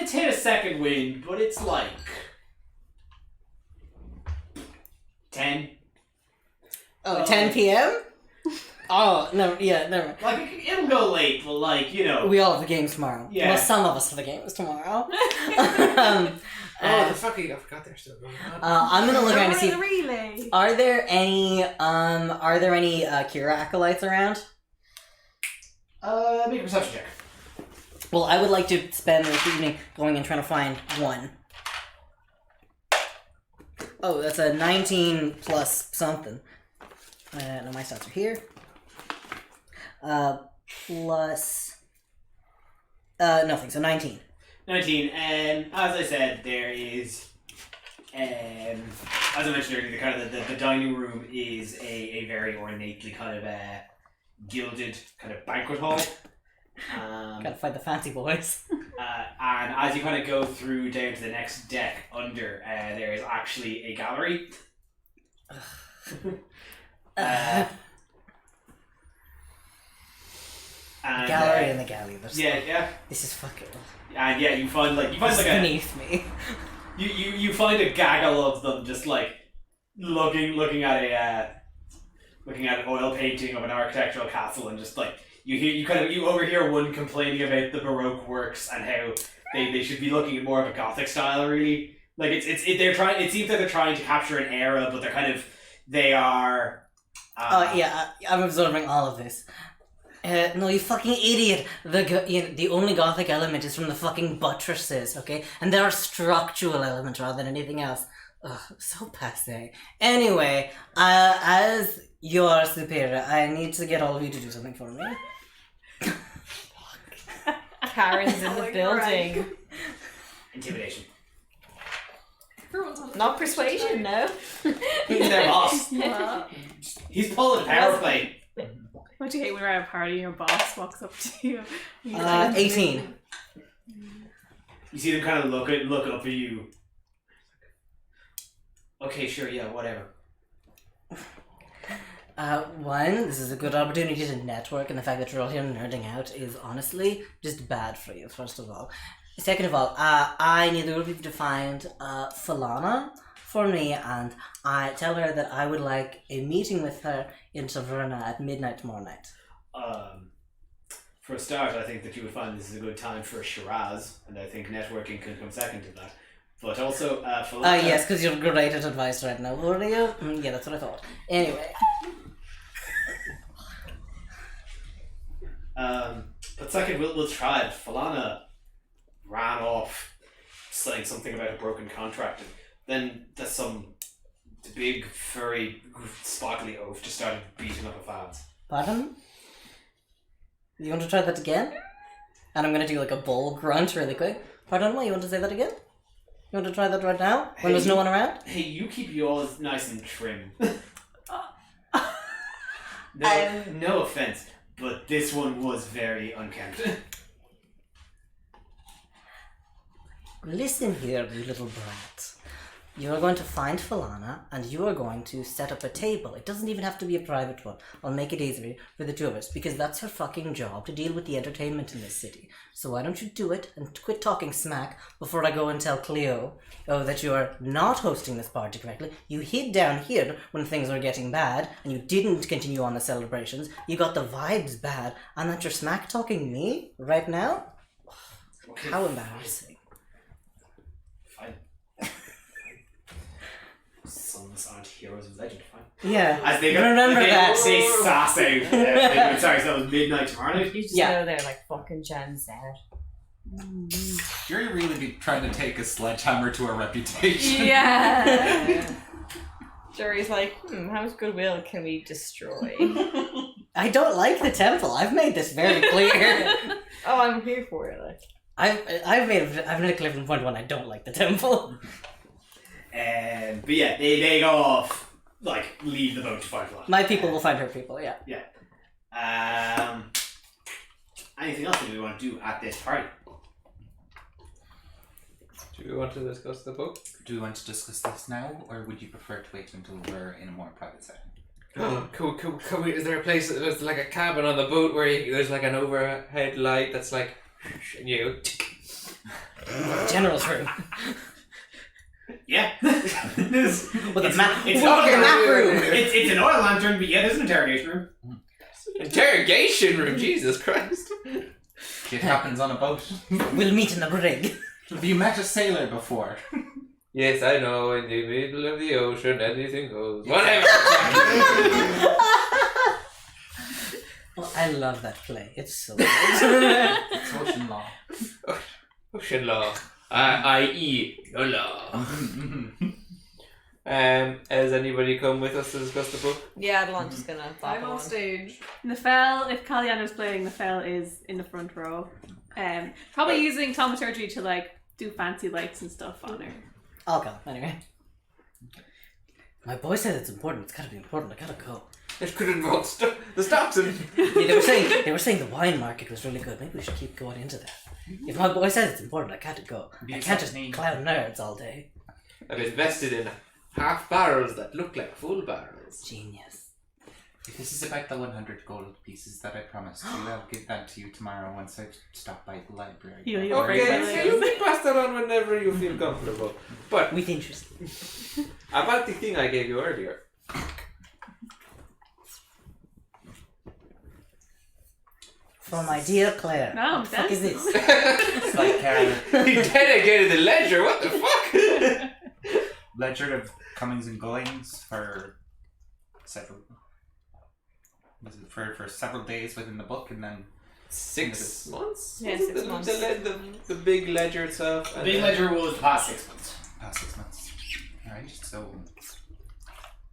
It's hit a second wind, but it's like 10. Oh, 10 p.m.? Oh, no, yeah, never. Like, it'll go late, but We all have the games tomorrow. Yeah. Well, some of us have the games tomorrow. Oh, the fucking! I forgot they're still going on. I'm gonna look around to see. Relay. Are there any Kira acolytes around? Make a perception check. Well, I would like to spend this evening going and trying to find one. Oh, that's a 19 plus something. No, my stats are here. Plus nothing, so 19. 19, and as I said, there is, as I mentioned earlier, the dining room is a very ornately kind of gilded kind of banquet hall. Gotta find the fancy boys. And as you kind of go through down to the next deck under, there is actually a gallery. And, gallery in the galley. Yeah. This is fucking. And yeah, you find like It's a beneath me. you find a gaggle of them just like looking at an oil painting of an architectural castle, and just like you overhear one complaining about the Baroque works and how they should be looking at more of a Gothic style, really. Like it seems like they're trying to capture an era, but they are. I'm absorbing all of this. No, you fucking idiot. The only Gothic element is from the fucking buttresses, okay? And there are structural elements rather than anything else. Ugh, so passé. Anyway, as your superior, I need to get all of you to do something for me. Karen's in the building. Intimidation. Not persuasion, no. He's their boss. He's pulling power play. Don't you hate when we're at a party and your boss walks up to you? 18. You see them kind of look up at you. Okay, sure, yeah, whatever. One, this is a good opportunity to network, and the fact that you're all here nerding out is honestly just bad for you, first of all. Second of all, I need the group of people to find Falana for me, and I tell her that I would like a meeting with her in Taverna at midnight tomorrow night. For a start, I think that you would find this is a good time for a Shiraz, and I think networking can come second to that. But also, Falana... yes, because you're great at advice right now, were you? Yeah, that's what I thought. Anyway. But second, we'll try it. Falana ran off saying something about a broken contract, and then there's the big, furry, sparkly oaf just started beating up a fans. Pardon? You want to try that again? And I'm going to do like a bull grunt really quick. Pardon me, you want to say that again? You want to try that right now? When there's no one around? Hey, you keep yours nice and trim. No offense, but this one was very unkempt. Listen here, you little brat. You are going to find Falana, and you are going to set up a table. It doesn't even have to be a private one. I'll make it easier for the two of us, because that's her fucking job, to deal with the entertainment in this city. So why don't you do it, and quit talking smack before I go and tell Cleo that you are not hosting this party correctly. You hid down here when things were getting bad, and you didn't continue on the celebrations. You got the vibes bad, and that you're smack talking me right now? Okay, How embarrassing. Fine. Sons aren't heroes of legend, fine. Yeah, As they remember that. They sass out. Sorry, so that was midnight tomorrow night? You just Yeah. go there like fucking Jen said. You're really trying to take a sledgehammer to a reputation. Yeah. Jury's like, how much goodwill can we destroy? I don't like the temple. I've made this very clear. Oh, I'm here for it. Like, I've made it clear from point one. I don't like the temple. But yeah, they go off, like, leave the boat to fight fly. My people will find her people. Yeah. Anything else that we want to do at this party? Do we want to discuss the book? Do we want to discuss this now, or would you prefer to wait until we're in a more private setting? Can we, is there a place there's like a cabin on the boat where there's like an overhead light that's like, General's room. Yeah. With a map. It's Look at the map room. It's an oil lantern, but yeah, there's an interrogation room. interrogation room. Jesus Christ! It happens on a boat. We'll meet in the brig. Have you met a sailor before? Yes, I know. In the middle of the ocean, anything goes. Whatever. Oh, I love that play. It's so good. It's ocean law. Ocean law. I.e. your law. Has anybody come with us to discuss the book? Yeah, Adelon's just gonna pop I'm on stage. Nefel, if Kalyana's playing, Nefel is in the front row. Probably using thaumaturgy to like do fancy lights and stuff on her. I'll go, anyway. My boy said it's important. It's gotta be important. I gotta go. It could involve the stocks and... Yeah, they were saying the wine market was really good. Maybe we should keep going into that. If my boy says it's important, I gotta go. I can't just clown nerds all day. I've invested in half barrels that look like full barrels. Genius. If this is about the 100 gold pieces that I promised you, I'll give that to you tomorrow once I stop by the library. Okay, you can pass that on whenever you feel comfortable. But With interest. about the thing I gave you earlier. For my dear Claire. No, what the fuck is this? It's like He dedicated the ledger, what the fuck? ledger of comings and goings for several... Was it for several days within the book, and then 6 months? Yeah, Was 6 it months. The big ledger itself. The big ledger was the past 6 months. past 6 months. Alright, so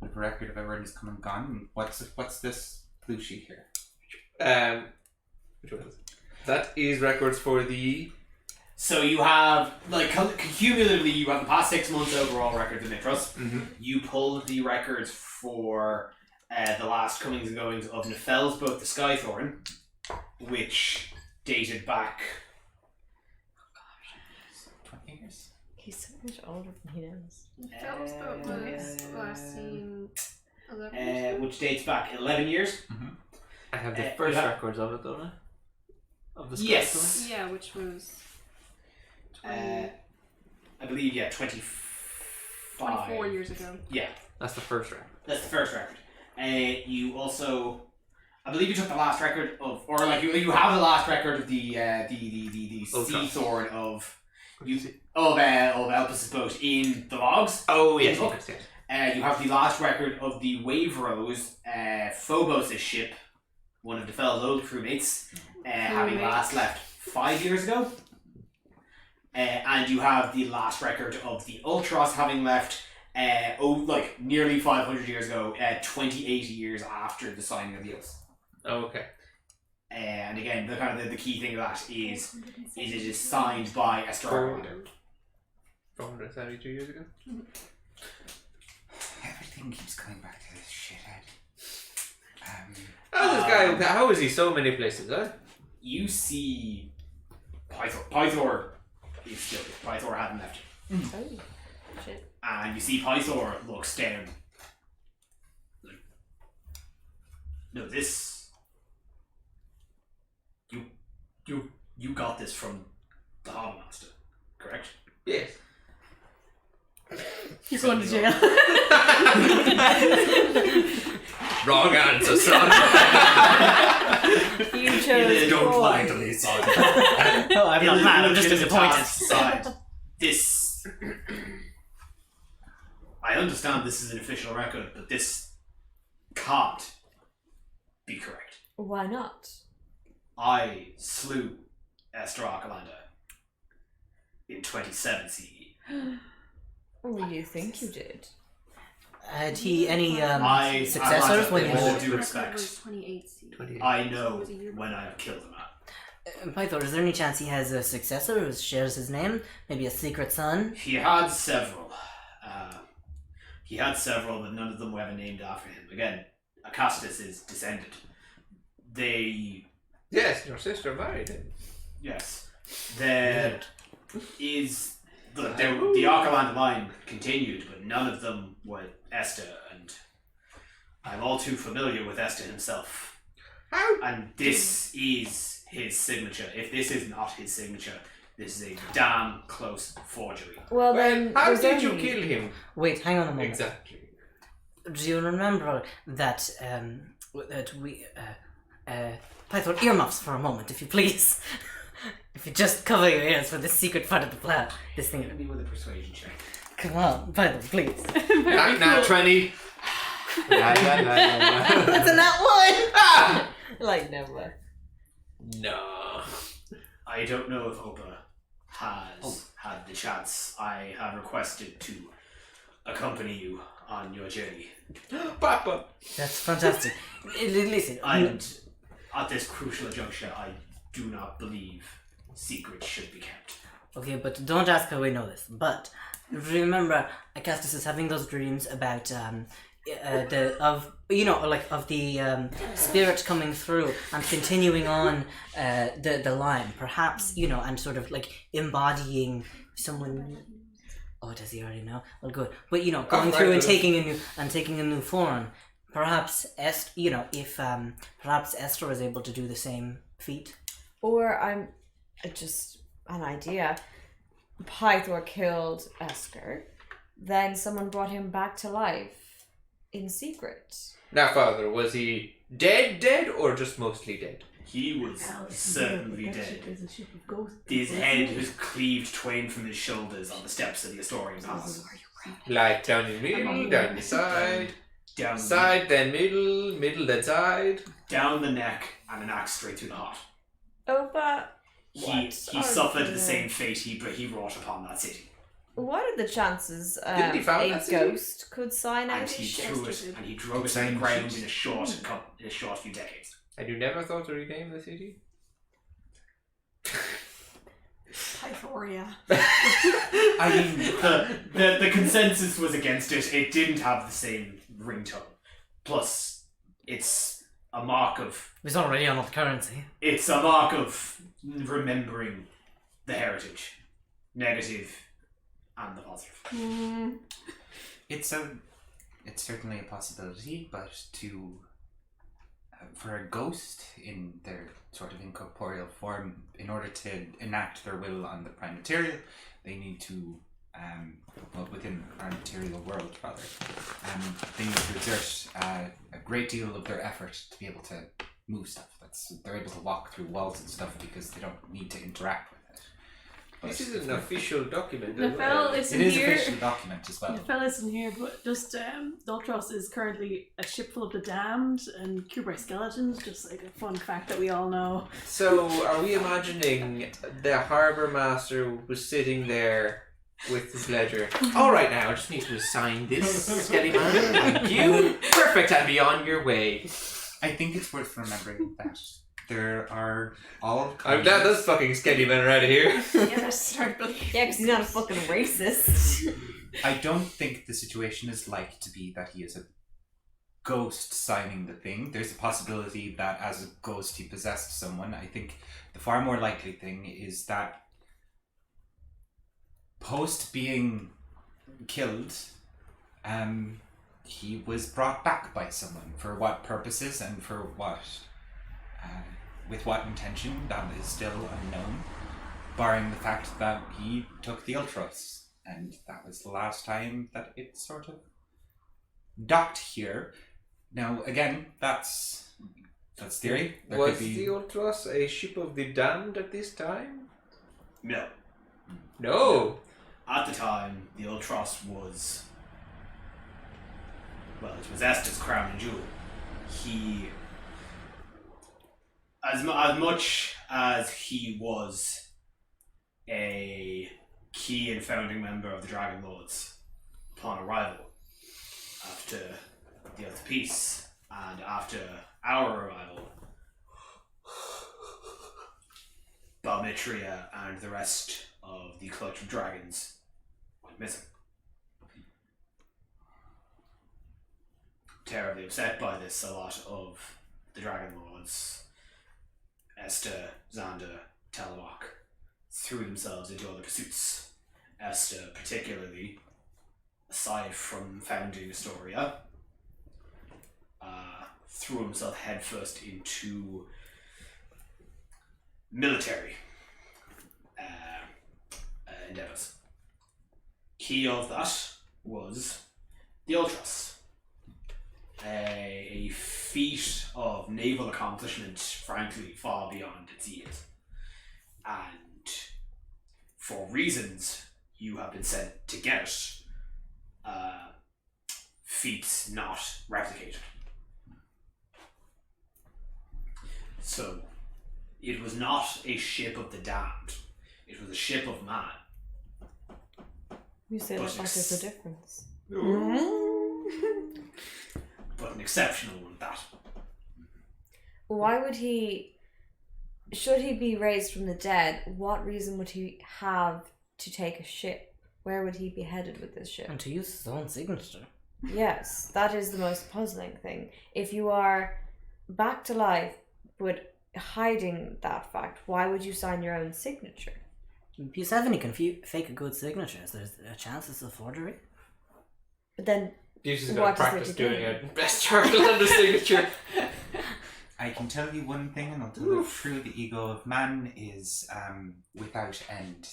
with a record of everyone's come and gone. What's this blue sheet here? Which one is it? That is records for the... So you have, like, cumulatively, you have the past 6 months overall records in Mitros. Mm-hmm. You pull the records for the last comings and goings of Nefel's book, the Skythorn, which dated back... 20 years? He's so much older than he is. Nefel's book was last seen 11 years ago. which dates back 11 years. I have the you first have- records of it, don't I? Of the Yes. Skythorn? Yeah, which was 20, I believe, 25. 24 years ago. Yeah, That's the first record. that's the first record. You also, I believe you took the last record of, or like you have the last record of the sea thorn of Elpis' boat in the logs. Oh, yes. Look. You have the last record of the Wave Rose, Phobos' ship, one of Nefel's old crewmates, having last left 5 years ago. And you have the last record of the Ultros having left nearly 500 years ago, 28 years after the signing of the oath. Oh, okay. And again, the key thing of that is it is signed by Esther Armando. 432 years ago? Everything keeps coming back to this shithead. How is he so many places, huh? You see Pythor. Pythor is still here. Pythor hadn't left you. Oh, shit. And you see Pythor looks down. No, this... You got this from the Harbour Master, correct? Yes. He's going to jail. Wrong answer, son. You chose Don't poor. lie to me, son. No, I'm not mad. I'm just disappointed. This... I understand this is an official record, but this can't be correct. Why not? I slew Esther Arcalanda in 27 CE. Oh, you think you did? Had he any I successors when with you all were... due Record respect, was 28 C. I know when I have killed a man. Pythor, is there any chance he has a successor who shares his name? Maybe a secret son? He had several. But none of them were ever named after him. Again, Acastus is descended. They... Yes, your sister married him. Yes. There is... The Arcaland line continued, but none of them were Esther, and I'm all too familiar with Esther himself. How? And this is his signature. If this is not his signature, this is a damn close forgery. Well, then, How there's did you only- kill him? Wait, hang on a moment. Exactly. Do you remember that Pythor, earmuffs for a moment, if you please. If you just cover your ears for the secret part of the plan, this thing. Maybe with a persuasion check. Come on, Pythor, please. Not 20. That's a nat one! Ah! Like never. No. I don't know if Opa has had the chance. I have requested to accompany you on your journey. Papa. That's fantastic. Listen, And at this crucial juncture, I do not believe secrets should be kept. okay, but don't ask how we know this. But remember, Acastus is having those dreams about the spirit coming through and continuing on the line, perhaps, and sort of like embodying someone. Oh, does he already know? Well, good. But going through and taking a new form. Perhaps perhaps Esther was able to do the same feat. Or I'm just an idea. Pythor killed Esker, then someone brought him back to life in secret. Now, Father, was he dead, or just mostly dead? He was certainly dead. His head was cleaved twain from his shoulders on the steps of the Astorian Palace. Like down the middle, down the side, Down side, then middle, then side. down the neck, and an axe straight through the heart. Opa, He suffered the same fate he brought upon that city. what are the chances Didn't he found a that city? ghost could sign out And his he shit? threw it, and he drove it to the Same ground shit. in a short few decades. And you never thought to rename the city? Pythoria. I mean, the consensus was against it. It didn't have the same ringtone. Plus, it's a mark of It was already on the currency. It's a mark of remembering the heritage, negative and the positive. It's certainly a possibility, but for a ghost in their sort of incorporeal form, in order to enact their will on the prime material, they need to within the prime material world rather, they need to exert a great deal of their effort to be able to move stuff. They're able to walk through walls and stuff because they don't need to interact with it. But This is an official document. The as fell well. is it in is here. official document as well. The fell isn't here, but just Doltros is currently a ship full of the damned and Kubrick skeletons. Just like a fun fact that we all know. So, are we imagining the harbour master was sitting there with his ledger? All right, now I just need to assign this, Skelly man. Thank you. Perfect, and be on your way. I think it's worth remembering that there are all I'm kinds glad those fucking Skelly men are out of here. Yeah, let's start believing. Yeah, because he's not a fucking racist. I don't think the situation is like to be that he is a ghost signing the thing. There's a possibility that as a ghost he possessed someone. I think the far more likely thing is that post being killed, he was brought back by someone. For what purposes and for what, with what intention, that is still unknown, barring the fact that he took the Ultros, and that was the last time that it sort of docked here. Now, again, that's theory. There Was could be... the Ultros a ship of the damned at this time? No. No. At the time, the Ultros was... Well, it was Estes' crown and jewel. He... As much as he was a key and founding member of the Dragon Lords upon arrival, after the Oath of Peace, and after our arrival, Balmitria and the rest of the Clutch of Dragons went missing. Terribly upset by this, a lot of the Dragon Lords, Esther, Xander, Talawak, threw themselves into other pursuits. Esther, particularly, aside from founding Astoria, threw himself headfirst into military endeavors. Key of that was the Ultras. A feat of naval accomplishment, frankly, far beyond its years. And for reasons you have been sent to get it, feats not replicated. So, it was not a ship of the damned. It was a ship of man. You say But that like there's a difference. But an exceptional one at that. Why would he... Should he be raised from the dead, what reason would he have to take a ship? Where would he be headed with this ship? And to use his own signature. Yes, that is the most puzzling thing. If you are back to life, but hiding that fact, why would you sign your own signature? If you have any fake a good signatures, there's a chance it's a forgery. But then, Bish is What going to does practice it doing do? a best charcoal under signature. I can tell you one thing, and I'll tell you true: the ego of man is without end.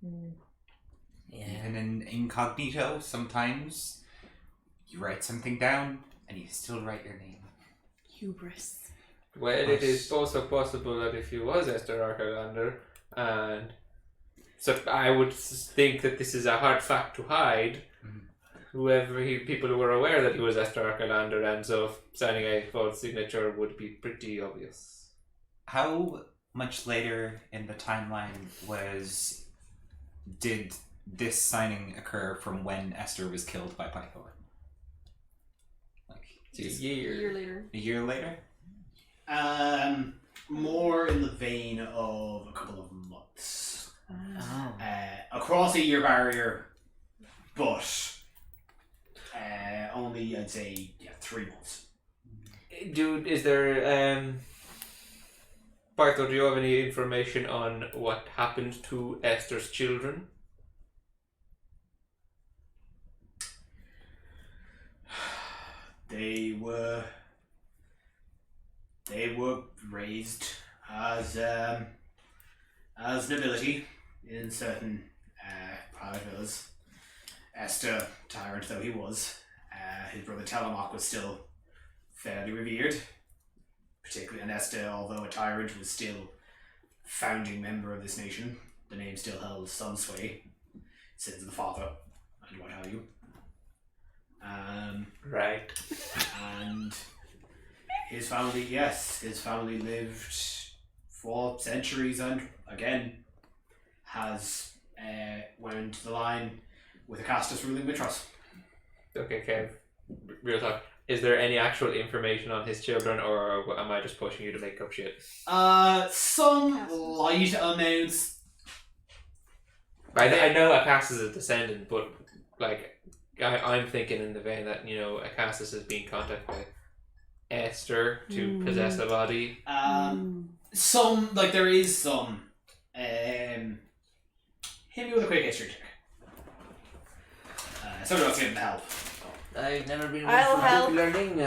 Yeah. Even in incognito, sometimes you write something down and you still write your name. Hubris. Well, it is also possible that if he was Esther Archelander, and so I would think that this is a hard fact to hide. People who were aware that he was Esther Archelander, and so signing a false signature would be pretty obvious. How much later in the timeline did this signing occur from when Esther was killed by Pythor? Like It's a A year year. later. a year later? More in the vein of a couple of months. Oh. Across a year barrier, but only, I'd say, 3 months. Dude, is there Pythor, do you have any information on what happened to Esther's children? They were raised as nobility in certain private villas. Esther, tyrant though he was, his brother Telemoch was still fairly revered, particularly, and Esther, although a tyrant, was still founding member of this nation. The name still held some sway, sins of the father, and what have you. Right. And his family lived for centuries, and again has wound the line with Acastus ruling Mitros. Okay, Kev, real talk. Is there any actual information on his children, or am I just pushing you to make up shit? Some light amounts. I know Acastus is a descendant, but like I'm thinking in the vein that, you know, Acastus is being contacted by Esther to possess a body. Some, like, there is some. Hit me with a quick history check. Somebody else give him help. I've never been I'll help. learning.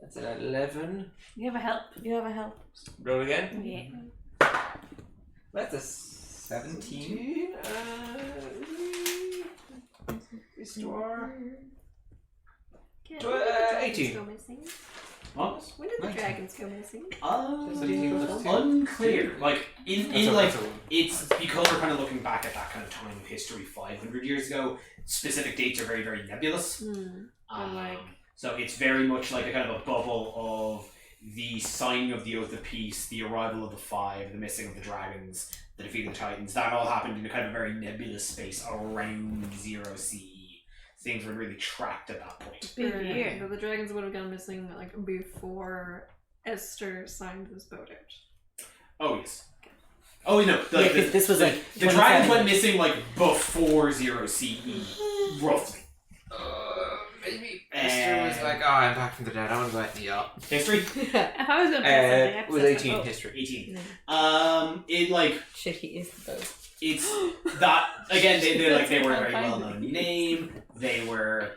That's an 11. You have a help. You have a help. Roll again. Yeah. That's a 17. Restore. When did 18. go missing? What? When did the dragons go missing? Unclear. Like, That's a- it's because we're kind of looking back at that kind of time of history 500 years ago. Specific dates are very, very nebulous. So it's very much like a kind of a bubble of the signing of the Oath of Peace, the arrival of the Five, the missing of the dragons, the defeat of the Titans. That all happened in a kind of a very nebulous space around 0 CE. Things were really tracked at that point. Big year. But the dragons would have gone missing like before Esther signed this boat out. Oh, yes. Oh, no. This was like The dragons went missing like before 0 CE, roughly. Maybe Esther was like, oh, I'm back from the dead. I want to go out in the yacht. History? If I was going to play It was 18 history. 18. It like Shit, he is the boat. it's that again. They were a very well known name. They were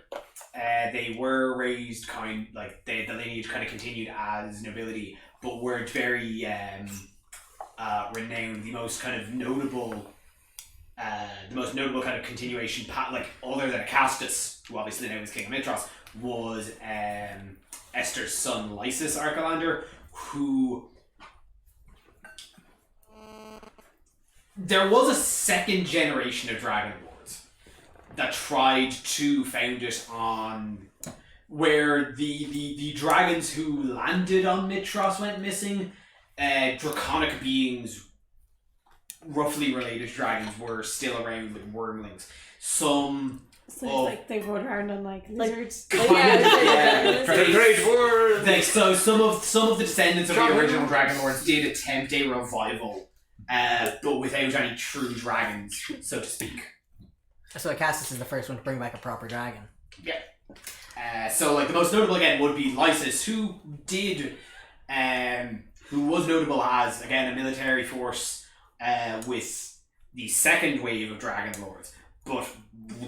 raised the lineage kind of continued as nobility, but weren't very renowned. The most notable kind of continuation, other than Acastus, who obviously now is King of Mitros, was Esther's son Lysis Archelander, who there was a second generation of Dragonborns that tried to found it on where the dragons who landed on Mitros went missing. Draconic beings, roughly related to dragons, were still around with wormlings. Some So it's like they rode around on like lizards. kind of, The great word. So some of the descendants of the original Dragon Lords did attempt a revival, but without any true dragons, so to speak. So Cassis is the first one to bring back a proper dragon. So like the most notable again would be Lysis, who was notable as again a military force with the second wave of Dragon Lords, but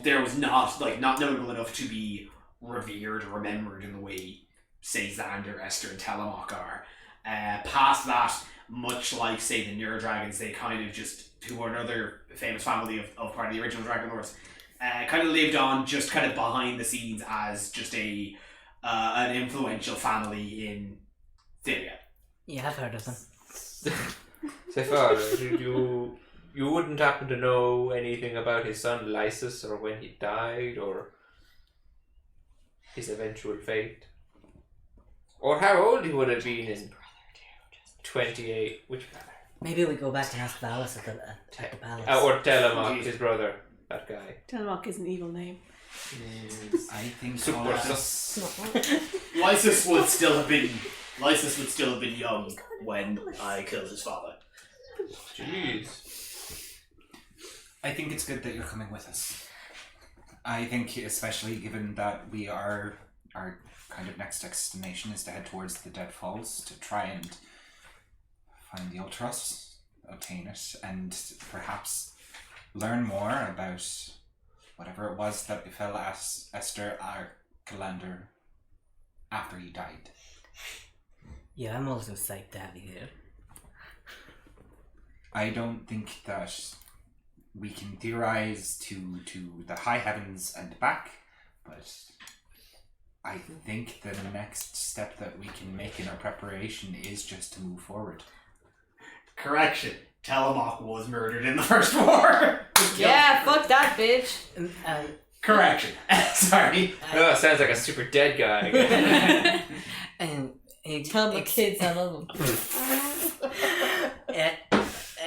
there was not notable enough to be revered or remembered in the way say Xander, Esther, and Telemoc are. Past that, much like say the Neurodragons, they kind of just, who are another famous family of part of the original Dragon Lords, kind of lived on just kind of behind the scenes as just an influential family in Thyria. Yeah, I've heard of them. So far, you wouldn't happen to know anything about his son Lysis, or when he died, or his eventual fate, or how old he would have been in 28. Which brother? Maybe we go back and ask Valis at the palace. Or Telemoc, his brother, that guy. Telemoc is an evil name. I think Super Lysis would still have been young when I killed his father. Jeez. I think it's good that you're coming with us. I think, especially given that our kind of next destination is to head towards the Dead Falls to try and find the Ultros, obtain it, and perhaps learn more about whatever it was that befell Esther Arcalander after he died. Yeah, I'm also psyched to have you here. I don't think that we can theorize to the high heavens and back, but I think the next step that we can make in our preparation is just to move forward. Correction. Telemoc was murdered in the first war. Yeah, fuck that bitch. Correction. Sorry. Oh, sounds like a super dead guy again. And Tell my kids I love them.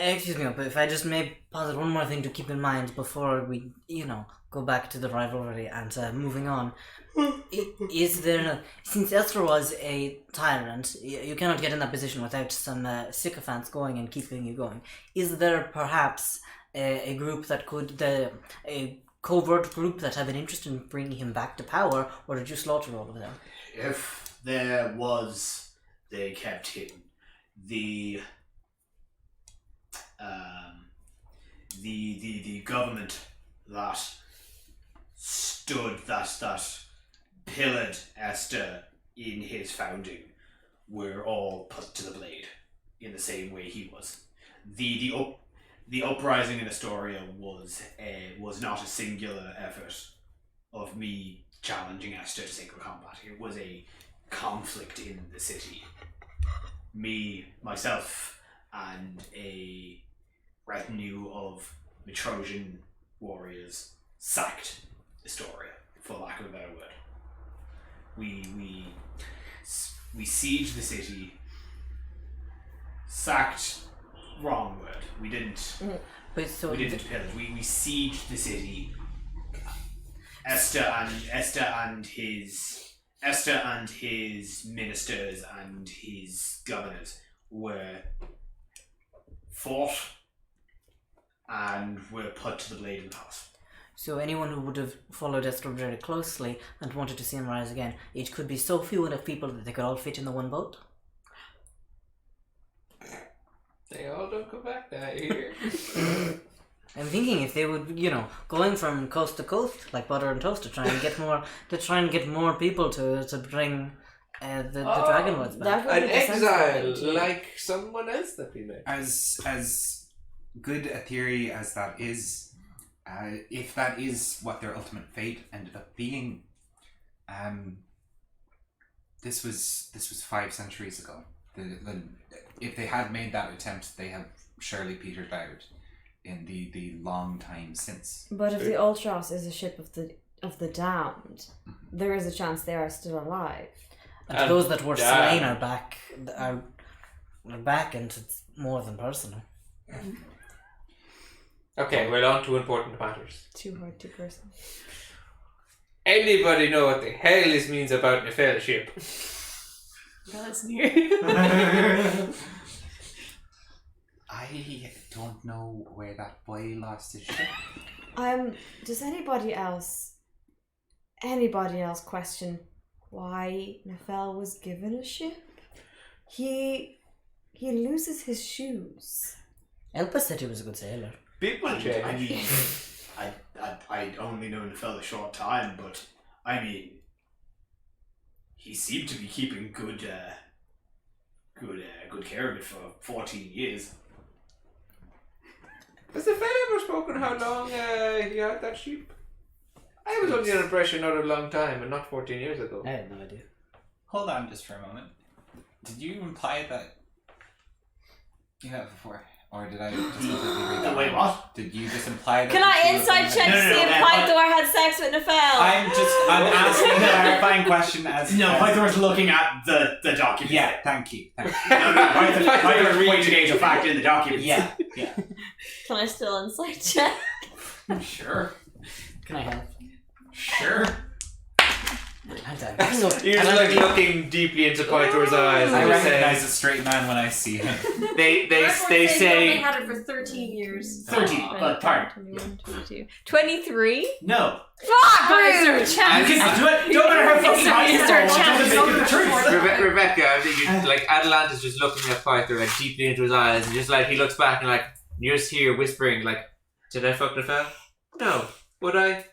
excuse me, but if I just may posit one more thing to keep in mind before we, go back to the rivalry and moving on. Is there, since Esther was a tyrant, you cannot get in that position without some sycophants going and keeping you going. Is there perhaps a group that could, a covert group that have an interest in bringing him back to power, or did you slaughter all of them? If there was, they kept hidden. The government that pillared Esther in his founding were all put to the blade in the same way he was. The uprising in Astoria was not a singular effort of me challenging Esther to single combat. It was a conflict in the city. Me, myself, and a retinue of Metrosian warriors sacked Astoria, for lack of a better word. We sieged the city. Sacked, wrong word. We didn't pillage. We sieged the city. Esther and his ministers and his governors were fought and were put to the blade in the palace. So anyone who would have followed Esther very closely and wanted to see him rise again, it could be so few enough people that they could all fit in the one boat? They all don't go back that year. I'm thinking if they would, going from coast to coast like butter and toast to try and get more people to bring the Dragon Lords back. That would An be the exile, sensible like someone else that we met. As good a theory as that is, if that is what their ultimate fate ended up being, this was 5 centuries ago. If they had made that attempt, they have surely petered out. in the long time since. But if the Ultros is a ship of the damned, there is a chance they are still alive. And those that were damn. slain are back. Are back, and it's more than personal. Okay, we're on to important matters. Too hard to person. Anybody know what the hell this means about the fellowship? That's near. I don't know where that boy lost his ship. Does anybody else question why Nefel was given a ship? He loses his shoes. Elpa said he was a good sailor. People I change. mean, I only known the fella a short time, but I mean, he seemed to be keeping good care of it for 14 years. Has the fella ever spoken how long he had that sheep? I was under the impression not a long time and not 14 years ago. I had no idea. Hold on just for a moment. Did you imply that you have before? Or did I just completely read that? Wait, what? Did you just imply that? Can the I two of inside them- check No, to no, see no, if no, Pythor had sex with Nefel? I'm asking a clarifying question as No, as- Pythor was looking at the document. Yeah, thank you. No, Pythor was pointing out a fact in the document. Yeah. Can I still inside check? Sure. Can I help? Sure. I'm down. You're just like looking deeply into Pythor's eyes I and just recognize saying, a straight man when I see him. they He say had it for 13 years. 13, but pardon. 21, 22. 23? No. Fuck! Guys, Rude! there's a chance. Don't matter how fucking Is there nice a you are, it chance? doesn't make it the truth. Rebecca, I think you, like Adelant is just looking at Pythor like deeply into his eyes and just like he looks back and like you're just here whispering like, did I fuck Nefel? No. Would I?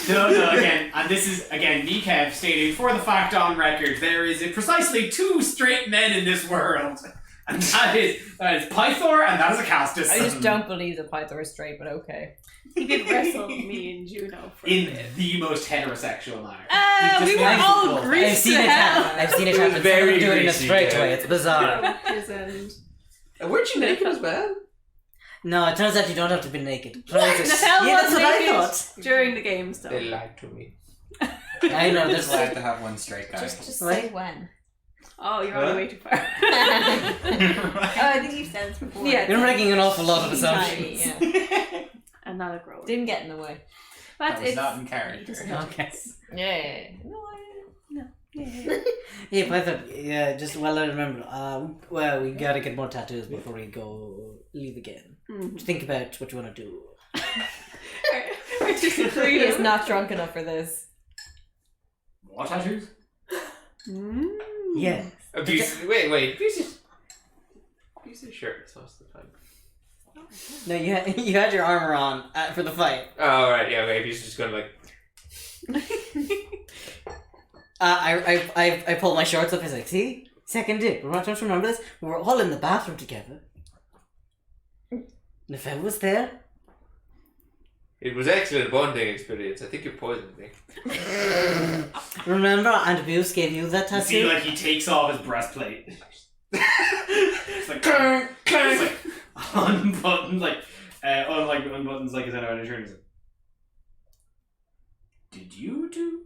No, again, and this is, again, me, Kev, stating for the fact on record, there is precisely 2 straight men in this world. And that is Pythor, and that is a Castus. I just don't believe that Pythor is straight, but okay. He did wrestle me and Juno for a In bit. the most heterosexual manner. We were nice all people. greased I've seen to it hell. happen. I've seen it It was happen. very Very do it in a greasy, straight yeah. way. It's bizarre. His end. Weren't you naked as well? No, it turns out you don't have to be naked. Nefel Yeah, was that's what I naked thought. during the game stuff. They lied to me. I know. I'm There's just glad to have one straight guy. Just say Right. when. Oh, you're already way too far. I think you've said this before. Yeah. You're making an awful lot of Tiny, assumptions. yeah. And not a grower. Didn't get in the way. But That was it's not in character. Okay. Yeah. No, Yeah, but I thought, yeah, just well I remember. Well, we gotta get more tattoos before we go leave again. Mhm. Think about what you want to do. he is not drunk enough for this. What tattoos? Yeah. Wait. Abuse is shirtless most of the time. No, you had your armor on for the fight. Oh, right, yeah, okay. He's just gonna like. I pulled my shorts up. He's like, see, second dip. Don't you remember this? We were all in the bathroom together. Nefel was there. It was excellent bonding experience. I think you poisoned me. Remember, and Abuse gave you that You see, tattoo. like, he takes off his breastplate. It's like, unbuttons, unbuttons, like, his head around his shirt. He's like, did you do?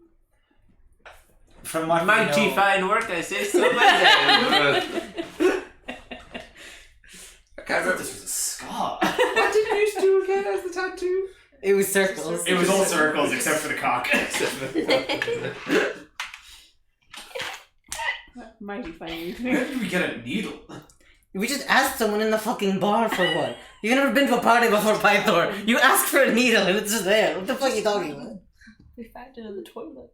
From what we Mighty know, fine work, I say so myself. I I can't thought remember. this was a scar. What did you used to do again as the tattoo? It was circles. It was all circles except for the cock. Mighty funny. Where did we get a needle? We just asked someone in the fucking bar for one. You've never been to a party before, Pythor. You ask for a needle and it's just there. What the fuck are you talking about? We found it in the toilet.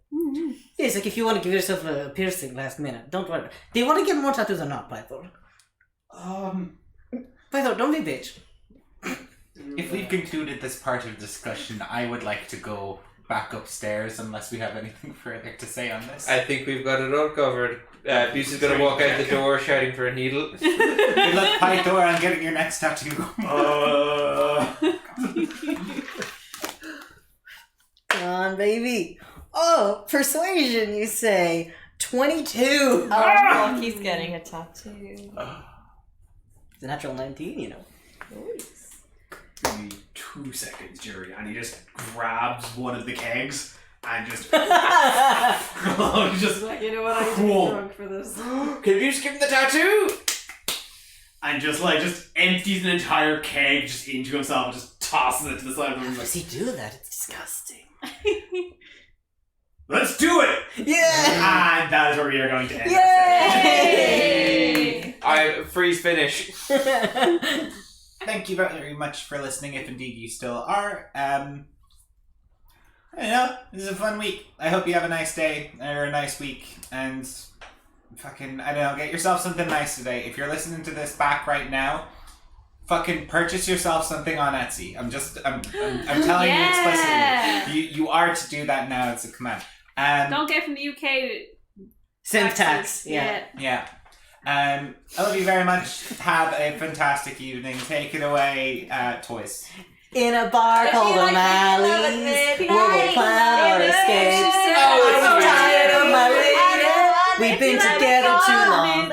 Yeah, it's like if you want to give yourself a piercing last minute, don't worry. Do you want to get more tattoos or not, Pythor? Pythor, don't be a bitch. if we've concluded this part of the discussion, I would like to go back upstairs unless we have anything further to say on this. I think we've got it all covered. Buse is gonna walk out the door shouting for a needle. Good luck, Pythor, on getting your next tattoo. Come on, baby. Oh, persuasion, you say. 22. Oh, look, he's getting a tattoo. It's a natural 19, you know. Nice. Give me 2 seconds, Jerry. And he just grabs one of the kegs and just... just Like, you know what? I need to Cool. be drunk for this. Can you skip the tattoo? and just empties an entire keg just into himself and just tosses it to the side of the room. Why does he do that? It's disgusting. Let's do it! Yeah! And that is where we are going to end our Yay! I freeze finish. Thank you very much for listening, if indeed you still are. I don't know, this is a fun week. I hope you have a nice day, or a nice week, and fucking, I don't know, get yourself something nice today. If you're listening to this back right now, fucking purchase yourself something on Etsy. I'm telling you explicitly. You are to do that now, it's a command. Don't get from the UK. Syntax. Yeah. Yeah. I love you very much. Have a fantastic evening. Take it away, toys. In a bar called O'Malley's, we'll plan our escape. Oh, I'm tired of my lady. We've been together too long.